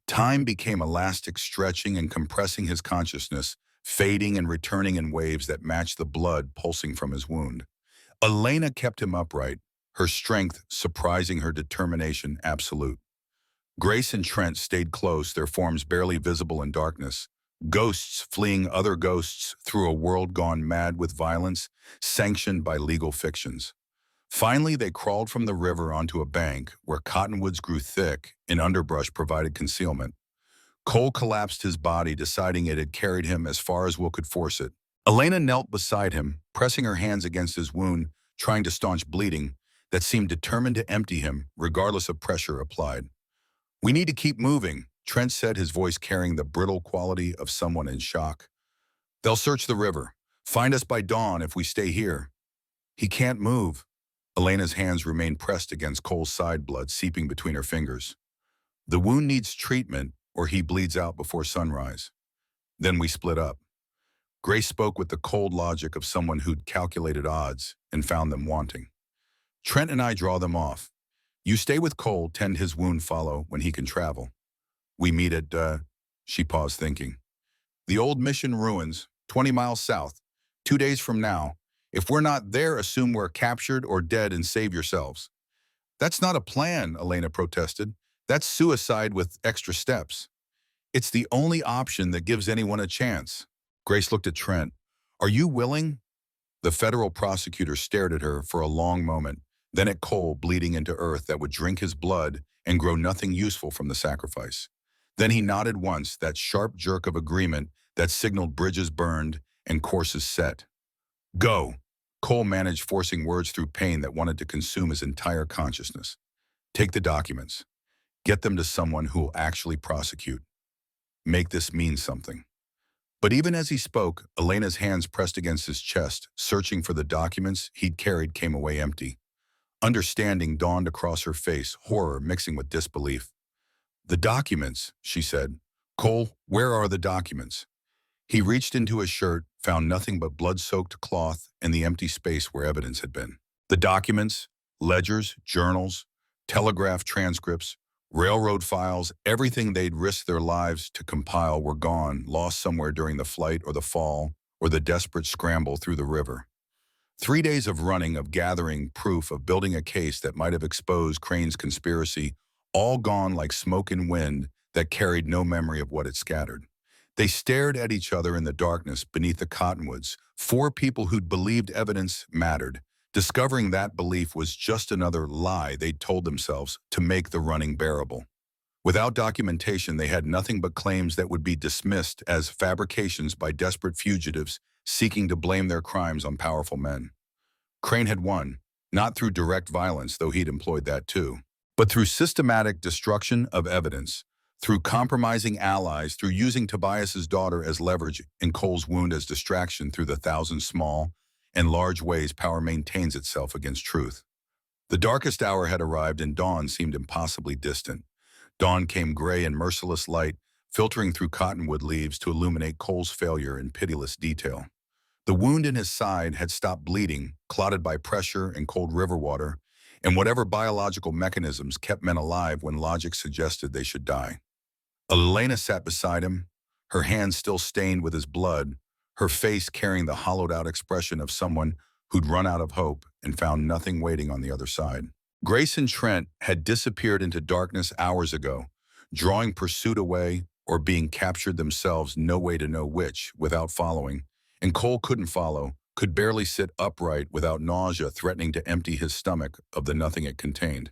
Time became elastic, stretching and compressing his consciousness, fading and returning in waves that matched the blood pulsing from his wound. Elena kept him upright, her strength surprising, her determination absolute. Grace and Trent stayed close, their forms barely visible in darkness, ghosts fleeing other ghosts through a world gone mad with violence, sanctioned by legal fictions. Finally, they crawled from the river onto a bank where cottonwoods grew thick and underbrush provided concealment. Cole collapsed his body, deciding it had carried him as far as will could force it. Elena knelt beside him, pressing her hands against his wound, trying to staunch bleeding that seemed determined to empty him, regardless of pressure applied. "We need to keep moving," Trent said, his voice carrying the brittle quality of someone in shock. "They'll search the river, find us by dawn if we stay here." "He can't move." Elena's hands remained pressed against Cole's side, blood seeping between her fingers. "The wound needs treatment, or he bleeds out before sunrise. Then we split up." Grace spoke with the cold logic of someone who'd calculated odds and found them wanting. "Trent and I draw them off. You stay with Cole, tend his wound, follow when he can travel. We meet at, she paused, thinking. "The old mission ruins, 20 miles south, 2 days from now. If we're not there, assume we're captured or dead and save yourselves." "That's not a plan," Elena protested. "That's suicide with extra steps." "It's the only option that gives anyone a chance." Grace looked at Trent. "Are you willing?" The federal prosecutor stared at her for a long moment, then at Cole, bleeding into earth that would drink his blood and grow nothing useful from the sacrifice. Then he nodded once, that sharp jerk of agreement that signaled bridges burned and courses set. "Go." Cole managed, forcing words through pain that wanted to consume his entire consciousness. "Take the documents. Get them to someone who will actually prosecute. Make this mean something." But even as he spoke, Elena's hands pressed against his chest, searching for the documents he'd carried, came away empty. Understanding dawned across her face, horror mixing with disbelief. "The documents," she said. "Cole, where are the documents?" He reached into his shirt, found nothing but blood-soaked cloth and the empty space where evidence had been. The documents, ledgers, journals, telegraph transcripts, railroad files, everything they'd risked their lives to compile were gone, lost somewhere during the flight or the fall or the desperate scramble through the river. 3 days of running, of gathering proof, of building a case that might have exposed Crane's conspiracy, all gone like smoke and wind that carried no memory of what it scattered. They stared at each other in the darkness beneath the cottonwoods, 4 people who'd believed evidence mattered, discovering that belief was just another lie they'd told themselves to make the running bearable. Without documentation, they had nothing but claims that would be dismissed as fabrications by desperate fugitives seeking to blame their crimes on powerful men. Crane had won. not through direct violence, though he'd employed that too, but through systematic destruction of evidence, through compromising allies, through using Tobias's daughter as leverage and Cole's wound as distraction through the thousand small and large ways power maintains itself against truth. The darkest hour had arrived and dawn seemed impossibly distant. Dawn came gray and merciless light, filtering through cottonwood leaves to illuminate Cole's failure in pitiless detail. The wound in his side had stopped bleeding, clotted by pressure and cold river water, and whatever biological mechanisms kept men alive when logic suggested they should die. Elena sat beside him, her hands still stained with his blood, her face carrying the hollowed-out expression of someone who'd run out of hope and found nothing waiting on the other side. Grace and Trent had disappeared into darkness hours ago, drawing pursuit away or being captured themselves, no way to know which, without following, and Cole couldn't follow, could barely sit upright without nausea threatening to empty his stomach of the nothing it contained.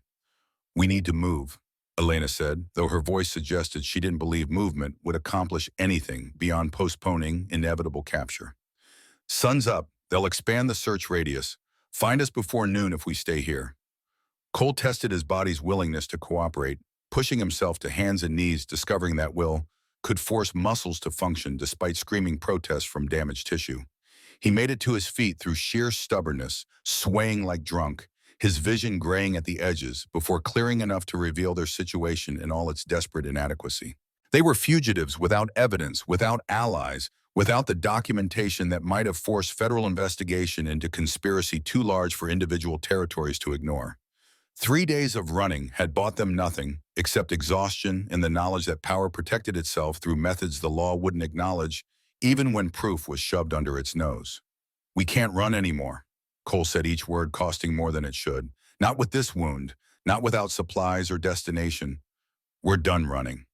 "We need to move," Elena said, though her voice suggested she didn't believe movement would accomplish anything beyond postponing inevitable capture. "Sun's up. They'll expand the search radius. Find us before noon if we stay here." Cole tested his body's willingness to cooperate, pushing himself to hands and knees, discovering that will could force muscles to function despite screaming protests from damaged tissue. He made it to his feet through sheer stubbornness, swaying like drunk, his vision graying at the edges before clearing enough to reveal their situation in all its desperate inadequacy. They were fugitives without evidence, without allies, without the documentation that might have forced federal investigation into conspiracy too large for individual territories to ignore. 3 days of running had bought them nothing except exhaustion and the knowledge that power protected itself through methods the law wouldn't acknowledge, even when proof was shoved under its nose. "We can't run anymore," Cole said, each word costing more than it should. "Not with this wound, not without supplies or destination. We're done running."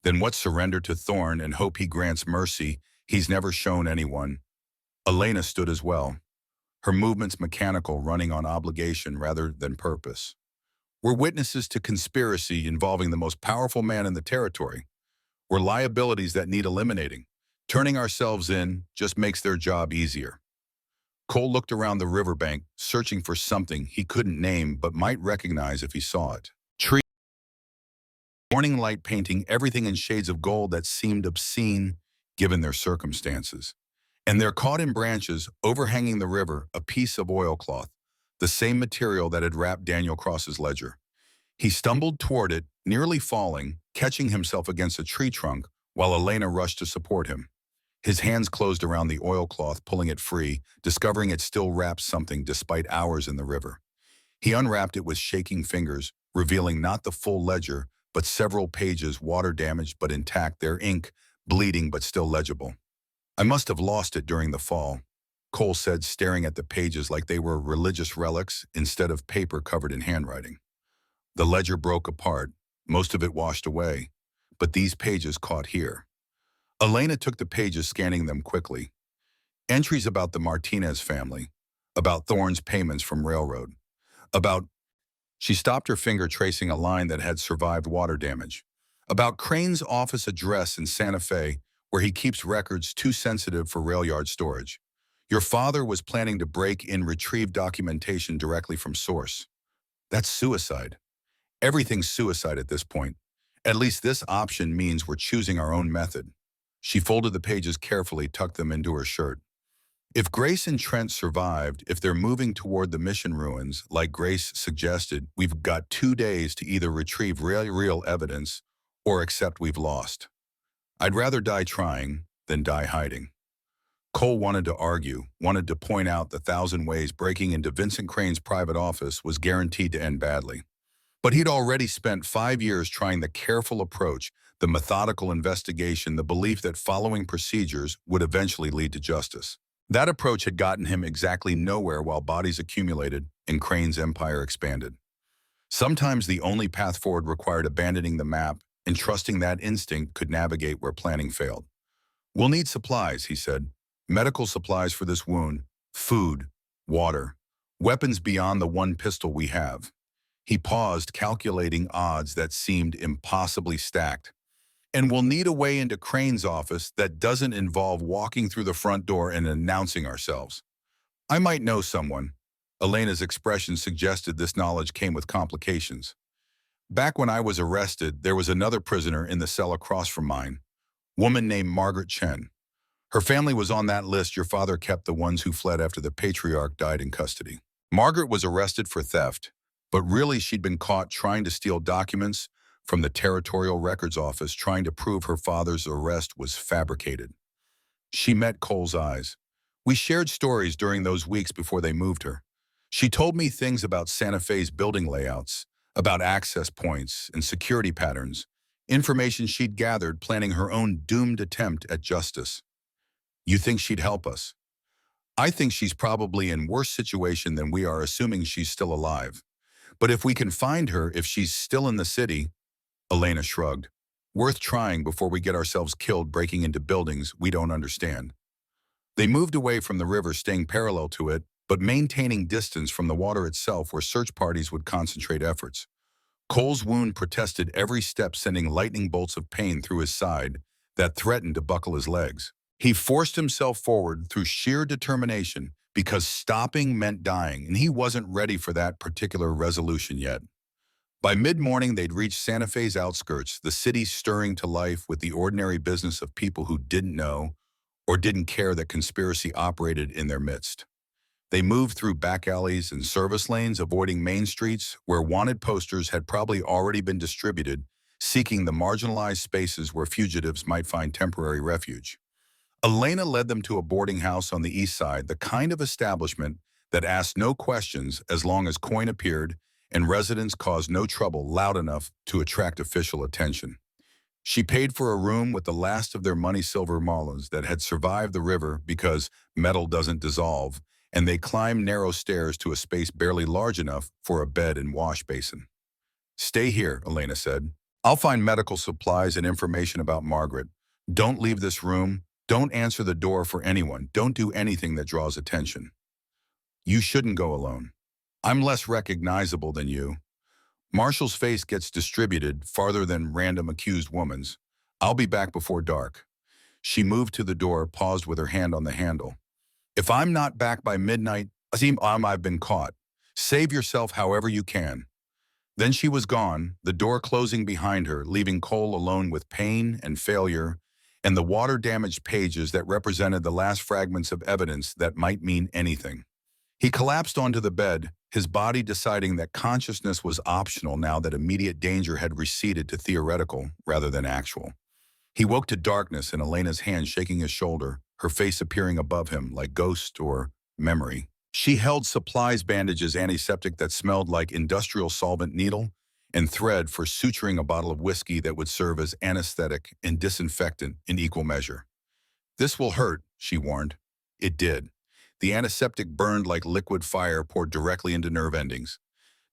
"Then what, surrender to Thorn and hope he grants mercy he's never shown anyone?" Elena stood as well, her movements mechanical, running on obligation rather than purpose. "We're witnesses to conspiracy involving the most powerful man in the territory. We're liabilities that need eliminating. Turning ourselves in just makes their job easier." Cole looked around the riverbank, searching for something he couldn't name but might recognize if he saw it. Trees, morning light painting everything in shades of gold that seemed obscene given their circumstances. And there, caught in branches overhanging the river, a piece of oilcloth, the same material that had wrapped Daniel Cross's ledger. He stumbled toward it, nearly falling, catching himself against a tree trunk while Elena rushed to support him. His hands closed around the oilcloth, pulling it free, discovering it still wrapped something despite hours in the river. He unwrapped it with shaking fingers, revealing not the full ledger, but several pages water-damaged but intact, their ink bleeding but still legible. "I must have lost it during the fall," Cole said, staring at the pages like they were religious relics instead of paper covered in handwriting. The ledger broke apart, most of it washed away, but these pages caught here. Elena took the pages, scanning them quickly. Entries about the Martinez family, about Thorne's payments from railroad, about— She stopped, her finger tracing a line that had survived water damage. "About Crane's office address in Santa Fe, where he keeps records too sensitive for rail yard storage. Your father was planning to break in, retrieve documentation directly from source." That's suicide. Everything's suicide at this point. At least this option means we're choosing our own method. She folded the pages carefully, tucked them into her shirt. If Grace and Trent survived, if they're moving toward the mission ruins, like Grace suggested, we've got 2 days to either retrieve real evidence or accept we've lost. I'd rather die trying than die hiding. Cole wanted to argue, wanted to point out the 1,000 ways breaking into Vincent Crane's private office was guaranteed to end badly. But he'd already spent 5 years trying the careful approach, the methodical investigation, the belief that following procedures would eventually lead to justice. That approach had gotten him exactly nowhere while bodies accumulated and Crane's empire expanded. Sometimes the only path forward required abandoning the map and trusting that instinct could navigate where planning failed. "We'll need supplies," he said. "Medical supplies for this wound, food, water, weapons beyond the one pistol we have." He paused, calculating odds that seemed impossibly stacked. "And we'll need a way into Crane's office that doesn't involve walking through the front door and announcing ourselves. I might know someone." Elena's expression suggested this knowledge came with complications. Back when I was arrested, there was another prisoner in the cell across from mine, woman named Margaret Chen. Her family was on that list your father kept, the ones who fled after the patriarch died in custody. Margaret was arrested for theft, but really she'd been caught trying to steal documents from the Territorial Records Office, trying to prove her father's arrest was fabricated. She met Cole's eyes. We shared stories during those weeks before they moved her. She told me things about Santa Fe's building layouts, about access points and security patterns, information she'd gathered planning her own doomed attempt at justice. You think she'd help us? I think she's probably in worse situation than we are, assuming she's still alive. But if we can find her, if she's still in the city, Elena shrugged. Worth trying before we get ourselves killed breaking into buildings we don't understand. They moved away from the river, staying parallel to it, but maintaining distance from the water itself where search parties would concentrate efforts. Cole's wound protested every step, sending lightning bolts of pain through his side that threatened to buckle his legs. He forced himself forward through sheer determination because stopping meant dying, and he wasn't ready for that particular resolution yet. By mid-morning, they'd reached Santa Fe's outskirts, the city stirring to life with the ordinary business of people who didn't know or didn't care that conspiracy operated in their midst. They moved through back alleys and service lanes, avoiding main streets where wanted posters had probably already been distributed, seeking the marginalized spaces where fugitives might find temporary refuge. Elena led them to a boarding house on the east side, the kind of establishment that asked no questions as long as coin appeared and residents caused no trouble loud enough to attract official attention. She paid for a room with the last of their money silver marlins that had survived the river because metal doesn't dissolve, and they climbed narrow stairs to a space barely large enough for a bed and wash basin. Stay here, Elena said. I'll find medical supplies and information about Margaret. Don't leave this room. Don't answer the door for anyone. Don't do anything that draws attention. You shouldn't go alone. I'm less recognizable than you. Marshall's face gets distributed farther than random accused woman's. I'll be back before dark. She moved to the door, paused with her hand on the handle. If I'm not back by midnight, I've been caught. Save yourself however you can. Then she was gone, the door closing behind her, leaving Cole alone with pain and failure and the water-damaged pages that represented the last fragments of evidence that might mean anything. He collapsed onto the bed, his body deciding that consciousness was optional now that immediate danger had receded to theoretical rather than actual. He woke to darkness and Elena's hand shaking his shoulder, her face appearing above him like ghost or memory. She held supplies, bandages, antiseptic that smelled like industrial solvent, needle, and thread for suturing a bottle of whiskey that would serve as anesthetic and disinfectant in equal measure. This will hurt, she warned. It did. The antiseptic burned like liquid fire poured directly into nerve endings.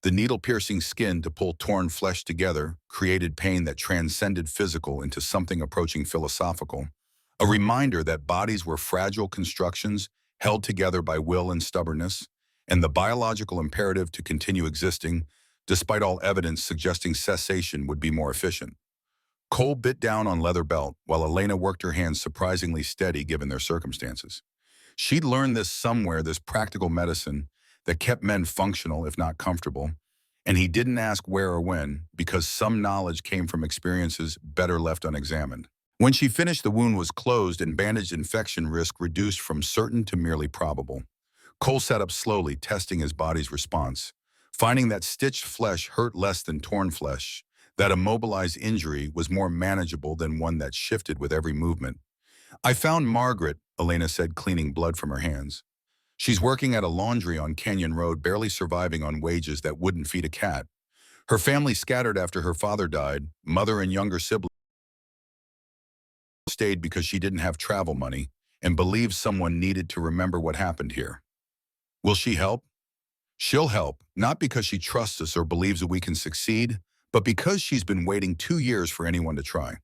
The needle-piercing skin to pull torn flesh together created pain that transcended physical into something approaching philosophical, a reminder that bodies were fragile constructions held together by will and stubbornness, and the biological imperative to continue existing, despite all evidence suggesting cessation would be more efficient. Cole bit down on leather belt while Elena worked her hands surprisingly steady given their circumstances. She'd learned this somewhere, this practical medicine that kept men functional if not comfortable, and he didn't ask where or when because some knowledge came from experiences better left unexamined. When she finished, the wound was closed and bandaged, infection risk reduced from certain to merely probable. Cole sat up slowly, testing his body's response, finding that stitched flesh hurt less than torn flesh, that immobilized injury was more manageable than one that shifted with every movement. I found Margaret, Elena said, cleaning blood from her hands. She's working at a laundry on Canyon Road, barely surviving on wages that wouldn't feed a cat. Her family scattered after her father died. Mother and younger siblings stayed because she didn't have travel money and believed someone needed to remember what happened here. Will she help? She'll help, not because she trusts us or believes that we can succeed, but because she's been waiting 2 years for anyone to try.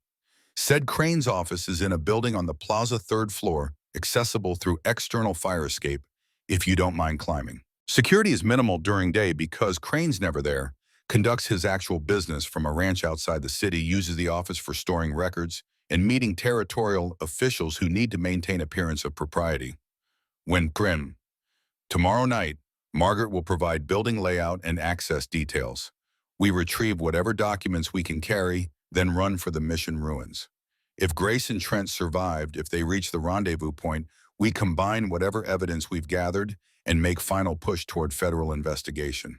Said Crane's office is in a building on the plaza 3rd floor, accessible through external fire escape if you don't mind climbing. Security is minimal during day because Crane's never there, conducts his actual business from a ranch outside the city, uses the office for storing records, and meeting territorial officials who need to maintain appearance of propriety. When Grim, tomorrow night, Margaret will provide building layout and access details. We retrieve whatever documents we can carry, then run for the mission ruins. If Grace and Trent survived, if they reach the rendezvous point, we combine whatever evidence we've gathered and make final push toward federal investigation.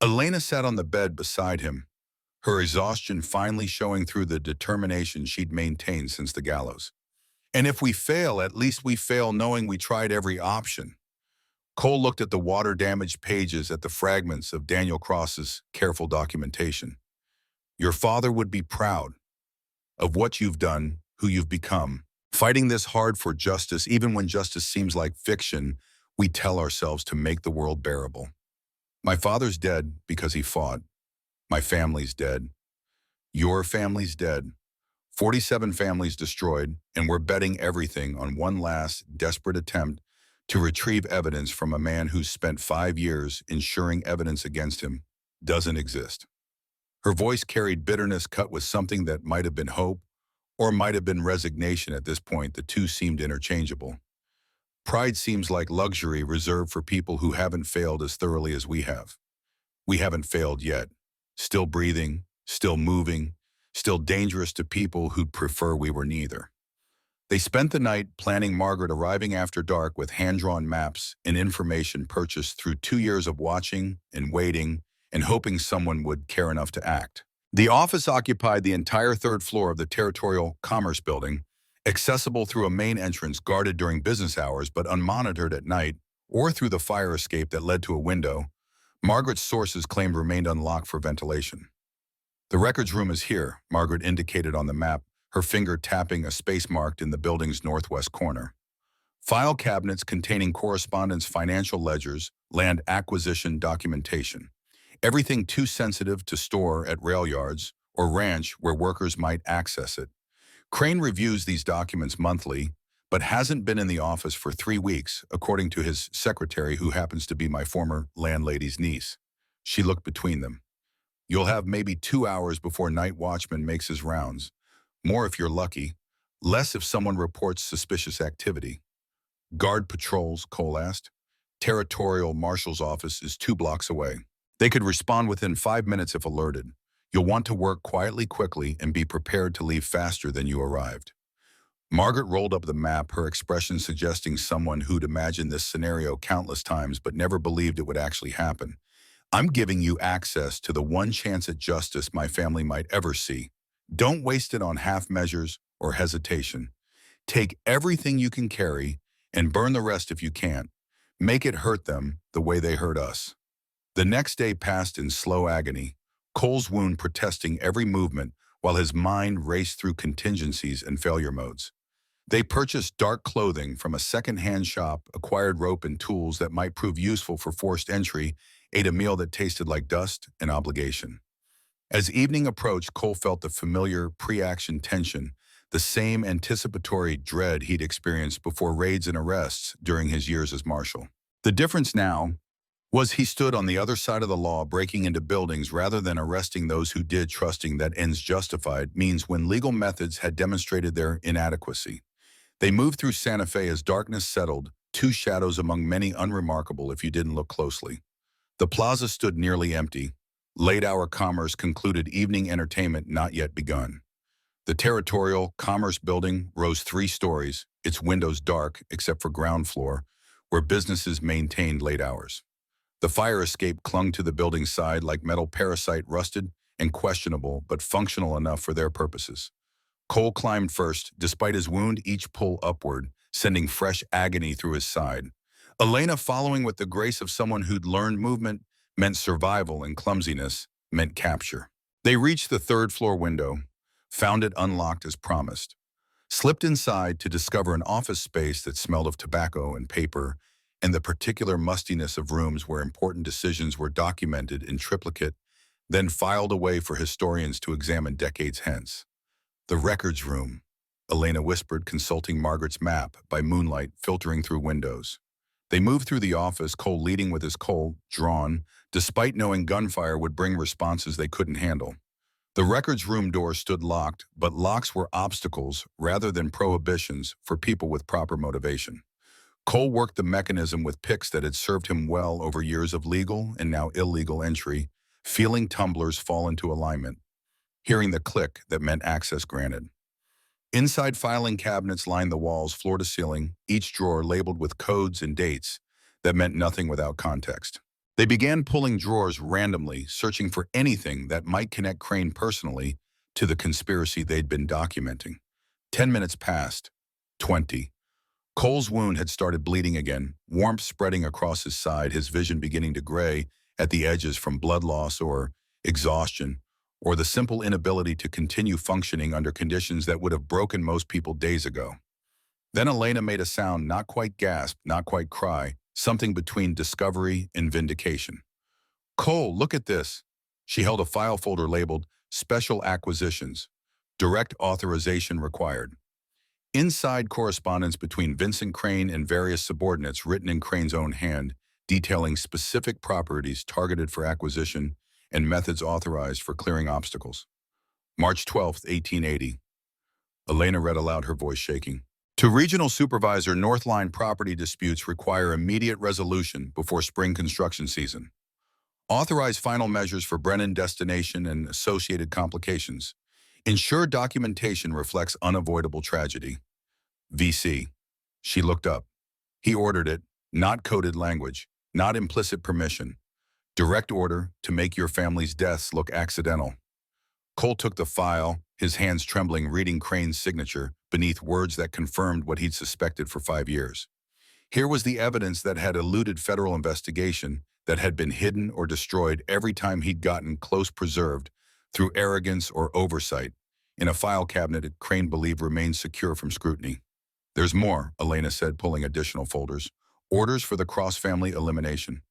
Elena sat on the bed beside him, her exhaustion finally showing through the determination she'd maintained since the gallows. And if we fail, at least we fail knowing we tried every option. Cole looked at the water-damaged pages, at the fragments of Daniel Cross's careful documentation. Your father would be proud of what you've done, who you've become. Fighting this hard for justice, even when justice seems like fiction, we tell ourselves to make the world bearable. My father's dead because he fought. My family's dead. Your family's dead. 47 families destroyed, and we're betting everything on one last, desperate attempt to retrieve evidence from a man who's spent 5 years ensuring evidence against him doesn't exist. Her voice carried bitterness cut with something that might have been hope or might have been resignation. At this point, the two seemed interchangeable. Pride seems like luxury reserved for people who haven't failed as thoroughly as we have. We haven't failed yet. Still breathing, still moving, still dangerous to people who'd prefer we were neither. They spent the night planning, Margaret arriving after dark with hand-drawn maps and information purchased through 2 years of watching and waiting and hoping someone would care enough to act. The office occupied the entire 3rd floor of the Territorial Commerce Building, accessible through a main entrance guarded during business hours but unmonitored at night, or through the fire escape that led to a window Margaret's sources claimed remained unlocked for ventilation. The records room is here, Margaret indicated on the map, her finger tapping a space marked in the building's northwest corner. File cabinets containing correspondence, financial ledgers, land acquisition documentation. Everything too sensitive to store at rail yards or ranch where workers might access it. Crane reviews these documents monthly, but hasn't been in the office for 3 weeks, according to his secretary, who happens to be my former landlady's niece. She looked between them. You'll have maybe 2 hours before night watchman makes his rounds. More if you're lucky, less if someone reports suspicious activity. Guard patrols, Cole asked. Territorial Marshal's office is 2 blocks away. They could respond within 5 minutes if alerted. You'll want to work quickly, and be prepared to leave faster than you arrived. Margaret rolled up the map, her expression suggesting someone who'd imagined this scenario countless times but never believed it would actually happen. I'm giving you access to the one chance at justice my family might ever see. Don't waste it on half measures or hesitation. Take everything you can carry and burn the rest if you can't. Make it hurt them the way they hurt us. The next day passed in slow agony, Cole's wound protesting every movement while his mind raced through contingencies and failure modes. They purchased dark clothing from a second-hand shop, acquired rope and tools that might prove useful for forced entry, ate a meal that tasted like dust and obligation. As evening approached, Cole felt the familiar pre-action tension, the same anticipatory dread he'd experienced before raids and arrests during his years as marshal. The difference now was he stood on the other side of the law, breaking into buildings rather than arresting those who did, trusting that ends justified means when legal methods had demonstrated their inadequacy. They moved through Santa Fe as darkness settled, 2 shadows among many unremarkable if you didn't look closely. The plaza stood nearly empty. Late-hour commerce concluded, evening entertainment not yet begun. The Territorial Commerce Building rose 3 stories, its windows dark except for ground floor, where businesses maintained late hours. The fire escape clung to the building's side like metal parasite, rusted and questionable, but functional enough for their purposes. Cole climbed first, despite his wound, each pull upward, sending fresh agony through his side. Elena following with the grace of someone who'd learned movement meant survival, and clumsiness meant capture. They reached the 3rd floor window, found it unlocked as promised, slipped inside to discover an office space that smelled of tobacco and paper and the particular mustiness of rooms where important decisions were documented in triplicate, then filed away for historians to examine decades hence. The records room, Elena whispered, consulting Margaret's map by moonlight filtering through windows. They moved through the office, Cole leading with his Colt drawn, despite knowing gunfire would bring responses they couldn't handle. The records room door stood locked, but locks were obstacles rather than prohibitions for people with proper motivation. Cole worked the mechanism with picks that had served him well over years of legal and now illegal entry, feeling tumblers fall into alignment, hearing the click that meant access granted. Inside filing cabinets lined the walls floor to ceiling, each drawer labeled with codes and dates that meant nothing without context. They began pulling drawers randomly, searching for anything that might connect Crane personally to the conspiracy they'd been documenting. 10 minutes passed. 20. Cole's wound had started bleeding again, warmth spreading across his side, his vision beginning to gray at the edges from blood loss or exhaustion, or the simple inability to continue functioning under conditions that would have broken most people days ago. Then Elena made a sound, not quite gasp, not quite cry, something between discovery and vindication. "Cole, look at this." She held a file folder labeled Special Acquisitions, Direct Authorization Required. Inside, correspondence between Vincent Crane and various subordinates written in Crane's own hand, detailing specific properties targeted for acquisition and methods authorized for clearing obstacles. March 12, 1880. Elena read aloud, her voice shaking. To Regional Supervisor, Northline property disputes require immediate resolution before spring construction season. Authorize final measures for Brennan destination and associated complications. Ensure documentation reflects unavoidable tragedy. VC. She looked up. He ordered it, not coded language, not implicit permission. Direct order to make your family's deaths look accidental. Cole took the file, his hands trembling, reading Crane's signature beneath words that confirmed what he'd suspected for 5 years. Here was the evidence that had eluded federal investigation, that had been hidden or destroyed every time he'd gotten close, preserved through arrogance or oversight, in a file cabinet Crane believed remained secure from scrutiny. "There's more," Elena said, pulling additional folders. "Orders for the cross-family elimination,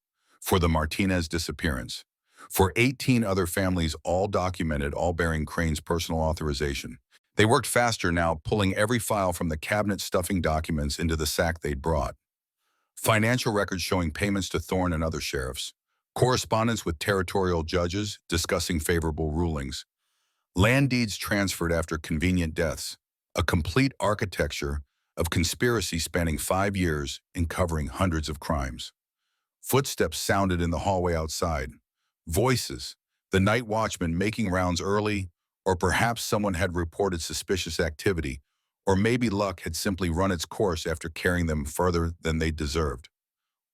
for the Martinez disappearance, for 18 other families, all documented, all bearing Crane's personal authorization." They worked faster now, pulling every file from the cabinet, stuffing documents into the sack they'd brought. Financial records showing payments to Thorne and other sheriffs. Correspondence with territorial judges discussing favorable rulings. Land deeds transferred after convenient deaths. A complete architecture of conspiracy spanning 5 years and covering hundreds of crimes. Footsteps sounded in the hallway outside. Voices, the night watchman making rounds early, or perhaps someone had reported suspicious activity, or maybe luck had simply run its course after carrying them further than they deserved.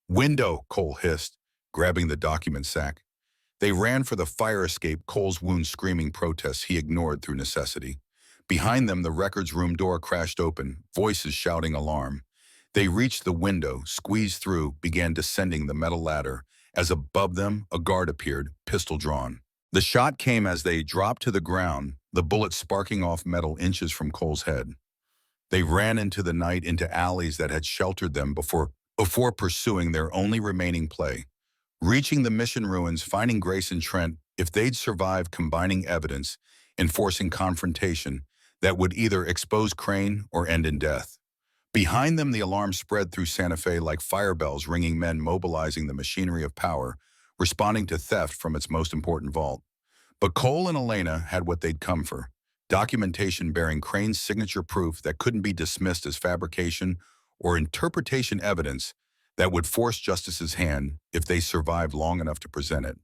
"Window," Cole hissed, grabbing the document sack. They ran for the fire escape, Cole's wound screaming protests he ignored through necessity. Behind them, the records room door crashed open, voices shouting alarm. They reached the window, squeezed through, began descending the metal ladder, as above them a guard appeared, pistol drawn. The shot came as they dropped to the ground, the bullet sparking off metal inches from Cole's head. They ran into the night, into alleys that had sheltered them before pursuing their only remaining play. Reaching the mission ruins, finding Grace and Trent, if they'd survived, combining evidence, enforcing confrontation that would either expose Crane or end in death. Behind them, the alarm spread through Santa Fe like fire bells, ringing, men mobilizing the machinery of power, responding to theft from its most important vault. But Cole and Elena had what they'd come for. Documentation bearing Crane's signature, proof that couldn't be dismissed as fabrication or interpretation evidence that would force justice's hand if they survived long enough to present it.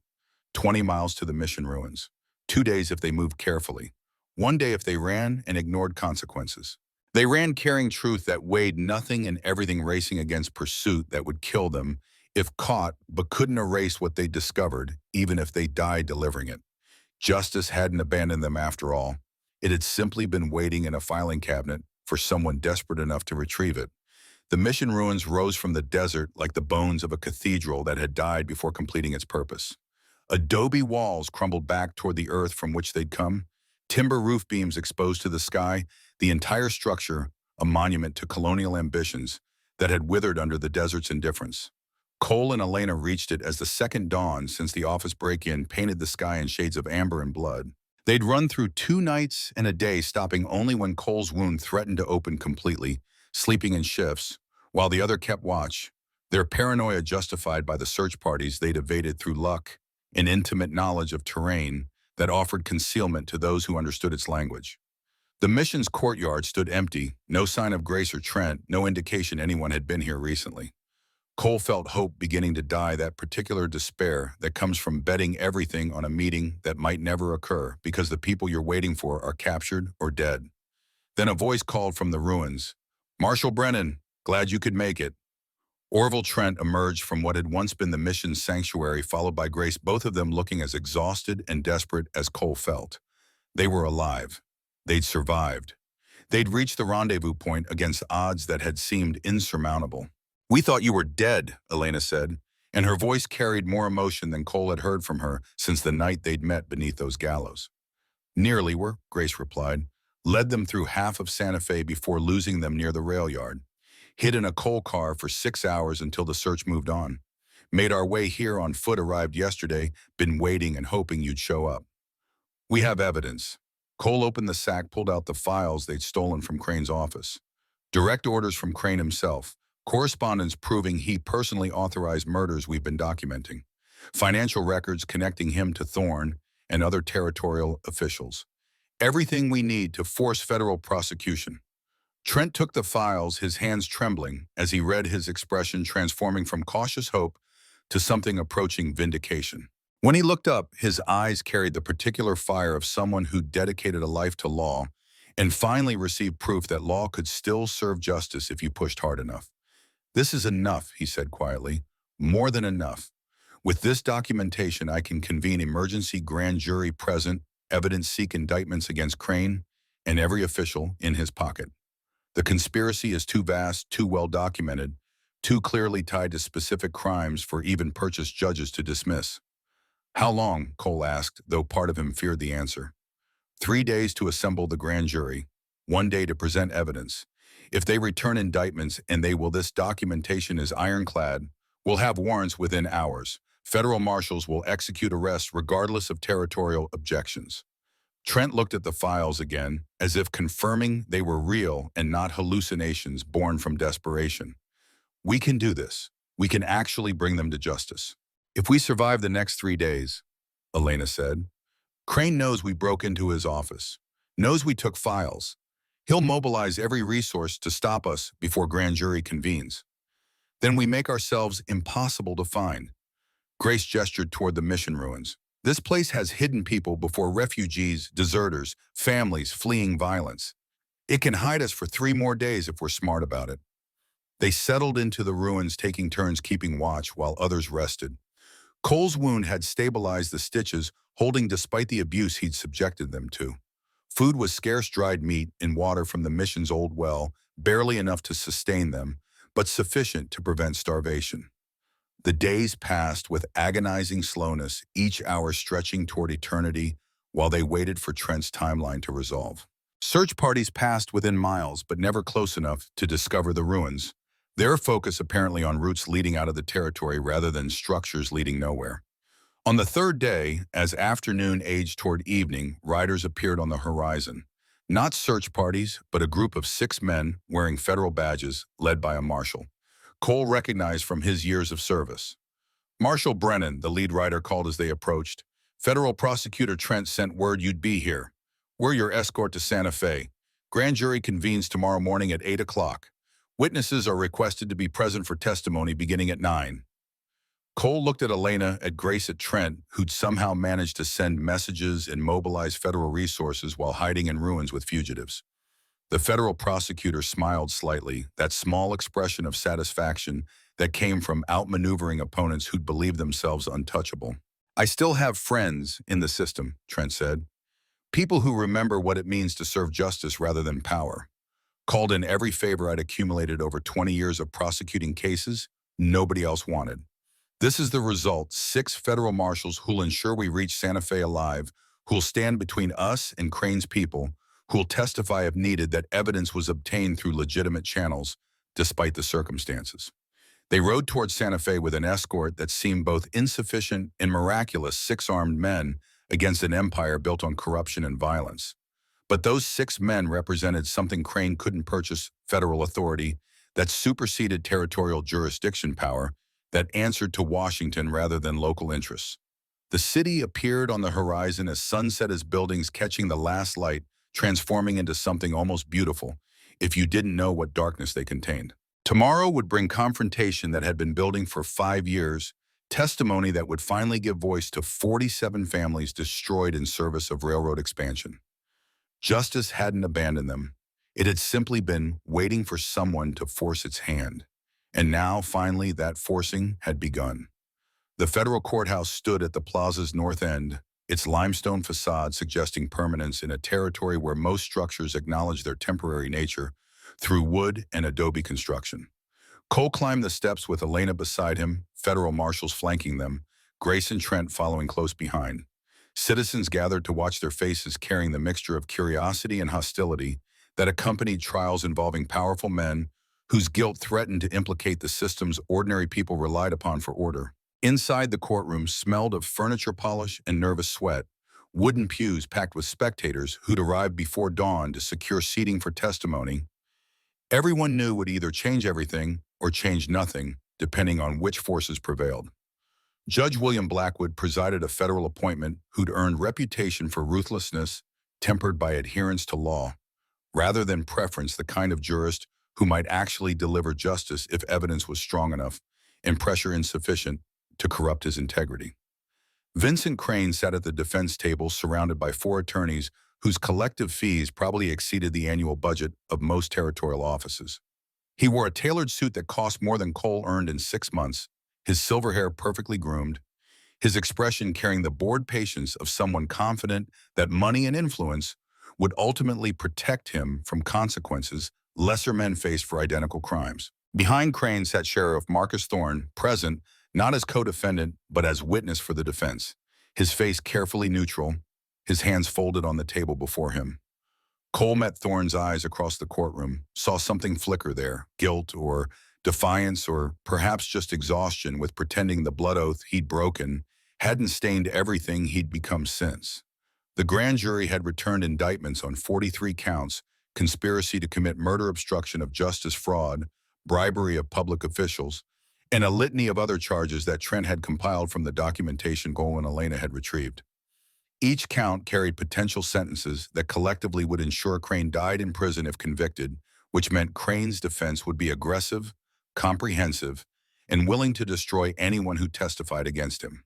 20 miles to the mission ruins. 2 days if they moved carefully. 1 day if they ran and ignored consequences. They ran carrying truth that weighed nothing and everything, racing against pursuit that would kill them if caught, but couldn't erase what they discovered, even if they died delivering it. Justice hadn't abandoned them after all. It had simply been waiting in a filing cabinet for someone desperate enough to retrieve it. The mission ruins rose from the desert like the bones of a cathedral that had died before completing its purpose. Adobe walls crumbled back toward the earth from which they'd come, timber roof beams exposed to the sky, the entire structure a monument to colonial ambitions that had withered under the desert's indifference. Cole and Elena reached it as the second dawned since the office break-in painted the sky in shades of amber and blood. They'd run through 2 nights and a day, stopping only when Cole's wound threatened to open completely, sleeping in shifts, while the other kept watch, their paranoia justified by the search parties they'd evaded through luck and intimate knowledge of terrain that offered concealment to those who understood its language. The mission's courtyard stood empty, no sign of Grace or Trent, no indication anyone had been here recently. Cole felt hope beginning to die, that particular despair that comes from betting everything on a meeting that might never occur because the people you're waiting for are captured or dead. Then a voice called from the ruins, "Marshal Brennan, glad you could make it." Orville Trent emerged from what had once been the mission's sanctuary, followed by Grace, both of them looking as exhausted and desperate as Cole felt. They were alive. They'd survived. They'd reached the rendezvous point against odds that had seemed insurmountable. "We thought you were dead," Elena said, and her voice carried more emotion than Cole had heard from her since the night they'd met beneath those gallows. "Nearly were," Grace replied. "Led them through half of Santa Fe before losing them near the rail yard. Hid in a coal car for 6 hours until the search moved on. Made our way here on foot, arrived yesterday, been waiting and hoping you'd show up. We have evidence." Cole opened the sack, pulled out the files they'd stolen from Crane's office. Direct orders from Crane himself. Correspondence proving he personally authorized murders we've been documenting. Financial records connecting him to Thorne and other territorial officials. Everything we need to force federal prosecution. Trent took the files, his hands trembling, as he read, his expression transforming from cautious hope to something approaching vindication. When he looked up, his eyes carried the particular fire of someone who dedicated a life to law and finally received proof that law could still serve justice if you pushed hard enough. "This is enough," he said quietly. "More than enough. With this documentation, I can convene emergency grand jury present, evidence, seek indictments against Crane and every official in his pocket. The conspiracy is too vast, too well documented, too clearly tied to specific crimes for even purchased judges to dismiss." "How long?" Cole asked, though part of him feared the answer. 3 days to assemble the grand jury, 1 day to present evidence. If they return indictments, and they will, this documentation is ironclad, we'll have warrants within hours. Federal marshals will execute arrests regardless of territorial objections. Trent looked at the files again, as if confirming they were real and not hallucinations born from desperation. "We can do this. We can actually bring them to justice. If we survive the next 3 days," Elena said. "Crane knows we broke into his office, knows we took files. He'll mobilize every resource to stop us before grand jury convenes. Then we make ourselves impossible to find." Grace gestured toward the mission ruins. "This place has hidden people before refugees, deserters, families fleeing violence. It can hide us for 3 more days if we're smart about it." They settled into the ruins, taking turns keeping watch while others rested. Cole's wound had stabilized the stitches, holding despite the abuse he'd subjected them to. Food was scarce, dried meat and water from the mission's old well, barely enough to sustain them, but sufficient to prevent starvation. The days passed with agonizing slowness, each hour stretching toward eternity while they waited for Trent's timeline to resolve. Search parties passed within miles, but never close enough to discover the ruins, their focus apparently on routes leading out of the territory rather than structures leading nowhere. On the 3rd day, as afternoon aged toward evening, riders appeared on the horizon. Not search parties, but a group of 6 men wearing federal badges, led by a marshal. Cole recognized from his years of service. "Marshal Brennan," the lead rider called as they approached. "Federal Prosecutor Trent sent word you'd be here. We're your escort to Santa Fe. Grand jury convenes tomorrow morning at 8 o'clock. Witnesses are requested to be present for testimony beginning at 9. Cole looked at Elena, at Grace, at Trent, who'd somehow managed to send messages and mobilize federal resources while hiding in ruins with fugitives. The federal prosecutor smiled slightly, that small expression of satisfaction that came from outmaneuvering opponents who'd believed themselves untouchable. "I still have friends in the system," Trent said. "People who remember what it means to serve justice rather than power. Called in every favor I'd accumulated over 20 years of prosecuting cases nobody else wanted. This is the result: 6 federal marshals who'll ensure we reach Santa Fe alive, who'll stand between us and Crane's people, who'll testify if needed that evidence was obtained through legitimate channels, despite the circumstances." They rode towards Santa Fe with an escort that seemed both insufficient and miraculous, 6 armed men against an empire built on corruption and violence. But those 6 men represented something Crane couldn't purchase: federal authority that superseded territorial jurisdiction power, that answered to Washington rather than local interests. The city appeared on the horizon as sunset, as buildings catching the last light transforming into something almost beautiful if you didn't know what darkness they contained. Tomorrow would bring confrontation that had been building for 5 years, testimony that would finally give voice to 47 families destroyed in service of railroad expansion. Justice hadn't abandoned them. It had simply been waiting for someone to force its hand. And now, finally, that forcing had begun. The federal courthouse stood at the plaza's north end, its limestone facade suggesting permanence in a territory where most structures acknowledge their temporary nature through wood and adobe construction. Cole climbed the steps with Elena beside him, federal marshals flanking them, Grace and Trent following close behind. Citizens gathered to watch their faces carrying the mixture of curiosity and hostility that accompanied trials involving powerful men whose guilt threatened to implicate the systems ordinary people relied upon for order. Inside the courtroom smelled of furniture polish and nervous sweat, wooden pews packed with spectators who'd arrived before dawn to secure seating for testimony. Everyone knew would either change everything or change nothing, depending on which forces prevailed. Judge William Blackwood presided a federal appointment who'd earned reputation for ruthlessness, tempered by adherence to law, rather than preference, the kind of jurist who might actually deliver justice if evidence was strong enough and pressure insufficient to corrupt his integrity. Vincent Crane sat at the defense table surrounded by 4 attorneys whose collective fees probably exceeded the annual budget of most territorial offices. He wore a tailored suit that cost more than Cole earned in 6 months, his silver hair perfectly groomed, his expression carrying the bored patience of someone confident that money and influence would ultimately protect him from consequences lesser men faced for identical crimes. Behind Crane sat Sheriff Marcus Thorne, present not as co-defendant but as witness for the defense, his face carefully neutral, his hands folded on the table before him. Cole met Thorne's eyes across the courtroom, saw something flicker there, guilt or defiance or perhaps just exhaustion with pretending the blood oath he'd broken hadn't stained everything he'd become since. The grand jury had returned indictments on 43 counts: conspiracy to commit murder, obstruction of justice, fraud, bribery of public officials, and a litany of other charges that Trent had compiled from the documentation Cole and Elena had retrieved. Each count carried potential sentences that collectively would ensure Crane died in prison if convicted, which meant Crane's defense would be aggressive, comprehensive, and willing to destroy anyone who testified against him.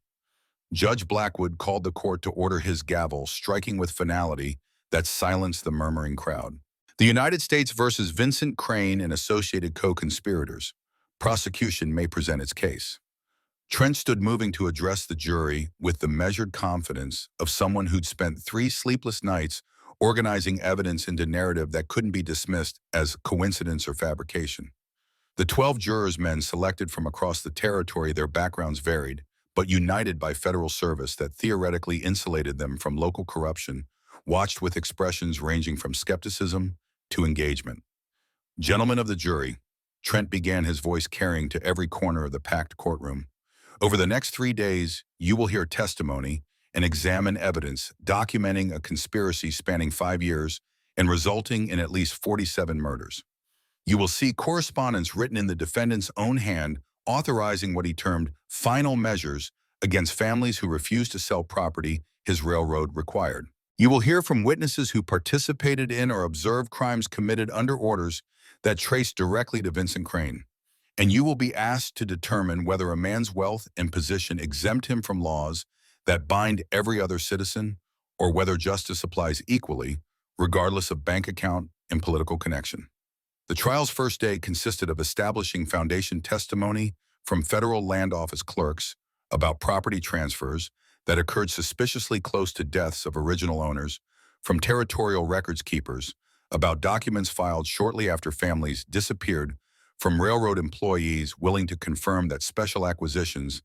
Judge Blackwood called the court to order, his gavel striking with finality that silenced the murmuring crowd. The United States versus Vincent Crane and associated co-conspirators. Prosecution may present its case. Trent stood moving to address the jury with the measured confidence of someone who'd spent 3 sleepless nights organizing evidence into narrative that couldn't be dismissed as coincidence or fabrication. The 12 jurors, men selected from across the territory, their backgrounds varied, but united by federal service that theoretically insulated them from local corruption, watched with expressions ranging from skepticism to engagement. Gentlemen of the jury, Trent began, his voice carrying to every corner of the packed courtroom. Over the next 3 days, you will hear testimony and examine evidence documenting a conspiracy spanning 5 years and resulting in at least 47 murders. You will see correspondence written in the defendant's own hand authorizing what he termed final measures against families who refused to sell property his railroad required. You will hear from witnesses who participated in or observed crimes committed under orders that traced directly to Vincent Crane. And you will be asked to determine whether a man's wealth and position exempt him from laws that bind every other citizen, or whether justice applies equally, regardless of bank account and political connection. The trial's first day consisted of establishing foundation testimony from federal land office clerks about property transfers that occurred suspiciously close to deaths of original owners, from territorial records keepers about documents filed shortly after families disappeared, from railroad employees willing to confirm that special acquisitions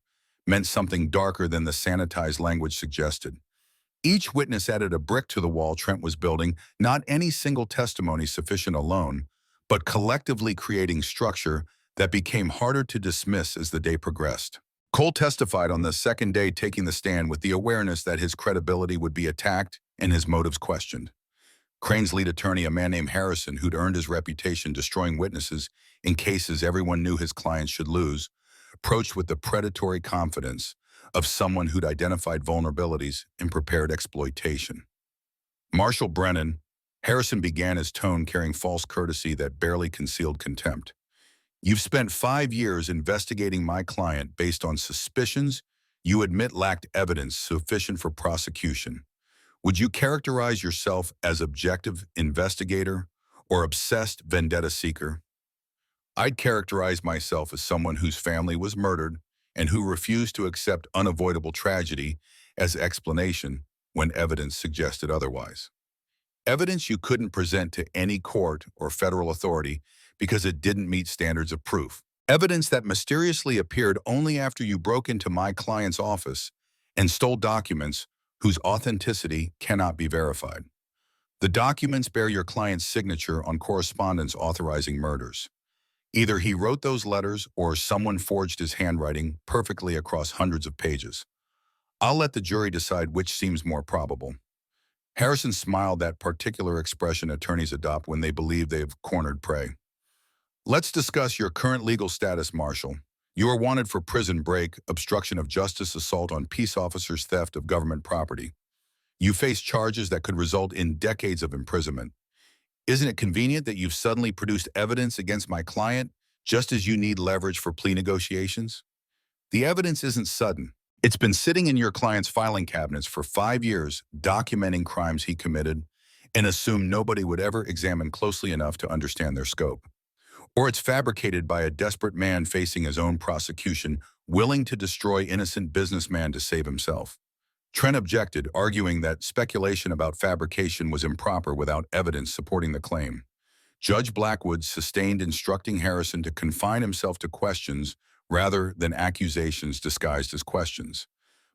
meant something darker than the sanitized language suggested. Each witness added a brick to the wall Trent was building, not any single testimony sufficient alone, but collectively creating structure that became harder to dismiss as the day progressed. Cole testified on the second day, taking the stand with the awareness that his credibility would be attacked and his motives questioned. Crane's lead attorney, a man named Harrison, who'd earned his reputation destroying witnesses in cases everyone knew his clients should lose, approached with the predatory confidence of someone who'd identified vulnerabilities and prepared exploitation. Marshal Brennan, Harrison began his tone carrying false courtesy that barely concealed contempt. You've spent 5 years investigating my client based on suspicions you admit lacked evidence sufficient for prosecution. Would you characterize yourself as objective investigator or obsessed vendetta seeker? I'd characterize myself as someone whose family was murdered and who refused to accept unavoidable tragedy as explanation when evidence suggested otherwise. Evidence you couldn't present to any court or federal authority because it didn't meet standards of proof. Evidence that mysteriously appeared only after you broke into my client's office and stole documents whose authenticity cannot be verified. The documents bear your client's signature on correspondence authorizing murders. Either he wrote those letters or someone forged his handwriting perfectly across hundreds of pages. I'll let the jury decide which seems more probable. Harrison smiled, that particular expression attorneys adopt when they believe they've cornered prey. Let's discuss your current legal status, Marshal. You are wanted for prison break, obstruction of justice, assault on peace officers, theft of government property. You face charges that could result in decades of imprisonment. Isn't it convenient that you've suddenly produced evidence against my client just as you need leverage for plea negotiations? The evidence isn't sudden. It's been sitting in your client's filing cabinets for 5 years, documenting crimes he committed and assumed nobody would ever examine closely enough to understand their scope. Or it's fabricated by a desperate man facing his own prosecution, willing to destroy innocent businessman to save himself. Trent objected, arguing that speculation about fabrication was improper without evidence supporting the claim. Judge Blackwood sustained, instructing Harrison to confine himself to questions rather than accusations disguised as questions.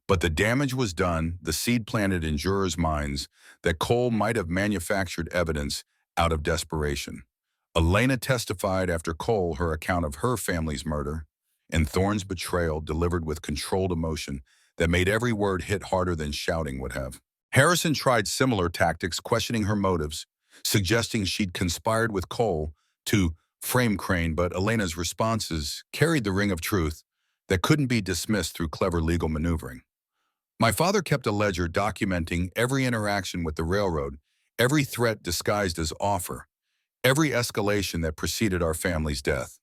But the damage was done, the seed planted in jurors' minds that Cole might have manufactured evidence out of desperation. Elena testified after Cole her account of her family's murder, and Thorne's betrayal delivered with controlled emotion that made every word hit harder than shouting would have. Harrison tried similar tactics, questioning her motives, suggesting she'd conspired with Cole to frame Crane, but Elena's responses carried the ring of truth that couldn't be dismissed through clever legal maneuvering. My father kept a ledger documenting every interaction with the railroad, every threat disguised as offer, every escalation that preceded our family's death.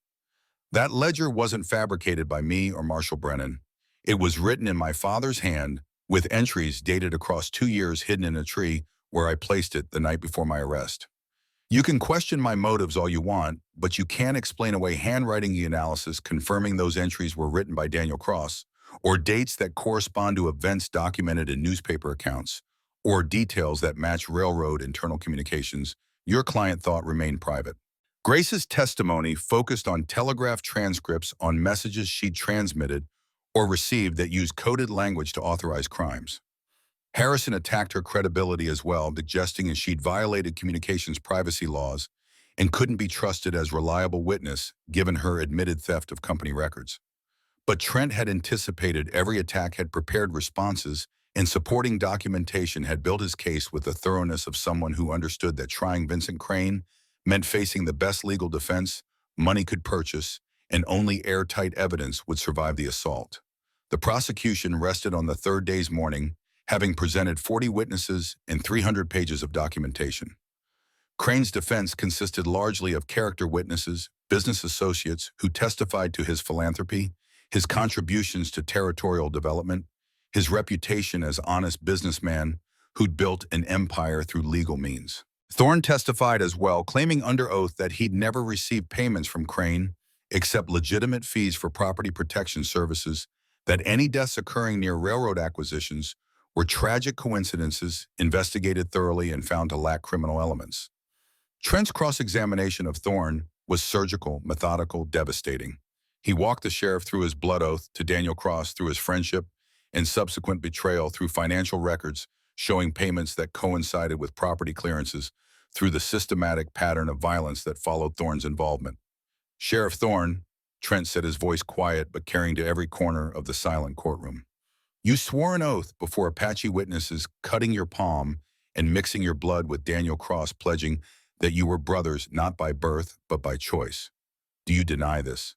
That ledger wasn't fabricated by me or Marshal Brennan. It was written in my father's hand, with entries dated across 2 years hidden in a tree where I placed it the night before my arrest. You can question my motives all you want, but you can't explain away handwriting analysis confirming those entries were written by Daniel Cross, or dates that correspond to events documented in newspaper accounts, or details that match railroad internal communications your client thought remained private. Grace's testimony focused on telegraph transcripts on messages she'd transmitted or received that used coded language to authorize crimes. Harrison attacked her credibility as well, suggesting that she'd violated communications privacy laws and couldn't be trusted as reliable witness given her admitted theft of company records. But Trent had anticipated every attack, had prepared responses, and supporting documentation, had built his case with the thoroughness of someone who understood that trying Vincent Crane meant facing the best legal defense money could purchase, and only airtight evidence would survive the assault. The prosecution rested on the third day's morning, having presented 40 witnesses and 300 pages of documentation. Crane's defense consisted largely of character witnesses, business associates who testified to his philanthropy, his contributions to territorial development, his reputation as honest businessman who'd built an empire through legal means. Thorne testified as well, claiming under oath that he'd never received payments from Crane except legitimate fees for property protection services, that any deaths occurring near railroad acquisitions were tragic coincidences investigated thoroughly and found to lack criminal elements. Trent's cross-examination of Thorne was surgical, methodical, devastating. He walked the sheriff through his blood oath, to Daniel Cross through his friendship and subsequent betrayal, through financial records showing payments that coincided with property clearances, through the systematic pattern of violence that followed Thorne's involvement. Sheriff Thorne, Trent said, his voice quiet but carrying to every corner of the silent courtroom. You swore an oath before Apache witnesses, cutting your palm and mixing your blood with Daniel Cross, pledging that you were brothers not by birth but by choice. Do you deny this?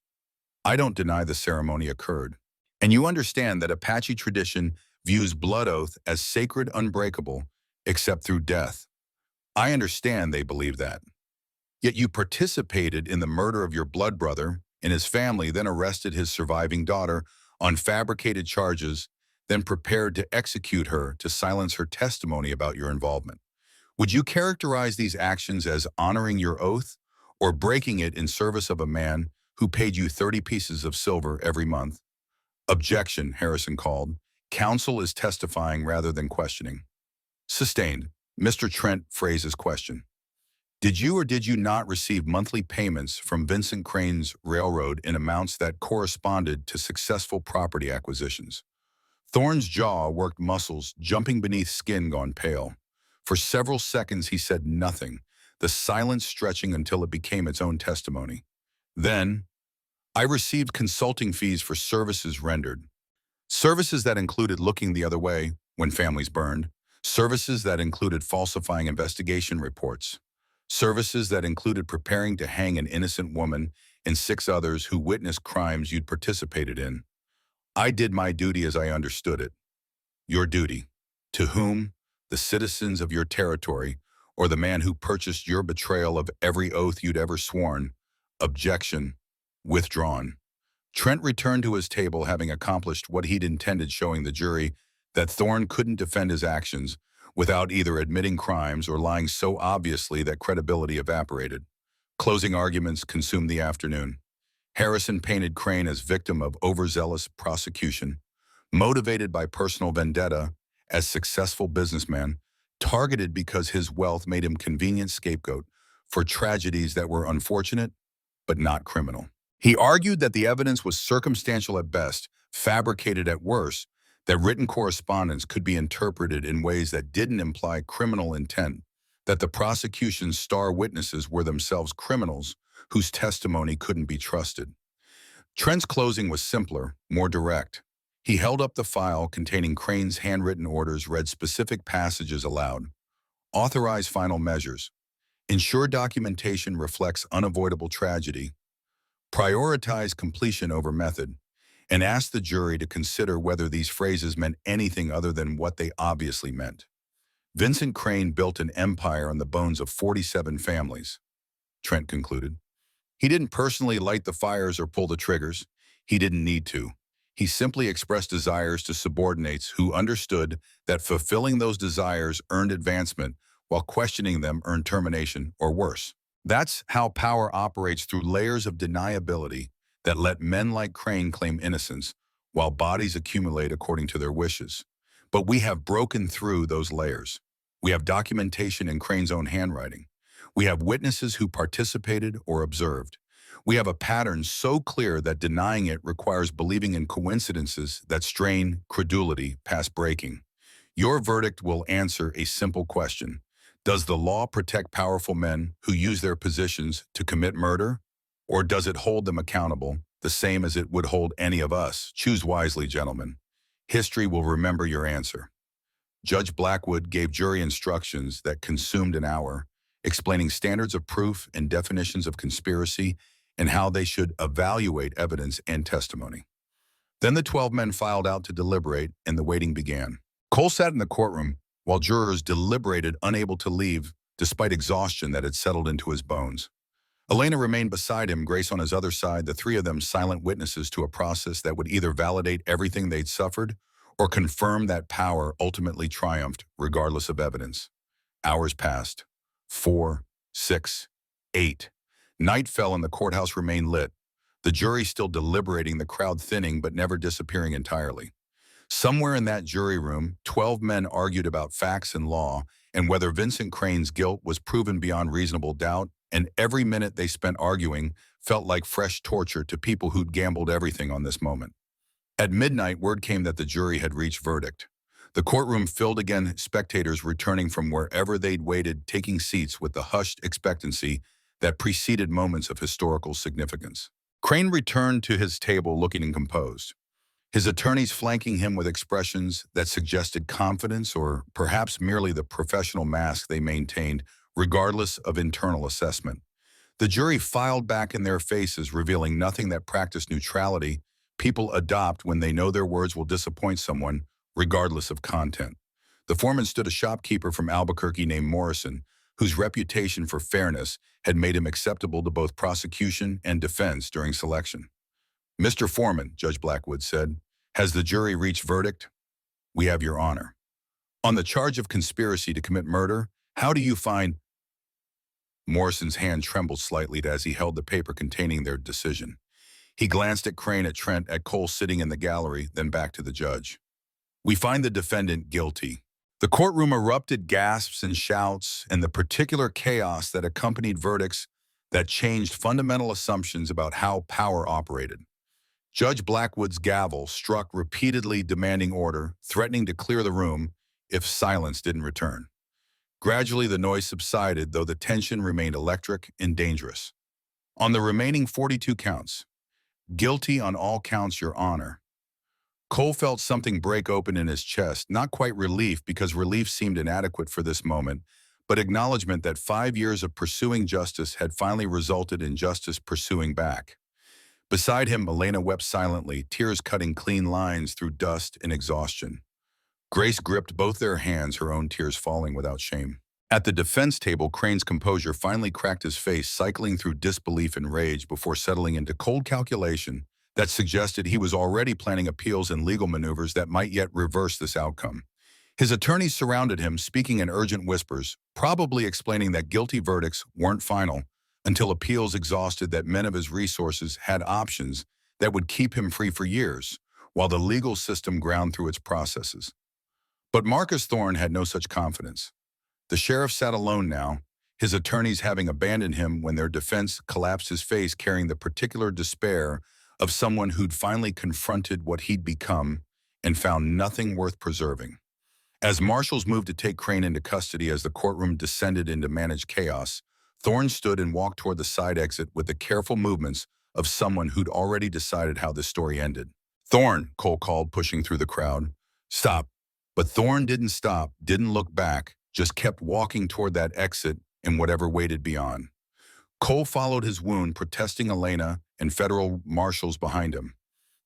I don't deny the ceremony occurred. And you understand that Apache tradition views blood oath as sacred, unbreakable, except through death. I understand they believe that. Yet you participated in the murder of your blood brother and his family, then arrested his surviving daughter on fabricated charges, then prepared to execute her to silence her testimony about your involvement. Would you characterize these actions as honoring your oath or breaking it in service of a man who paid you 30 pieces of silver every month? Objection, Harrison called. Counsel is testifying rather than questioning. Sustained. Mr. Trent phrased his question. Did you or did you not receive monthly payments from Vincent Crane's railroad in amounts that corresponded to successful property acquisitions? Thorne's jaw worked muscles, jumping beneath skin gone pale. For several seconds he said nothing, the silence stretching until it became its own testimony. Then, I received consulting fees for services rendered. Services that included looking the other way when families burned. Services that included falsifying investigation reports. Services that included preparing to hang an innocent woman and 6 others who witnessed crimes you'd participated in. I did my duty as I understood it. Your duty. To whom? The citizens of your territory, or the man who purchased your betrayal of every oath you'd ever sworn. Objection. Withdrawn. Trent returned to his table having accomplished what he'd intended, showing the jury that Thorne couldn't defend his actions without either admitting crimes or lying so obviously that credibility evaporated. Closing arguments consumed the afternoon. Harrison painted Crane as victim of overzealous prosecution, motivated by personal vendetta, as successful businessman, targeted because his wealth made him convenient scapegoat for tragedies that were unfortunate but not criminal. He argued that the evidence was circumstantial at best, fabricated at worst, that written correspondence could be interpreted in ways that didn't imply criminal intent, that the prosecution's star witnesses were themselves criminals whose testimony couldn't be trusted. Trent's closing was simpler, more direct. He held up the file containing Crane's handwritten orders, read specific passages aloud. Authorize final measures. Ensure documentation reflects unavoidable tragedy. Prioritize completion over method, and ask the jury to consider whether these phrases meant anything other than what they obviously meant. Vincent Crane built an empire on the bones of 47 families, Trent concluded. He didn't personally light the fires or pull the triggers. He didn't need to. He simply expressed desires to subordinates who understood that fulfilling those desires earned advancement, while questioning them earned termination or worse. That's how power operates, through layers of deniability that let men like Crane claim innocence while bodies accumulate according to their wishes. But we have broken through those layers. We have documentation in Crane's own handwriting. We have witnesses who participated or observed. We have a pattern so clear that denying it requires believing in coincidences that strain credulity past breaking. Your verdict will answer a simple question. Does the law protect powerful men who use their positions to commit murder? Or does it hold them accountable, the same as it would hold any of us? Choose wisely, gentlemen. History will remember your answer. Judge Blackwood gave jury instructions that consumed an hour, explaining standards of proof and definitions of conspiracy and how they should evaluate evidence and testimony. Then the 12 men filed out to deliberate, and the waiting began. Cole sat in the courtroom while jurors deliberated, unable to leave despite exhaustion that had settled into his bones. Elena remained beside him, Grace on his other side, the three of them silent witnesses to a process that would either validate everything they'd suffered or confirm that power ultimately triumphed regardless of evidence. Hours passed. 4, 6, 8. Night fell and the courthouse remained lit. The jury still deliberating, the crowd thinning but never disappearing entirely. Somewhere in that jury room, 12 men argued about facts and law and whether Vincent Crane's guilt was proven beyond reasonable doubt, and every minute they spent arguing felt like fresh torture to people who'd gambled everything on this moment. At midnight, word came that the jury had reached verdict. The courtroom filled again, spectators returning from wherever they'd waited, taking seats with the hushed expectancy that preceded moments of historical significance. Crane returned to his table looking composed, his attorneys flanking him with expressions that suggested confidence or perhaps merely the professional mask they maintained, regardless of internal assessment. The jury filed back in their faces, revealing nothing that practiced neutrality people adopt when they know their words will disappoint someone, regardless of content. The foreman stood, a shopkeeper from Albuquerque named Morrison, whose reputation for fairness had made him acceptable to both prosecution and defense during selection. "Mr. Foreman," Judge Blackwood said, "has the jury reached verdict? We have your honor. On the charge of conspiracy to commit murder, how do you find—" Morrison's hand trembled slightly as he held the paper containing their decision. He glanced at Crane, at Trent, at Cole sitting in the gallery, then back to the judge. "We find the defendant guilty." The courtroom erupted gasps and shouts, and the particular chaos that accompanied verdicts that changed fundamental assumptions about how power operated. Judge Blackwood's gavel struck repeatedly, demanding order, threatening to clear the room if silence didn't return. Gradually, the noise subsided, though the tension remained electric and dangerous. "On the remaining 42 counts, guilty on all counts, Your Honor." Cole felt something break open in his chest, not quite relief, because relief seemed inadequate for this moment, but acknowledgement that 5 years of pursuing justice had finally resulted in justice pursuing back. Beside him, Elena wept silently, tears cutting clean lines through dust and exhaustion. Grace gripped both their hands, her own tears falling without shame. At the defense table, Crane's composure finally cracked his face, cycling through disbelief and rage before settling into cold calculation that suggested he was already planning appeals and legal maneuvers that might yet reverse this outcome. His attorneys surrounded him, speaking in urgent whispers, probably explaining that guilty verdicts weren't final until appeals exhausted, that men of his resources had options that would keep him free for years, while the legal system ground through its processes. But Marcus Thorne had no such confidence. The sheriff sat alone now, his attorneys having abandoned him when their defense collapsed, his face carrying the particular despair of someone who'd finally confronted what he'd become and found nothing worth preserving. As marshals moved to take Crane into custody as the courtroom descended into managed chaos, Thorne stood and walked toward the side exit with the careful movements of someone who'd already decided how this story ended. "Thorne," Cole called, pushing through the crowd. "Stop." But Thorne didn't stop, didn't look back, just kept walking toward that exit and whatever waited beyond. Cole followed his wound, protesting Elena and federal marshals behind him.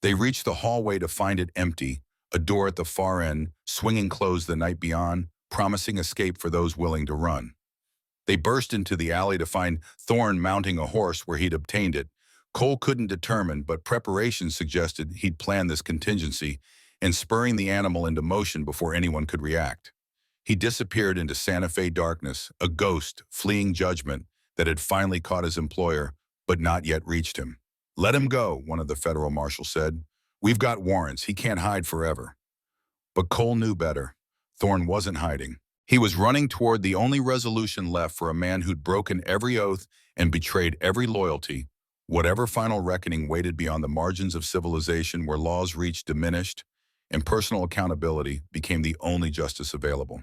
They reached the hallway to find it empty, a door at the far end, swinging closed the night beyond, promising escape for those willing to run. They burst into the alley to find Thorne mounting a horse where he'd obtained it. Cole couldn't determine, but preparations suggested he'd planned this contingency and spurring the animal into motion before anyone could react. He disappeared into Santa Fe darkness, a ghost fleeing judgment that had finally caught his employer, but not yet reached him. "Let him go," one of the federal marshals said. "We've got warrants. He can't hide forever." But Cole knew better. Thorne wasn't hiding. He was running toward the only resolution left for a man who'd broken every oath and betrayed every loyalty, whatever final reckoning waited beyond the margins of civilization, where laws reached diminished and personal accountability became the only justice available.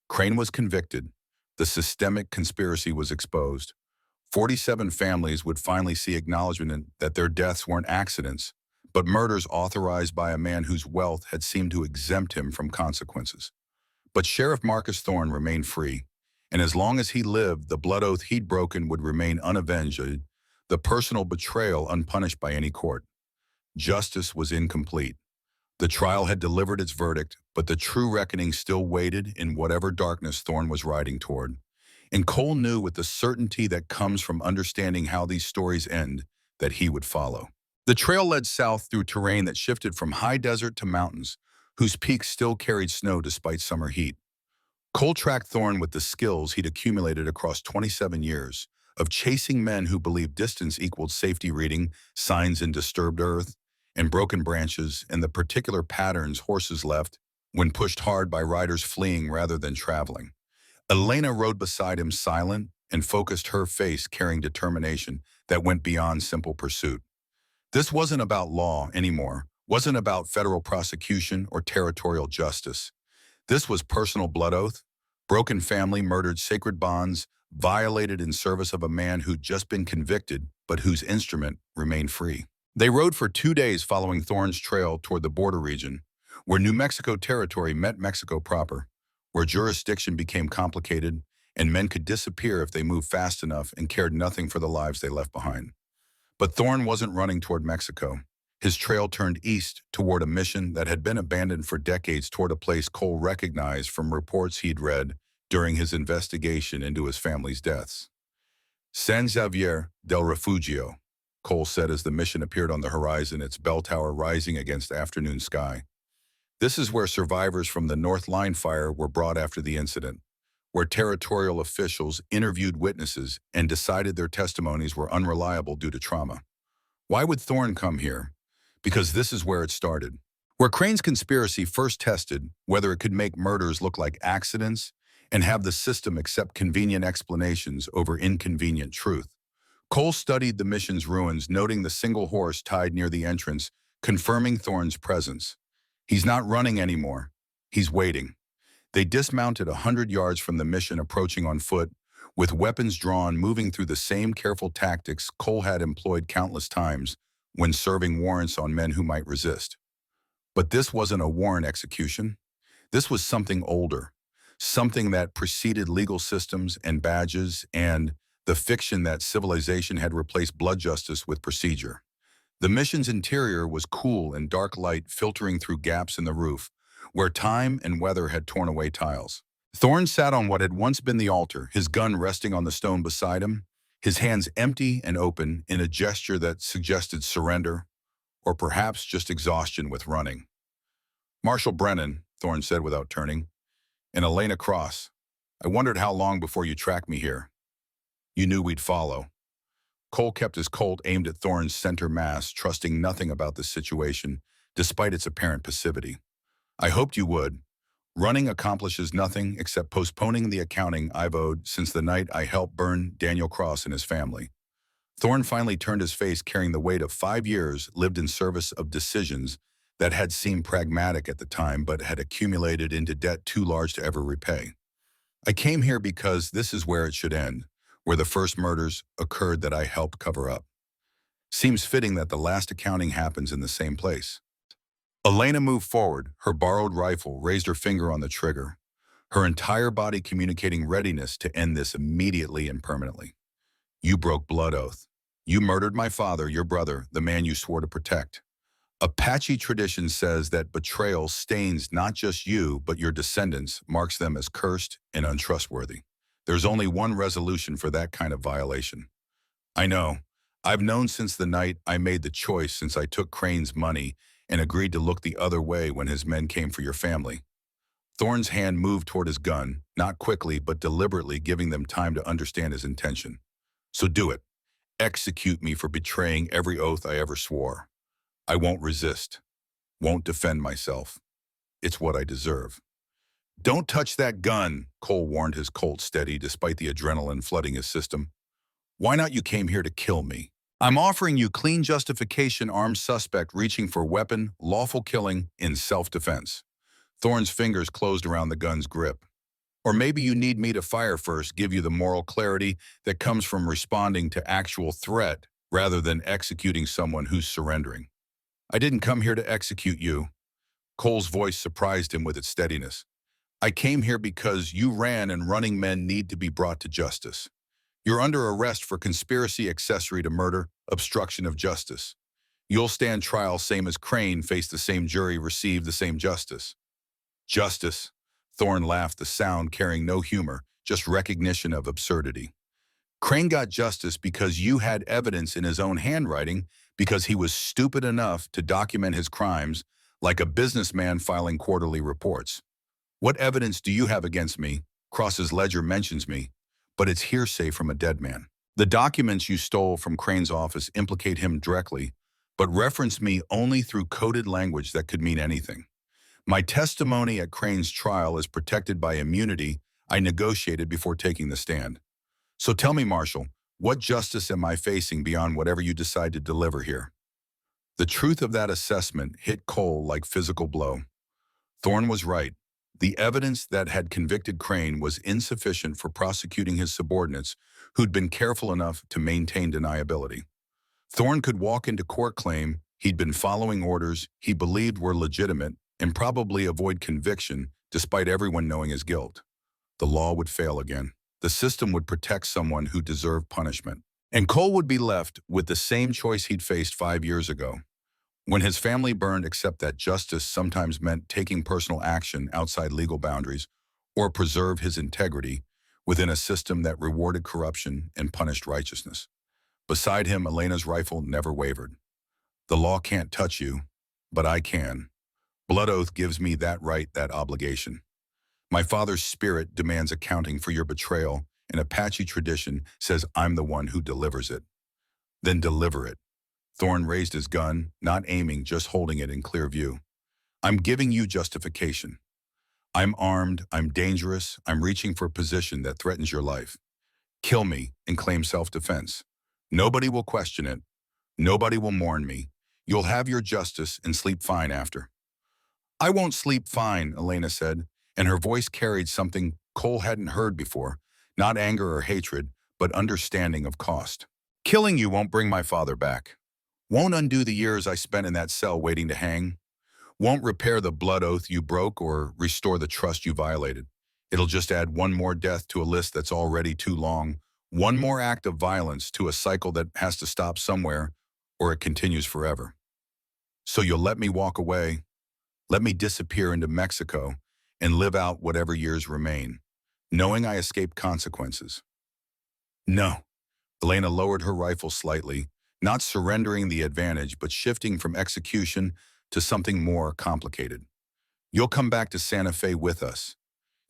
Crane was convicted. The systemic conspiracy was exposed. 47 families would finally see acknowledgement that their deaths weren't accidents, but murders authorized by a man whose wealth had seemed to exempt him from consequences. But Sheriff Marcus Thorne remained free, and as long as he lived, the blood oath he'd broken would remain unavenged, the personal betrayal unpunished by any court. Justice was incomplete. The trial had delivered its verdict, but the true reckoning still waited in whatever darkness Thorne was riding toward. And Cole knew, with the certainty that comes from understanding how these stories end, that he would follow. The trail led south through terrain that shifted from high desert to mountains, whose peaks still carried snow despite summer heat. Cole tracked Thorne with the skills he'd accumulated across 27 years of chasing men who believed distance equaled safety, reading signs in disturbed earth and broken branches, and the particular patterns horses left when pushed hard by riders fleeing rather than traveling. Elena rode beside him, silent and focused, her face carrying determination that went beyond simple pursuit. This wasn't about law anymore, wasn't about federal prosecution or territorial justice. This was personal blood oath, broken family, murdered sacred bonds, violated in service of a man who'd just been convicted, but whose instrument remained free. They rode for 2 days following Thorne's trail toward the border region, where New Mexico territory met Mexico proper, where jurisdiction became complicated and men could disappear if they moved fast enough and cared nothing for the lives they left behind. But Thorne wasn't running toward Mexico. His trail turned east toward a mission that had been abandoned for decades, toward a place Cole recognized from reports he'd read, during his investigation into his family's deaths. San Xavier del Refugio, Cole said as the mission appeared on the horizon, its bell tower rising against afternoon sky. This is where survivors from the North Line fire were brought after the incident, where territorial officials interviewed witnesses and decided their testimonies were unreliable due to trauma. Why would Thorne come here? Because this is where it started. Where Crane's conspiracy first tested whether it could make murders look like accidents and have the system accept convenient explanations over inconvenient truth. Cole studied the mission's ruins, noting the single horse tied near the entrance, confirming Thorne's presence. He's not running anymore. He's waiting. They dismounted 100 yards from the mission, approaching on foot, with weapons drawn, moving through the same careful tactics Cole had employed countless times when serving warrants on men who might resist. But this wasn't a warrant execution. This was something older, something that preceded legal systems and badges and the fiction that civilization had replaced blood justice with procedure. The mission's interior was cool and dark light filtering through gaps in the roof, where time and weather had torn away tiles. Thorne sat on what had once been the altar, his gun resting on the stone beside him, his hands empty and open in a gesture that suggested surrender, or perhaps just exhaustion with running. "Marshal Brennan," Thorne said without turning, "and Elena Cross, I wondered how long before you tracked me here. You knew we'd follow." Cole kept his Colt aimed at Thorne's center mass, trusting nothing about the situation, despite its apparent passivity. "I hoped you would. Running accomplishes nothing except postponing the accounting I've owed since the night I helped burn Daniel Cross and his family." Thorne finally turned his face, carrying the weight of 5 years lived in service of decisions that had seemed pragmatic at the time but had accumulated into debt too large to ever repay. "I came here because this is where it should end, where the first murders occurred that I helped cover up. Seems fitting that the last accounting happens in the same place." Elena moved forward, her borrowed rifle, raised her finger on the trigger, her entire body communicating readiness to end this immediately and permanently. "You broke blood oath. You murdered my father, your brother, the man you swore to protect. Apache tradition says that betrayal stains not just you, but your descendants, marks them as cursed and untrustworthy. There's only one resolution for that kind of violation. I know. I've known since the night I made the choice, since I took Crane's money and agreed to look the other way when his men came for your family." Thorne's hand moved toward his gun, not quickly but deliberately, giving them time to understand his intention. "So do it. Execute me for betraying every oath I ever swore. I won't resist. Won't defend myself. It's what I deserve." "Don't touch that gun," Cole warned, his Colt steady despite the adrenaline flooding his system. "Why not? You came here to kill me. I'm offering you clean justification, armed suspect reaching for weapon, lawful killing in self-defense." Thorne's fingers closed around the gun's grip. "Or maybe you need me to fire first, give you the moral clarity that comes from responding to actual threat rather than executing someone who's surrendering." "I didn't come here to execute you." Cole's voice surprised him with its steadiness. "I came here because you ran, and running men need to be brought to justice. You're under arrest for conspiracy accessory to murder, obstruction of justice. You'll stand trial same as Crane, face the same jury, receive the same justice." "Justice?" Thorne laughed, the sound carrying no humor, just recognition of absurdity. "Crane got justice because you had evidence in his own handwriting, because he was stupid enough to document his crimes like a businessman filing quarterly reports. What evidence do you have against me? Cross's ledger mentions me, but it's hearsay from a dead man. The documents you stole from Crane's office implicate him directly, but reference me only through coded language that could mean anything. My testimony at Crane's trial is protected by immunity I negotiated before taking the stand. So tell me, Marshal, what justice am I facing beyond whatever you decide to deliver here?" The truth of that assessment hit Cole like physical blow. Thorne was right. The evidence that had convicted Crane was insufficient for prosecuting his subordinates, who'd been careful enough to maintain deniability. Thorne could walk into court, claim he'd been following orders he believed were legitimate, and probably avoid conviction despite everyone knowing his guilt. The law would fail again. The system would protect someone who deserved punishment. And Cole would be left with the same choice he'd faced 5 years ago. When his family burned, except that justice sometimes meant taking personal action outside legal boundaries, or preserve his integrity within a system that rewarded corruption and punished righteousness. Beside him, Elena's rifle never wavered. The law can't touch you, but I can. Blood oath gives me that right, that obligation. My father's spirit demands accounting for your betrayal, and Apache tradition says I'm the one who delivers it. Then deliver it. Thorn raised his gun, not aiming, just holding it in clear view. I'm giving you justification. I'm armed, I'm dangerous, I'm reaching for a position that threatens your life. Kill me and claim self-defense. Nobody will question it. Nobody will mourn me. You'll have your justice and sleep fine after. I won't sleep fine, Elena said, and her voice carried something Cole hadn't heard before, not anger or hatred, but understanding of cost. Killing you won't bring my father back. Won't undo the years I spent in that cell waiting to hang. Won't repair the blood oath you broke or restore the trust you violated. It'll just add one more death to a list that's already too long, one more act of violence to a cycle that has to stop somewhere, or it continues forever. So you'll let me walk away, let me disappear into Mexico, and live out whatever years remain, knowing I escape consequences. No. Elena lowered her rifle slightly, not surrendering the advantage, but shifting from execution to something more complicated. You'll come back to Santa Fe with us.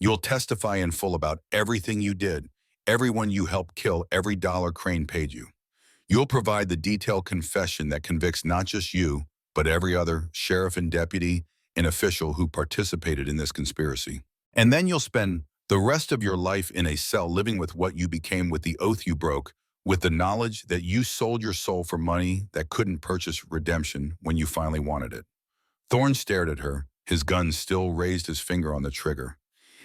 You'll testify in full about everything you did, everyone you helped kill, every dollar Crane paid you. You'll provide the detailed confession that convicts not just you, but every other sheriff and deputy and official who participated in this conspiracy. And then you'll spend the rest of your life in a cell living with what you became, with the oath you broke, with the knowledge that you sold your soul for money that couldn't purchase redemption when you finally wanted it. Thorne stared at her, his gun still raised, his finger on the trigger.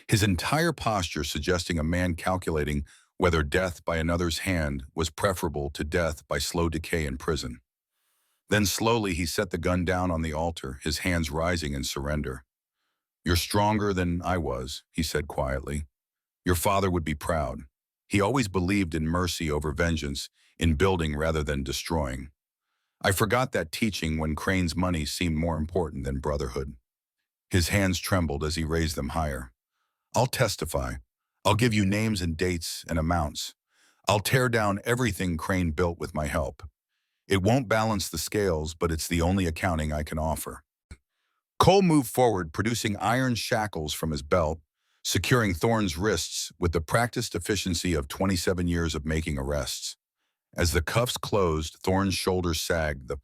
His entire posture suggesting a man calculating whether death by another's hand was preferable to death by slow decay in prison. Then slowly he set the gun down on the altar, his hands rising in surrender. You're stronger than I was, he said quietly. Your father would be proud. He always believed in mercy over vengeance, in building rather than destroying. I forgot that teaching when Crane's money seemed more important than brotherhood. His hands trembled as he raised them higher. I'll testify. I'll give you names and dates and amounts. I'll tear down everything Crane built with my help. It won't balance the scales, but it's the only accounting I can offer. Cole moved forward, producing iron shackles from his belt, securing Thorne's wrists with the practiced efficiency of 27 years of making arrests. As the cuffs closed, Thorne's shoulders sagged, the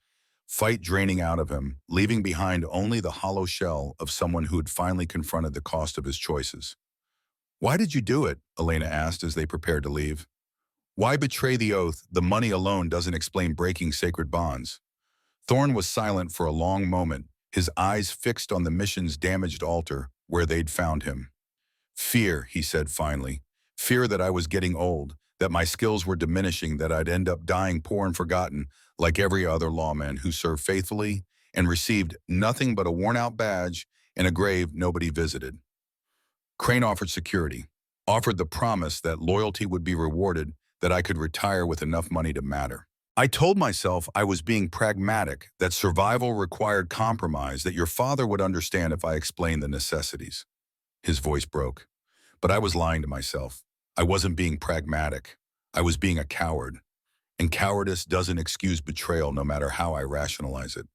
fight draining out of him, leaving behind only the hollow shell of someone who had finally confronted the cost of his choices. Why did you do it? Elena asked as they prepared to leave. Why betray the oath? The money alone doesn't explain breaking sacred bonds. Thorne was silent for a long moment, his eyes fixed on the mission's damaged altar where they'd found him. Fear, he said finally. Fear that I was getting old, that my skills were diminishing, that I'd end up dying poor and forgotten, like every other lawman who served faithfully and received nothing but a worn-out badge and a grave nobody visited. Crane offered security, offered the promise that loyalty would be rewarded, that I could retire with enough money to matter. I told myself I was being pragmatic, that survival required compromise, that your father would understand if I explained the necessities. His voice broke. But I was lying to myself. I wasn't being pragmatic. I was being a coward. And cowardice doesn't excuse betrayal, no matter how I rationalize it.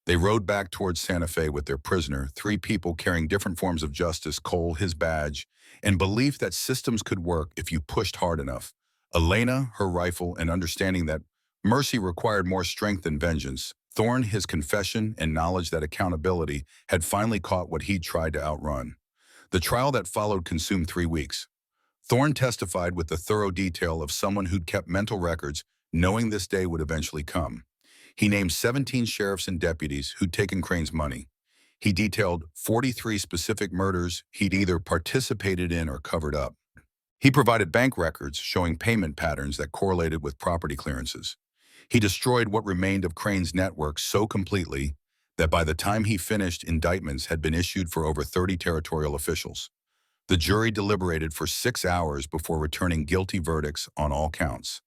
They rode back towards Santa Fe with their prisoner, 3 people carrying different forms of justice: Cole, his badge, and belief that systems could work if you pushed hard enough. Elena, her rifle, and understanding that mercy required more strength than vengeance. Thorne, his confession, and knowledge that accountability had finally caught what he'd tried to outrun. The trial that followed consumed 3 weeks. Thorne testified with the thorough detail of someone who'd kept mental records, knowing this day would eventually come. He named 17 sheriffs and deputies who'd taken Crane's money. He detailed 43 specific murders he'd either participated in or covered up. He provided bank records showing payment patterns that correlated with property clearances. He destroyed what remained of Crane's network so completely that by the time he finished, indictments had been issued for over 30 territorial officials. The jury deliberated for 6 hours before returning guilty verdicts on all counts.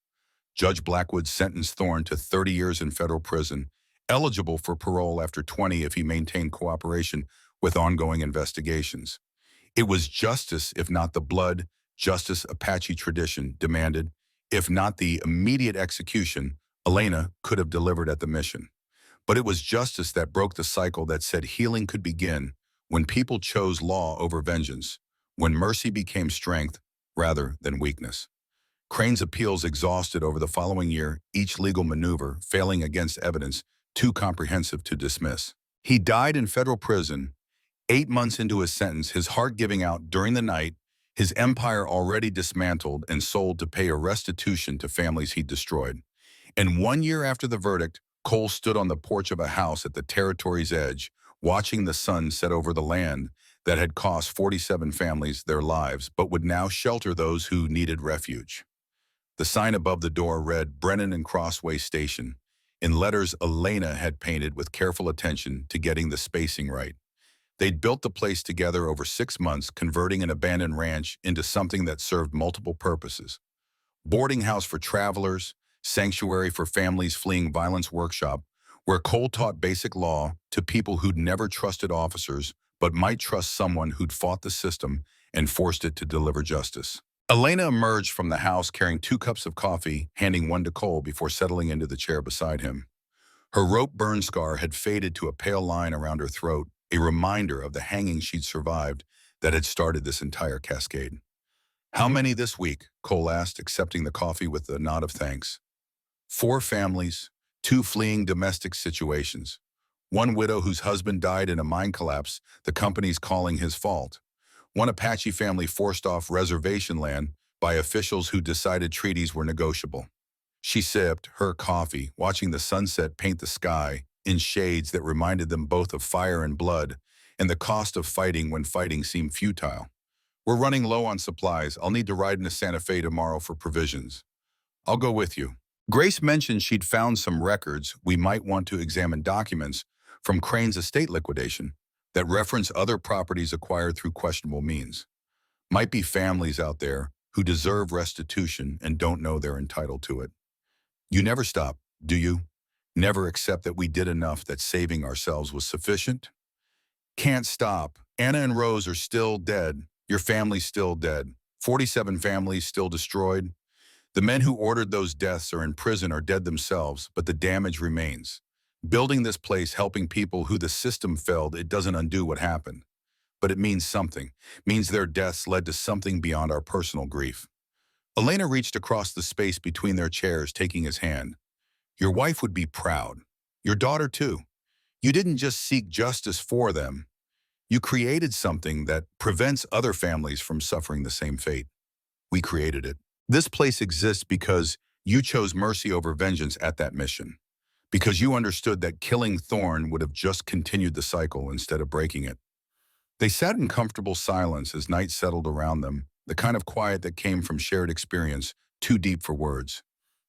Judge Blackwood sentenced Thorne to 30 years in federal prison, eligible for parole after 20 if he maintained cooperation with ongoing investigations. It was justice, if not the blood, justice Apache tradition demanded, if not the immediate execution Elena could have delivered at the mission. But it was justice that broke the cycle that said healing could begin when people chose law over vengeance, when mercy became strength rather than weakness. Crane's appeals exhausted over the following year, each legal maneuver failing against evidence too comprehensive to dismiss. He died in federal prison 8 months into his sentence, his heart giving out during the night, his empire already dismantled and sold to pay a restitution to families he destroyed. And 1 year after the verdict, Cole stood on the porch of a house at the territory's edge, watching the sun set over the land that had cost 47 families their lives, but would now shelter those who needed refuge. The sign above the door read Brennan and Crossway Station, in letters Elena had painted with careful attention to getting the spacing right. They'd built the place together over 6 months, converting an abandoned ranch into something that served multiple purposes. Boarding house for travelers, sanctuary for families fleeing violence workshop, where Cole taught basic law to people who'd never trusted officers but might trust someone who'd fought the system and forced it to deliver justice. Elena emerged from the house carrying 2 cups of coffee, handing one to Cole before settling into the chair beside him. Her rope burn scar had faded to a pale line around her throat, a reminder of the hanging she'd survived that had started this entire cascade. "How many this week?" Cole asked, accepting the coffee with a nod of thanks. 4 families, 2 fleeing domestic situations. 1 widow whose husband died in a mine collapse the company's calling his fault. 1 Apache family forced off reservation land by officials who decided treaties were negotiable. She sipped her coffee, watching the sunset paint the sky in shades that reminded them both of fire and blood, and the cost of fighting when fighting seemed futile. "We're running low on supplies. I'll need to ride into Santa Fe tomorrow for provisions." "I'll go with you." Grace mentioned she'd found some records we might want to examine, documents from Crane's estate liquidation that reference other properties acquired through questionable means. Might be families out there who deserve restitution and don't know they're entitled to it. "You never stop, do you? Never accept that we did enough, that saving ourselves was sufficient?" "Can't stop. Anna and Rose are still dead. Your family's still dead. 47 families still destroyed. The men who ordered those deaths are in prison or dead themselves, but the damage remains. Building this place, helping people who the system failed, it doesn't undo what happened. But it means something. Means their deaths led to something beyond our personal grief." Elena reached across the space between their chairs, taking his hand. "Your wife would be proud. Your daughter too. You didn't just seek justice for them. You created something that prevents other families from suffering the same fate. We created it. This place exists because you chose mercy over vengeance at that mission. Because you understood that killing Thorn would have just continued the cycle instead of breaking it." They sat in comfortable silence as night settled around them, the kind of quiet that came from shared experience, too deep for words.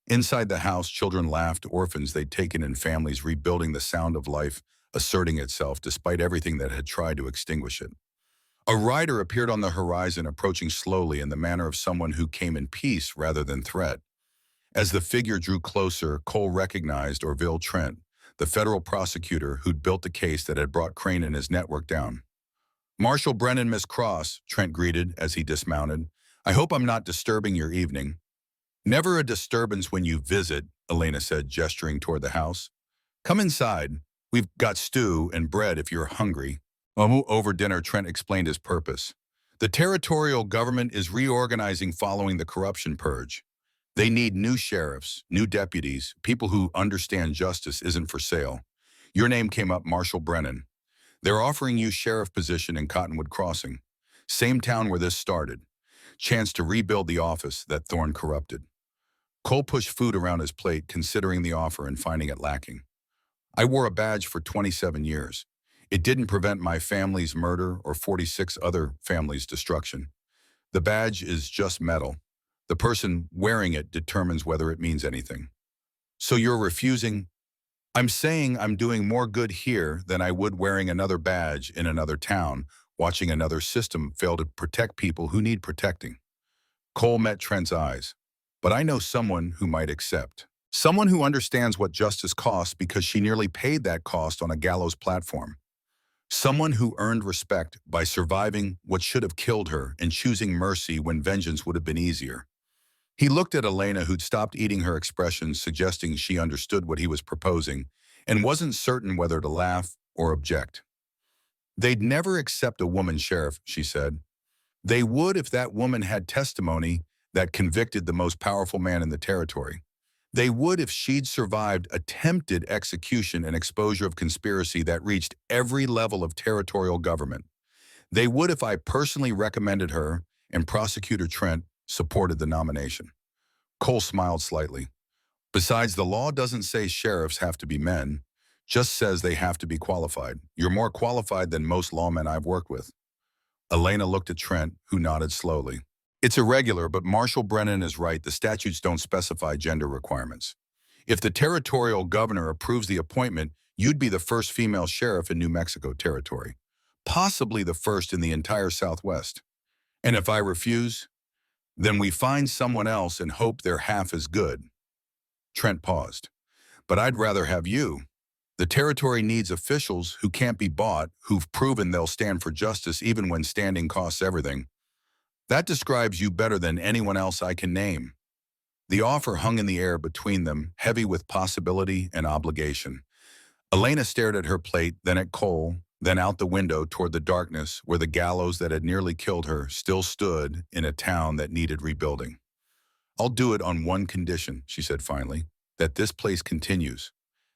Inside the house, children laughed, orphans they'd taken in, families rebuilding, the sound of life asserting itself despite everything that had tried to extinguish it. A rider appeared on the horizon, approaching slowly in the manner of someone who came in peace rather than threat. As the figure drew closer, Cole recognized Orville Trent, the federal prosecutor who'd built the case that had brought Crane and his network down. "Marshal Brennan, Miss Cross," Trent greeted as he dismounted. "I hope I'm not disturbing your evening." "Never a disturbance when you visit," Elena said, gesturing toward the house. "Come inside. We've got stew and bread if you're hungry." Over dinner, Trent explained his purpose. "The territorial government is reorganizing following the corruption purge. They need new sheriffs, new deputies, people who understand justice isn't for sale. Your name came up, Marshal Brennan. They're offering you sheriff position in Cottonwood Crossing, same town where this started. Chance to rebuild the office that Thorne corrupted." Cole pushed food around his plate, considering the offer and finding it lacking. "I wore a badge for 27 years. It didn't prevent my family's murder or 46 other families' destruction. The badge is just metal. The person wearing it determines whether it means anything." "So you're refusing?" "I'm saying I'm doing more good here than I would wearing another badge in another town, watching another system fail to protect people who need protecting." Cole met Trent's eyes. "But I know someone who might accept. Someone who understands what justice costs because she nearly paid that cost on a gallows platform." Someone who earned respect by surviving what should have killed her and choosing mercy when vengeance would have been easier. He looked at Elena, who'd stopped eating, her expressions suggesting she understood what he was proposing and wasn't certain whether to laugh or object. They'd never accept a woman sheriff, she said. They would if that woman had testimony that convicted the most powerful man in the territory. They would if she'd survived attempted execution and exposure of conspiracy that reached every level of territorial government. They would if I personally recommended her and Prosecutor Trent supported the nomination. Cole smiled slightly. Besides, the law doesn't say sheriffs have to be men, just says they have to be qualified. You're more qualified than most lawmen I've worked with. Elena looked at Trent, who nodded slowly. It's irregular, but Marshal Brennan is right. The statutes don't specify gender requirements. If the territorial governor approves the appointment, you'd be the first female sheriff in New Mexico territory, possibly the first in the entire Southwest. And if I refuse, then we find someone else and hope they're half as good. Trent paused. But I'd rather have you. The territory needs officials who can't be bought, who've proven they'll stand for justice even when standing costs everything. That describes you better than anyone else I can name. The offer hung in the air between them, heavy with possibility and obligation. Elena stared at her plate, then at Cole, then out the window toward the darkness where the gallows that had nearly killed her still stood in a town that needed rebuilding. I'll do it on one condition, she said finally, that this place continues,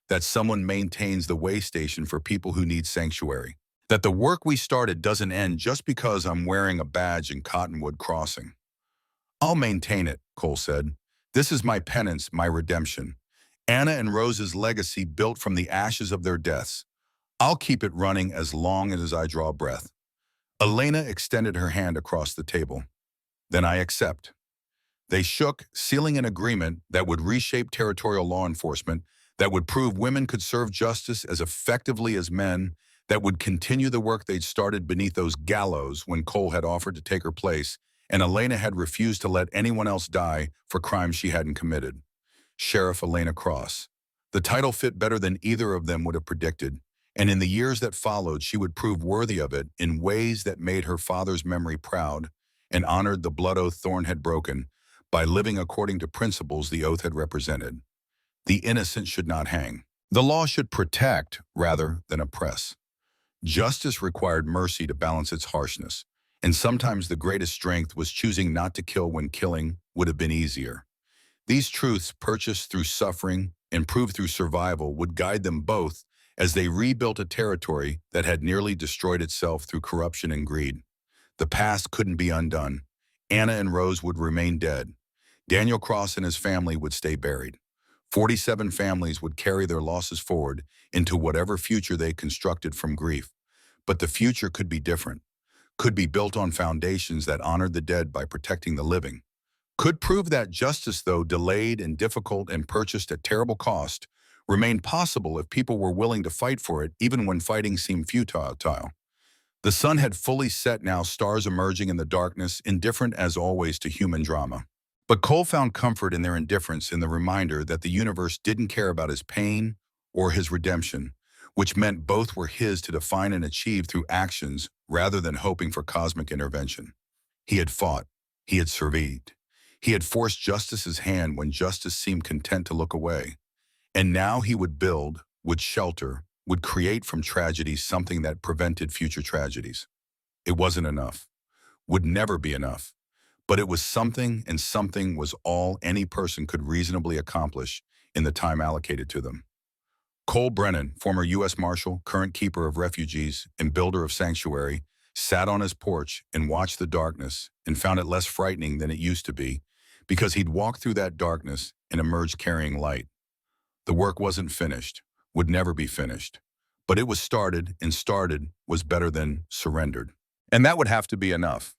that someone maintains the way station for people who need sanctuary, that the work we started doesn't end just because I'm wearing a badge in Cottonwood Crossing. I'll maintain it, Cole said. This is my penance, my redemption. Anna and Rose's legacy built from the ashes of their deaths. I'll keep it running as long as I draw breath. Elena extended her hand across the table. Then I accept. They shook, sealing an agreement that would reshape territorial law enforcement, that would prove women could serve justice as effectively as men, that would continue the work they'd started beneath those gallows when Cole had offered to take her place, and Elena had refused to let anyone else die for crimes she hadn't committed. Sheriff Elena Cross. The title fit better than either of them would have predicted, and in the years that followed, she would prove worthy of it in ways that made her father's memory proud and honored the blood oath Thorne had broken by living according to principles the oath had represented. The innocent should not hang. The law should protect rather than oppress. Justice required mercy to balance its harshness, and sometimes the greatest strength was choosing not to kill when killing would have been easier. These truths, purchased through suffering and proved through survival, would guide them both as they rebuilt a territory that had nearly destroyed itself through corruption and greed. The past couldn't be undone. Anna and Rose would remain dead. Daniel Cross and his family would stay buried. 47 families would carry their losses forward into whatever future they constructed from grief. But the future could be different, could be built on foundations that honored the dead by protecting the living, could prove that justice, though delayed and difficult and purchased at terrible cost, remained possible if people were willing to fight for it even when fighting seemed futile. The sun had fully set now, stars emerging in the darkness, indifferent as always to human drama. But Cole found comfort in their indifference, in the reminder that the universe didn't care about his pain or his redemption, which meant both were his to define and achieve through actions rather than hoping for cosmic intervention. He had fought. He had survived. He had forced justice's hand when justice seemed content to look away. And now he would build, would shelter, would create from tragedies something that prevented future tragedies. It wasn't enough. Would never be enough. But it was something, and something was all any person could reasonably accomplish in the time allocated to them. Cole Brennan, former U.S. Marshal, current keeper of refugees, and builder of sanctuary, sat on his porch and watched the darkness and found it less frightening than it used to be because he'd walked through that darkness and emerged carrying light. The work wasn't finished, would never be finished, but it was started, and started was better than surrendered. And that would have to be enough.